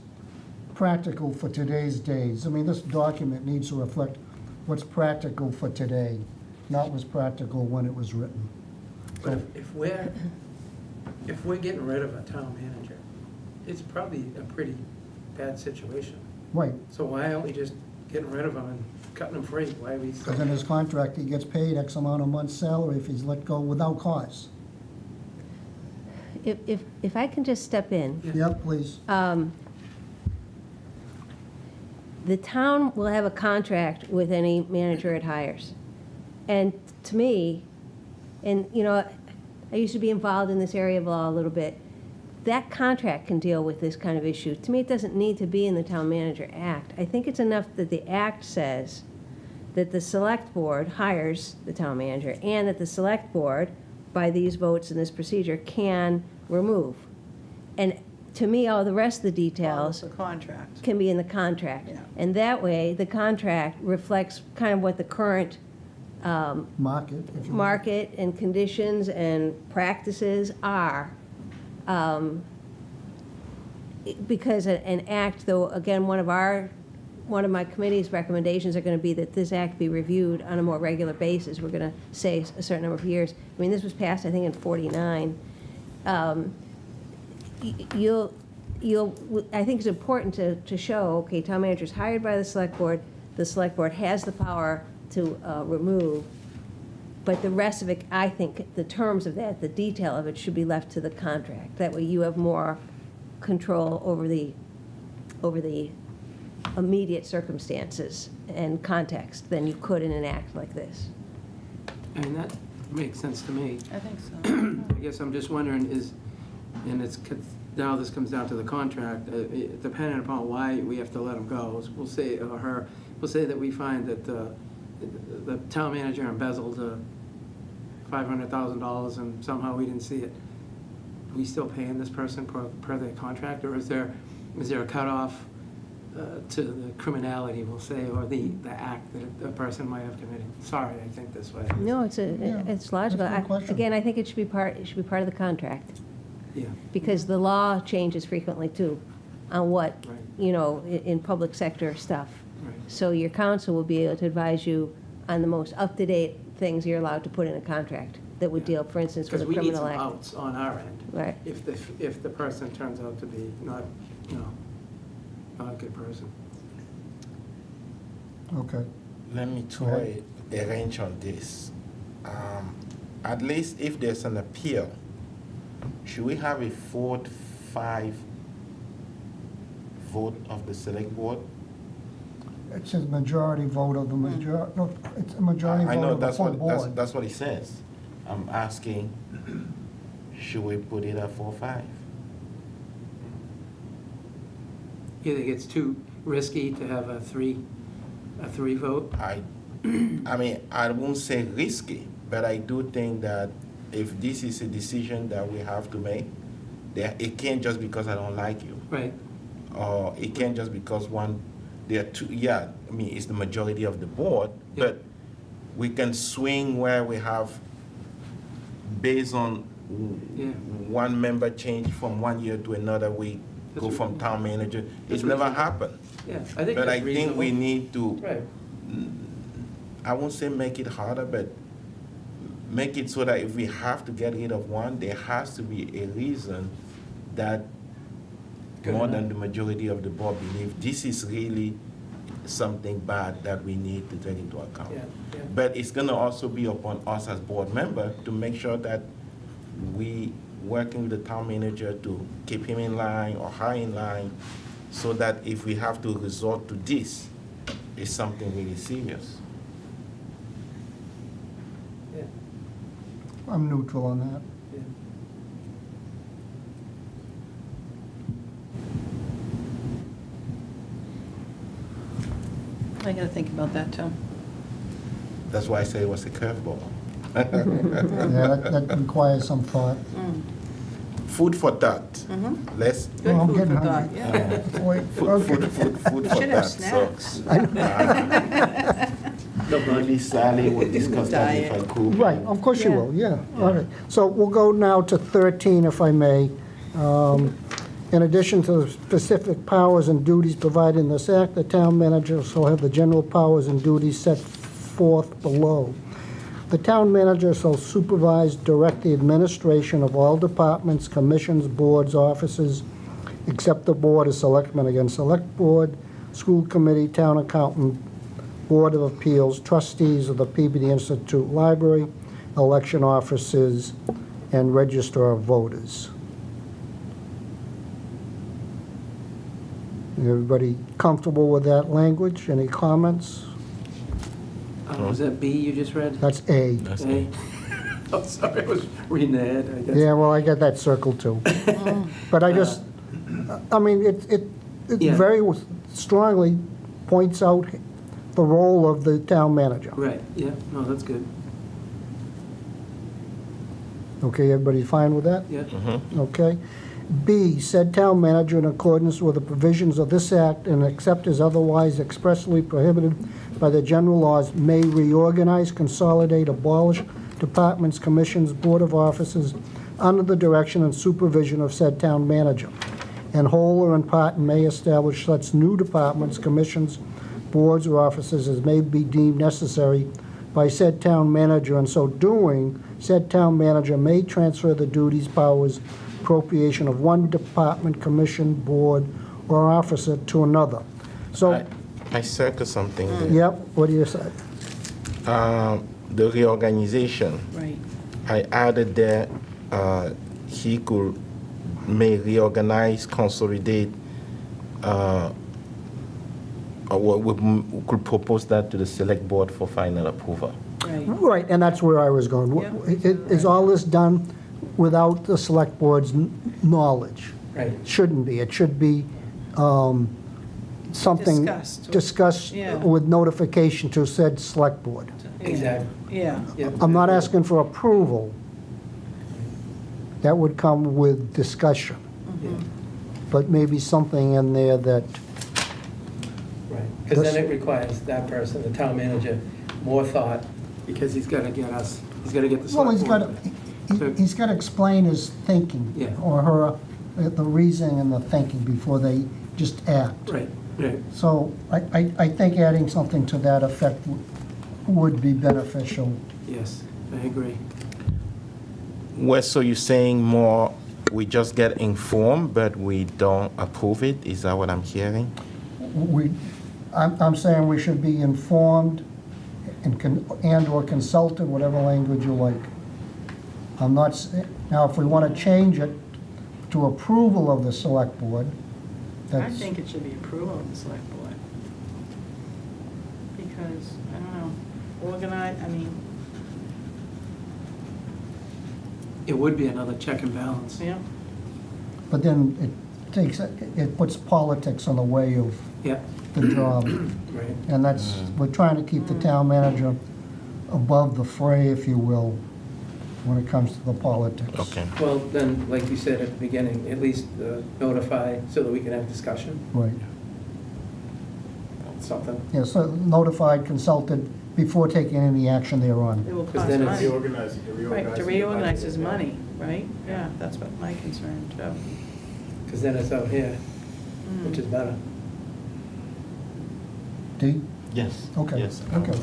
practical for today's days? I mean, this document needs to reflect what's practical for today, not what's practical when it was written. But if we're getting rid of a town manager, it's probably a pretty bad situation. Right, So why aren't we just getting rid of him and cutting him free? Why are we so? because in his contract, he gets paid X amount of months' salary if he's let go without cause. If I can just step in. Yep, please. The town will have a contract with any manager it hires. And to me, and, you know, I used to be involved in this area of law a little bit, that contract can deal with this kind of issue. To me, it doesn't need to be in the Town Manager Act. I think it's enough that the Act says that the Select Board hires the town manager, and that the Select Board, by these votes and this procedure, can remove. And to me, all the rest of the details The contract. can be in the contract. Yeah. And that way, the contract reflects kind of what the current Market, if you will. market and conditions and practices are. Because an act, though, again, one of my committee's recommendations are going to be that this act be reviewed on a more regular basis. We're going to say a certain number of years. I mean, this was passed, I think, in '49. I think it's important to show, okay, town manager's hired by the select board has the power to remove, but the rest of it, I think, the terms of that, the detail of it should be left to the contract. That way you have more control over the immediate circumstances and context than you could in an act like this. I mean, that makes sense to me. I think so. I guess I'm just wondering now this comes down to the contract, depending upon why we have to let him go, we'll say, or her, we'll say that we find that the town manager embezzled $500,000 and somehow we didn't see it. Are we still paying this person per their contract, or is there a cutoff to the criminality, we'll say, or the act that a person might have committed? Sorry, I think this way. No, it's logical. That's a good question. Again, I think it should be part of the contract, Yeah, because the law changes frequently too, on what, Right. in public sector stuff. right. So your counsel will be able to advise you on the most up-to-date things you're allowed to put in a contract that would deal, for instance, with Because a we need criminal some act. outs on our end. Right. If the person turns out to be not a good person. Okay. Let me try a range on this. At least if there's an appeal, should we have a 4-5 vote of the select board? It says majority vote of the majority, no, it's a majority I vote know of the full board. that's what it says. I'm asking, should we put it at 4-5? You think it's too risky to have a three vote? I mean, I won't say risky, but I do think that if this is a decision that we have to make, it can't just because I don't like you. Right. Or it can't just because there are two, I mean, it's the majority of the board, but we can swing where we have, based on one member change from 1 year to another, we go from town manager. It's never happened. Yeah, I think But that's I think we reasonable. need to, Right. I won't say make it harder, but make it so that if we have to get rid of one, there has to be a reason that more than the majority of the board believe this is really something bad that we need to take into account. Yeah, yeah. But it's gonna also be upon us as board member to make sure that we working with the town manager to keep him in line or her in line, so that if we have to resort to this, it's something really serious. Yeah. I'm neutral on that. Yeah. I got to think about that, too. That's why I say it was a curveball. Yeah, that requires some thought. Food for thought. Let's. Good I'm food getting for thought, hungry. yeah. Wait, Food for Should have thought. snacks. Maybe Sally will discuss that if I could. Right, of course you will, yeah. All right. So we'll go now to 13, if I may. In addition to the specific powers and duties provided in this act, the town manager shall have the general powers and duties set forth below. The town manager shall supervise, direct the administration of all departments, commissions, boards, offices, except the Board of Selectmen, again, Select Board, School Committee, Town Accountant, Board of Appeals, trustees of the Peabody Institute Library, election officers, and Register of Voters. Everybody comfortable with that language? Any comments? Was that B you just read? That's A. A? Oh, sorry, I was reading the head, I guess. Yeah, well, I got that circled too. But I just, I mean, it Yeah. very strongly points out the role of the town manager. Right, yeah, no, that's good. Okay, everybody fine with that? Yeah. Okay. B, said town manager in accordance with the provisions of this act and except as otherwise expressly prohibited by the general laws may reorganize, consolidate, abolish departments, commissions, board of officers under the direction and supervision of said town manager, and whole or in part may establish such new departments, commissions, boards, or offices as may be deemed necessary by said town manager, and so doing, said town manager may transfer the duties, powers, appropriation of one department, commission, board, or officer to another. So, I circle something there. yep, what do you say? The reorganization. Right. I added there, he may reorganize, consolidate, or we could propose that to the select board for final approval. Right. Right, and that's where I was going. Is all this done without the select board's knowledge? Right. Shouldn't be. It should be something Discussed. discussed Yeah. with notification to said select board. Exactly. Yeah. I'm not asking for approval. That would come with discussion. But maybe something in there that, Right, because then it requires that person, the town manager, more thought, because he's got to get us, he's got to get the well, select board. he's got to explain his thinking. Yeah. Or her, the reasoning and the thinking before they just act. Right, right. So I think adding something to that effect would be beneficial. Yes, I agree. Well, so you're saying more, we just get informed, but we don't approve it? Is that what I'm hearing? I'm saying we should be informed and/or consulted, whatever language you like. I'm not, now, if we want to change it to approval of the select board, I that's, think it should be approval of the select board. Because, I don't know, organize, I mean, It would be another check and balance. yeah. but then it puts politics in the way of Yeah, the job. right. And that's, we're trying to keep the town manager above the fray, if you will, when it comes to the politics. Okay. Well, then, like you said at the beginning, at least notify so that we can have discussion, Right. something. Yeah, so notified, consulted, before taking any action thereon. It will Because cost then money. Reorganize, Right, to reorganize is money, right? Yeah, that's what my concern, too. Because then it's out here, which is better. D? Yes. Okay. Yes. Okay.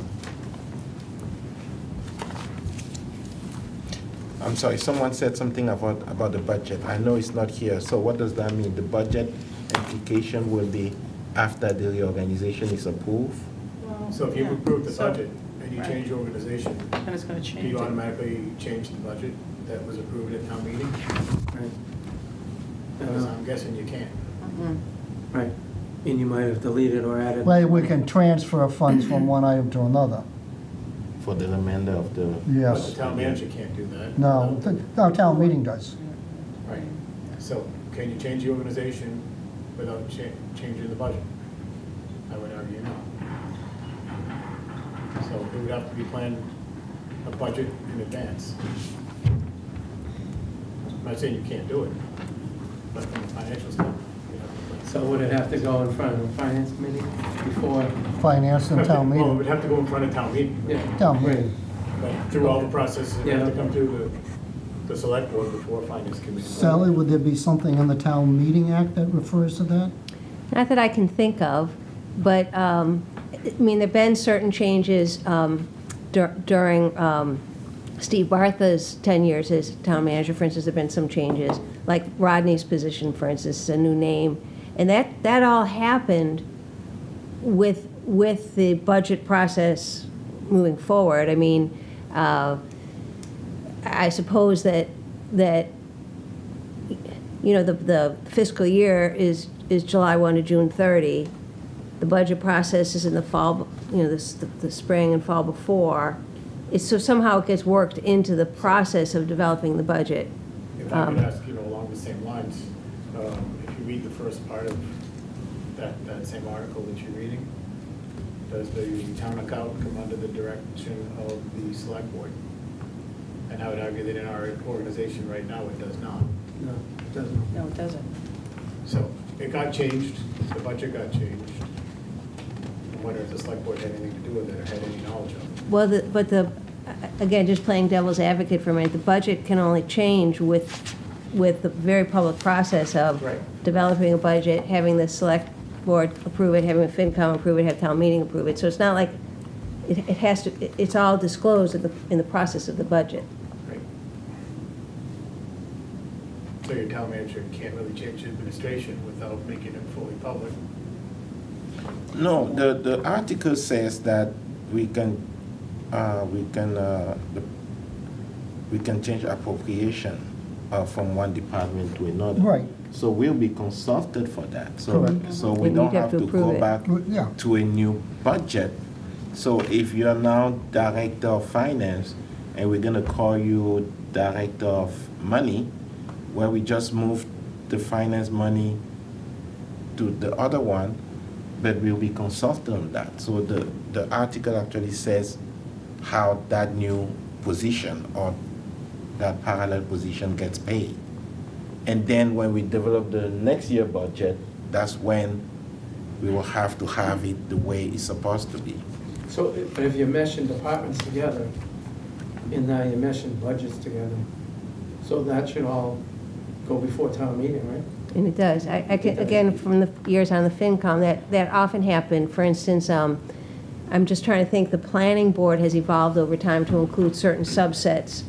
I'm sorry, someone said something about the budget. I know it's not here, so what does that mean? The budget implication will be after the reorganization is approved? So if you approve the budget and you Right. change your organization, And it's going to do change you it. automatically change the budget that was approved at town meeting? Right. Because I'm guessing you can't. Right. And you might have deleted or added. Well, we can transfer funds from one item to another. For the remainder of the... But Yes. the town manager can't do that. No, our town meeting does. Right. So can you change the organization without changing the budget? I would argue no. So it would have to be planned a budget in advance. I'm not saying you can't do it, but from a financial standpoint, you have to plan. So would it have to go in front of the finance committee before? Finance and town Well, it meeting. would have to go in front of town meeting. Yeah. Town meeting. But through all the processes, it would have to Yeah. come through the select board before finance committee. Sally, would there be something in the Town Meeting Act that refers to that? Not that I can think of, but, I mean, there've been certain changes during Steve Bartha's 10 years as town manager, for instance, there've been some changes, like Rodney's position, for instance, a new name. And that all happened with the budget process moving forward. I mean, I suppose that you know, the fiscal year is July 1 to June 30. The budget process is in the fall, you know, the spring and fall before. So somehow it gets worked into the process of developing the budget. If I could ask, you know, along the same lines, if you read the first part of that same article that you're reading, does the town account come under the direction of the select board? And I would argue that in our organization right now, it does not. No, it doesn't. No, it doesn't. So it got changed, the budget got changed. I wonder if the select board had anything to do with it or had any knowledge of it. Well, again, just playing devil's advocate for a minute, the budget can only change with the very public process of Right. developing a budget, having the select board approve it, having the FinCom approve it, have town meeting approve it. So it's not like, it has to, it's all disclosed in the process of the budget. Right. So your town manager can't really change the administration without making it fully public. No, the article says that we can change appropriation from one department to another. Right. So we'll be consulted for that. So, Correct. so we And don't you'd have have to to go approve it. back Yeah. to a new budget. So if you are now director of finance and we're gonna call you director of money, where we just moved the finance money to the other one, but we'll be consulted on that. So the article actually says how that new position or that parallel position gets paid. And then when we develop the next year budget, that's when we will have to have it the way it's supposed to be. So, but if you're meshing departments together, and now you're meshing budgets together, so that should all go before town meeting, right? And it does. I can, again, from the years on the FinCom, that often happened. For instance, I'm just trying to think, the planning board has evolved over time to include certain subsets.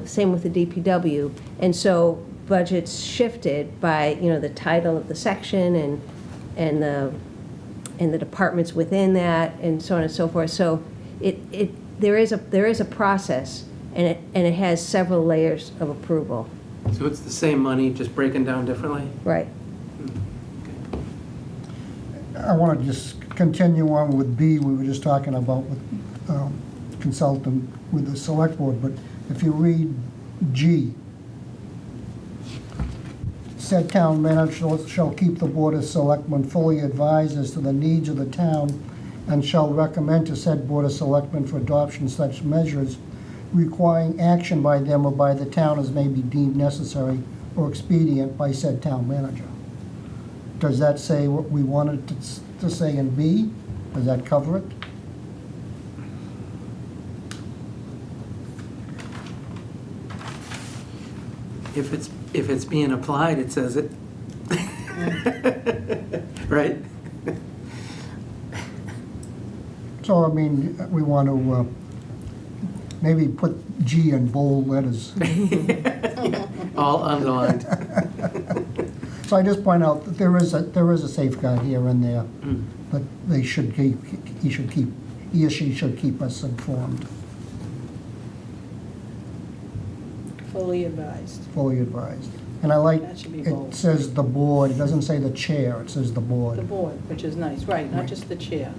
Same with the DPW. And so budgets shifted by, the title of the section and the departments within that, and so on and so forth. So there is a process, and it has several layers of approval. So it's the same money, just breaking down differently? Right. I want to just continue on with B, we were just talking about with consultant with the select board, but if you read G, said town manager shall keep the board of selectmen fully advised as to the needs of the town and shall recommend to said board of selectmen for adoption such measures requiring action by them or by the town as may be deemed necessary or expedient by said town manager. Does that say what we wanted to say in B? Does that cover it? If it's being applied, it says it. Right? So, I mean, we want to maybe put G in bold letters. All underlined. So I just point out that there is a safeguard here and there, but he or she should keep us informed, Fully advised. fully advised. And I like, That should be it bold. says the board, it doesn't say the chair, it says the board. The board, which is nice, right, not just the chair.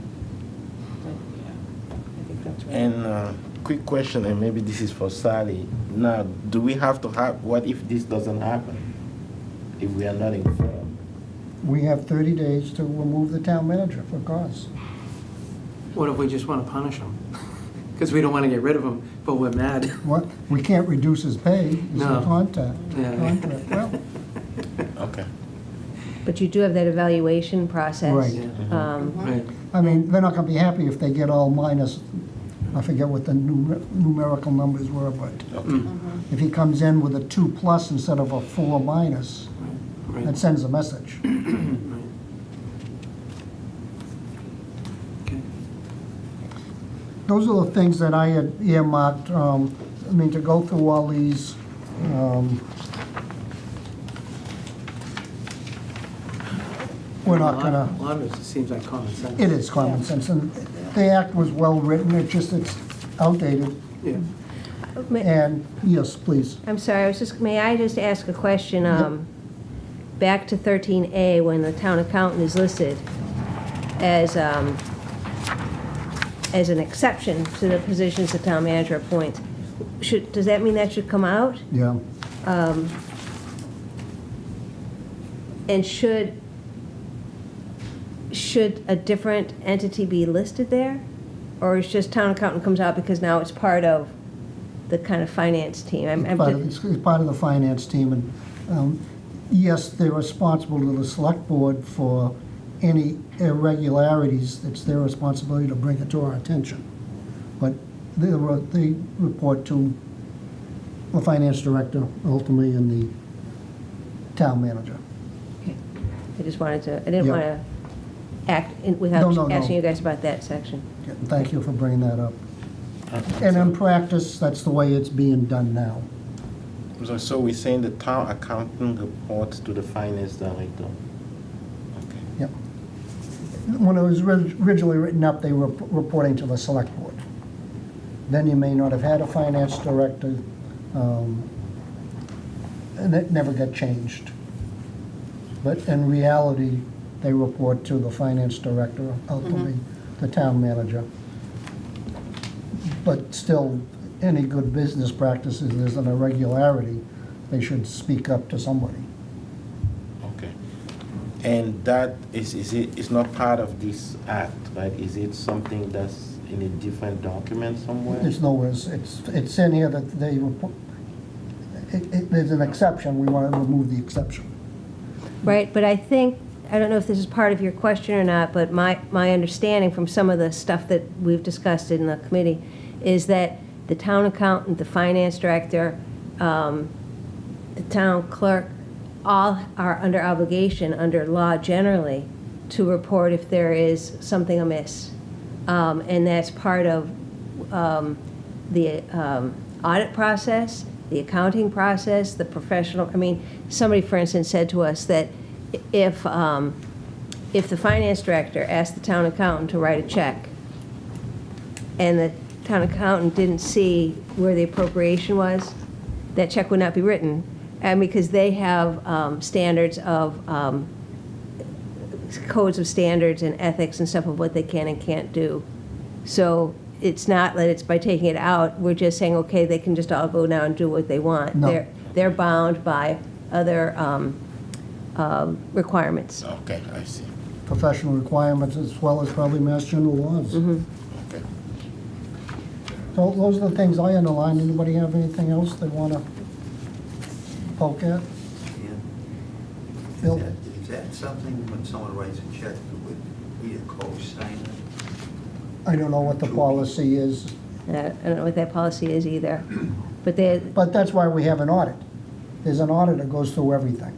But, yeah, I think that's right. And quick question, and maybe this is for Sally. Now, do we have to have, what if this doesn't happen? If we are not informed? We have 30 days to remove the town manager for cause. What if we just want to punish them? Because we don't want to get rid of them, but we're mad. What, we can't reduce his pay, it's No. a contract. Yeah. Well, Okay. But you do have that evaluation process. Right. Right. I mean, they're not gonna be happy if they get all minus, I forget what the numerical numbers were, but if he comes in with a 2+ instead of a 4-, Right. that sends a message. Okay. Those are the things that I had earmarked, to go through all these, we're not gonna. A lot of it seems like common sense. It is common sense, and the act was well-written, it's outdated. Yeah. And, yes, please. I'm sorry, may I just ask a question? Back to 13A, when the town accountant is listed as an exception to the positions the town manager appoints, does that mean that should come out? Yeah. And should a different entity be listed there? Or is just town accountant comes out because now it's part of the kind of finance team? It's part of the finance team, and yes, they're responsible to the select board for any irregularities. It's their responsibility to bring it to our attention. But they report to the finance director ultimately and the town manager. I just wanted to, I didn't Yeah. want to act without No. asking you guys about that section. Thank you for bringing that up. And in practice, that's the way it's being done now. So we're saying the town accountant reports to the finance director? Yep. When it was originally written up, they were reporting to the select board. Then you may not have had a finance director, and it never got changed. But in reality, they report to the finance director, ultimately the town manager. But still, any good business practices, there's an irregularity, they should speak up to somebody. Okay. And that is not part of this act, right? Is it something that's in a different document somewhere? There's nowhere, it's in here that they, there's an exception, we want to remove the exception. Right, but I think, I don't know if this is part of your question or not, but my understanding from some of the stuff that we've discussed in the committee is that the town accountant, the finance director, the town clerk, all are under obligation, under law generally, to report if there is something amiss. And that's part of the audit process, the accounting process, the professional, I mean, somebody, for instance, said to us that if the finance director asked the town accountant to write a check, and the town accountant didn't see where the appropriation was, that check would not be written. And because they have standards of, codes of standards and ethics and stuff of what they can and can't do. So it's not that it's by taking it out, we're just saying, okay, they can just all go now and do what they want. No. They're bound by other requirements. Okay, I see. Professional requirements as well as probably mass general laws. Okay. So those are the things I underlined. Anybody have anything else they want to poke at? Bill? Is that something when someone writes a check that would need a co-signer? I don't know what the policy is, I don't know what that policy is either. But but that's why we have an audit. There's an audit that goes through everything.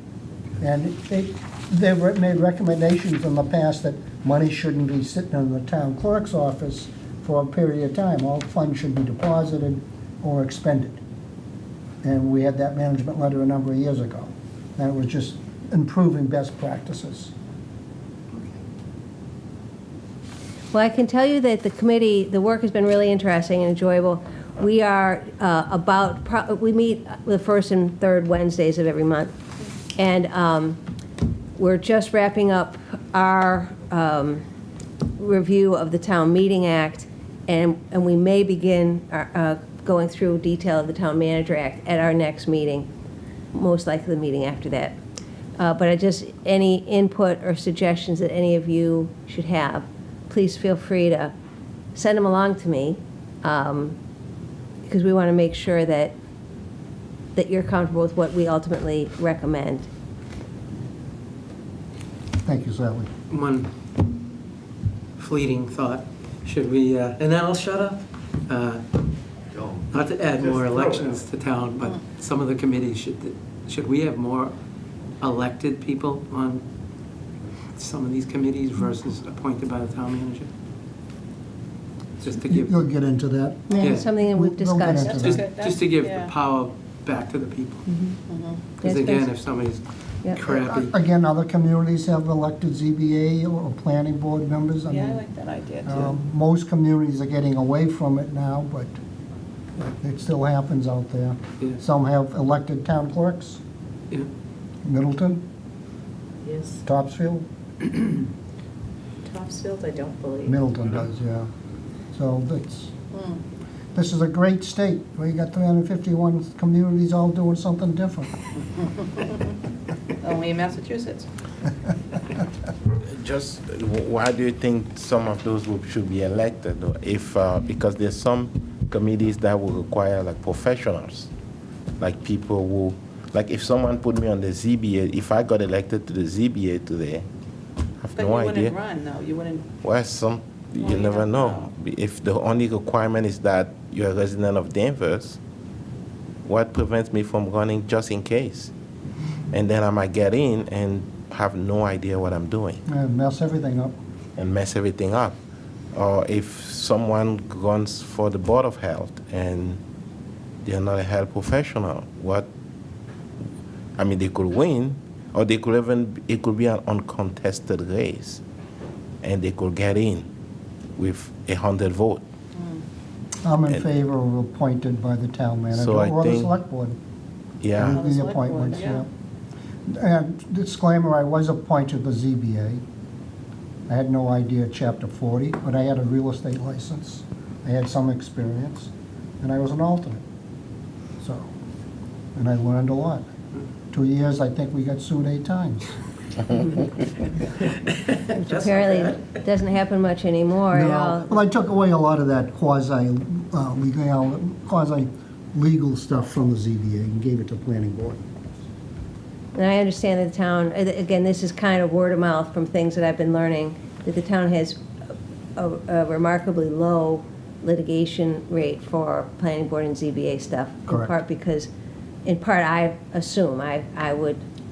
And they've made recommendations in the past that money shouldn't be sitting in the town clerk's office for a period of time. All funds should be deposited or expended. And we had that management letter a number of years ago. And it was just improving best practices. Well, I can tell you that the committee, the work has been really interesting and enjoyable. We are we meet the first and third Wednesdays of every month. And we're just wrapping up our review of the Town Meeting Act, and we may begin going through detail of the Town Manager Act at our next meeting, most likely the meeting after that. But any input or suggestions that any of you should have, please feel free to send them along to me, because we want to make sure that you're comfortable with what we ultimately recommend. Thank you, Sally. One fleeting thought. Should we, and then I'll shut up. Not to add more elections to town, but some of the committees, should we have more elected people on some of these committees versus appointed by the town manager? Just to give. You'll get into that. Yeah, something that we've We'll get discussed. into that. Just to give the power back to the people. Because again, if somebody's crappy. Again, other communities have elected ZBA or planning board members. I Yeah, I mean, like that idea too. most communities are getting away from it now, but it still happens out there. Yeah. Some have elected town clerks. Yeah. Middleton, Yes. Topsfield. Topsfield, I don't believe. Middleton does, yeah. So this is a great state. We got 351 communities all doing something different. Only in Massachusetts. Just why do you think some of those should be elected? Though? If because there's some committees that will require like professionals, like people who, like if someone put me on the ZBA, if I got elected to the ZBA today, I have But no you idea. wouldn't run, though. You wouldn't. Well, you never know. If the only requirement is that you're a resident of Danvers, what prevents me from running just in case? And then I might get in and have no idea what I'm doing. And mess everything up. And mess everything up. Or if someone runs for the Board of Health and they're not a health professional, they could win, or it could be an uncontested race, and they could get in with 100 votes. I'm in favor of appointed by the town manager So I or the think- select board. Yeah. The select board, appointments, yeah. yeah. And disclaimer, I was appointed the ZBA. I had no idea Chapter 40, but I had a real estate license. I had some experience, and I was an alternate. So, and I learned a lot. 2 years, I think we got sued 8 times. Which apparently doesn't happen much anymore at all. Well, I took away a lot of that quasi-legal stuff from the ZBA and gave it to planning board. And I understand that the town, again, this is kind of word of mouth from things that I've been learning, that the town has a remarkably low litigation rate for planning board and ZBA stuff. Correct. In part, I assume,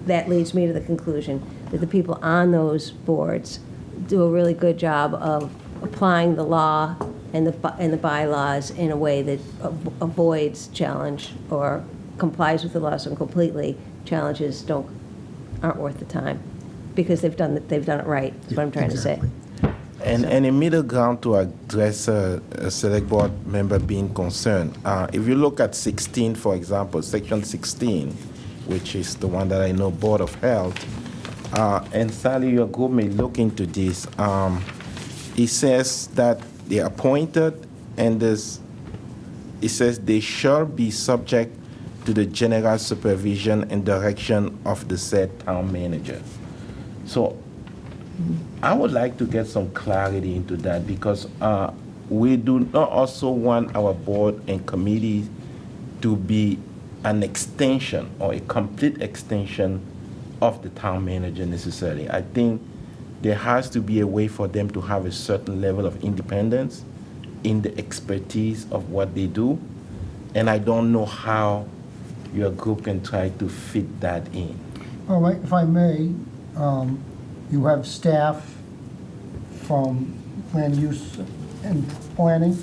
that leads me to the conclusion that the people on those boards do a really good job of applying the law and the bylaws in a way that avoids challenge or complies with the law so completely. Challenges aren't worth the time because they've done it right. That's what I'm trying to say. And a middle ground to address a select board member being concerned. If you look at 16, for example, section 16, which is the one that I know, Board of Health, and Sally, your group may look into this. It says that they are appointed, and it says they shall be subject to the general supervision and direction of the said town manager. So I would like to get some clarity into that because we do not also want our board and committees to be an extension or a complete extension of the town manager necessarily. I think there has to be a way for them to have a certain level of independence in the expertise of what they do. And I don't know how your group can try to fit that in. All right, if I may, you have staff from land use and planning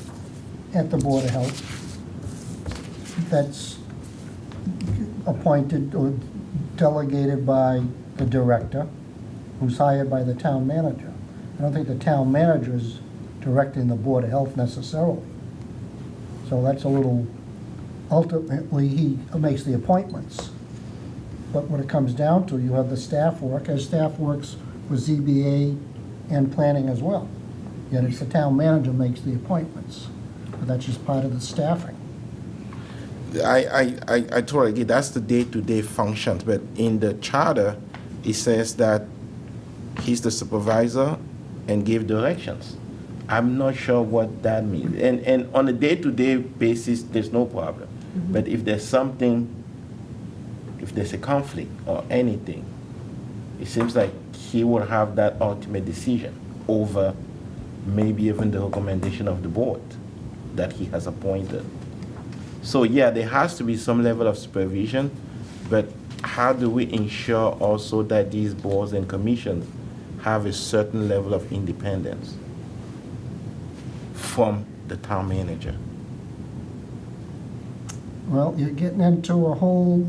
at the Board of Health that's appointed or delegated by the director, who's hired by the town manager. I don't think the town manager is directing the Board of Health necessarily. So that's a little, ultimately, he makes the appointments. But when it comes down to, you have the staff work, as staff works with ZBA and planning as well. Yet it's the town manager makes the appointments. But that's just part of the staffing. I totally agree. That's the day-to-day functions. But in the charter, it says that he's the supervisor and give directions. I'm not sure what that means. And on a day-to-day basis, there's no problem. Mm-hmm. But if there's something, if there's a conflict or anything, it seems like he would have that ultimate decision over maybe even the recommendation of the board that he has appointed. So yeah, there has to be some level of supervision, but how do we ensure also that these boards and commissions have a certain level of independence from the town manager? Well, you're getting into a whole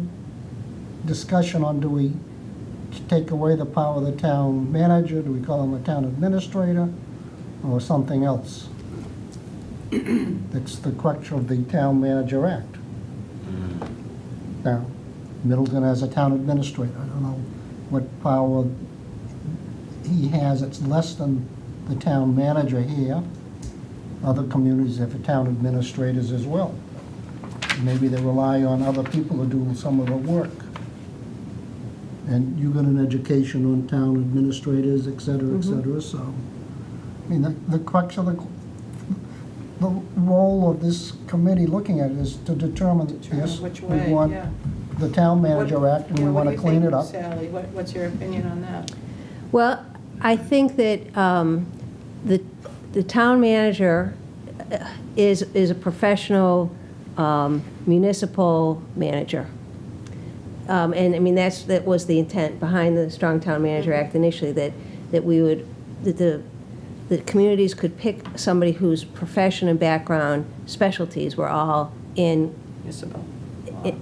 discussion on, do we take away the power of the town manager? Do we call him a town administrator or something else? That's the crux of the Town Manager Act. Now, Middleton has a town administrator. I don't know what power he has. It's less than the town manager here. Other communities have town administrators as well. Maybe they rely on other people to do some of the work. And you got an education on town administrators, et cetera, so. I mean, the crux of the role of this committee looking at it is to determine, yes, which we way, want yeah. the Town Manager Act, and we want to clean it up. Sally, what's your opinion on that? Well, I think that the town manager is a professional municipal manager. And I mean, that was the intent behind the Strong Town Manager Act initially, that the communities could pick somebody whose profession and background specialties were all in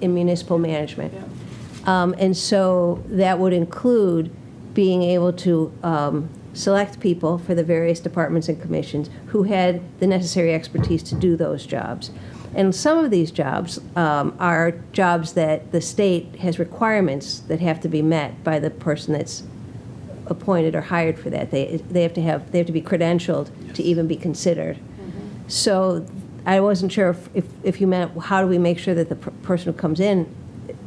municipal management. Yeah. And so that would include being able to select people for the various departments and commissions who had the necessary expertise to do those jobs. And some of these jobs are jobs that the state has requirements that have to be met by the person that's appointed or hired for that. They have to be credentialed to even be considered. Mm-hmm. So I wasn't sure if you meant, how do we make sure that the person who comes in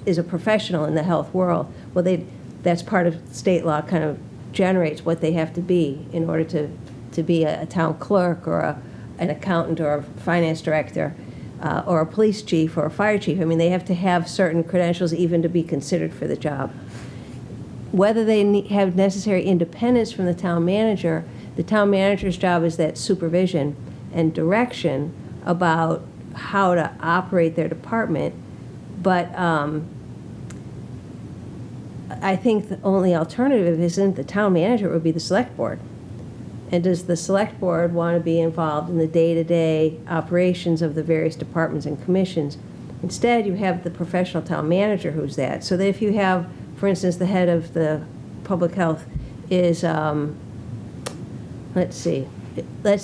is a professional in the health world? Well, they that's part of state law, kind of generates what they have to be in order to be a town clerk or an accountant or a finance director or a police chief or a fire chief. I mean, they have to have certain credentials even to be considered for the job. Whether they have necessary independence from the town manager's job is that supervision and direction about how to operate their department. But I think the only alternative isn't the town manager, it would be the select board. And does the select board want to be involved in the day-to-day operations of the various departments and commissions? Instead, you have the professional town manager who's that. So that if you have, for instance, the head of the public health is, let's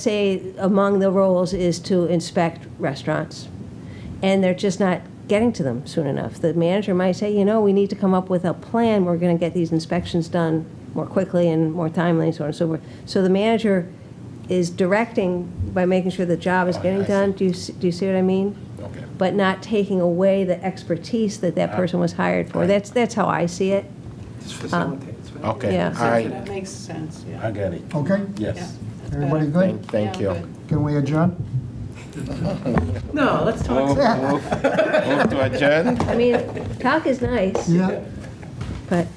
say among the roles is to inspect restaurants, and they're just not getting to them soon enough. The manager might say, you know, we need to come up with a plan. We're going to get these inspections done more quickly and more timely, and so on and so forth. So the manager is directing by making sure the job is getting done. Do you see what I mean? Okay. But not taking away the expertise that person was hired for. That's how I see it. Okay. Yeah. That makes sense, yeah. I get it. Okay? Yes. Everybody good? Thank you. Can we adjourn? No, let's talk. Move to adjourn. I mean, talk is nice, Yeah. but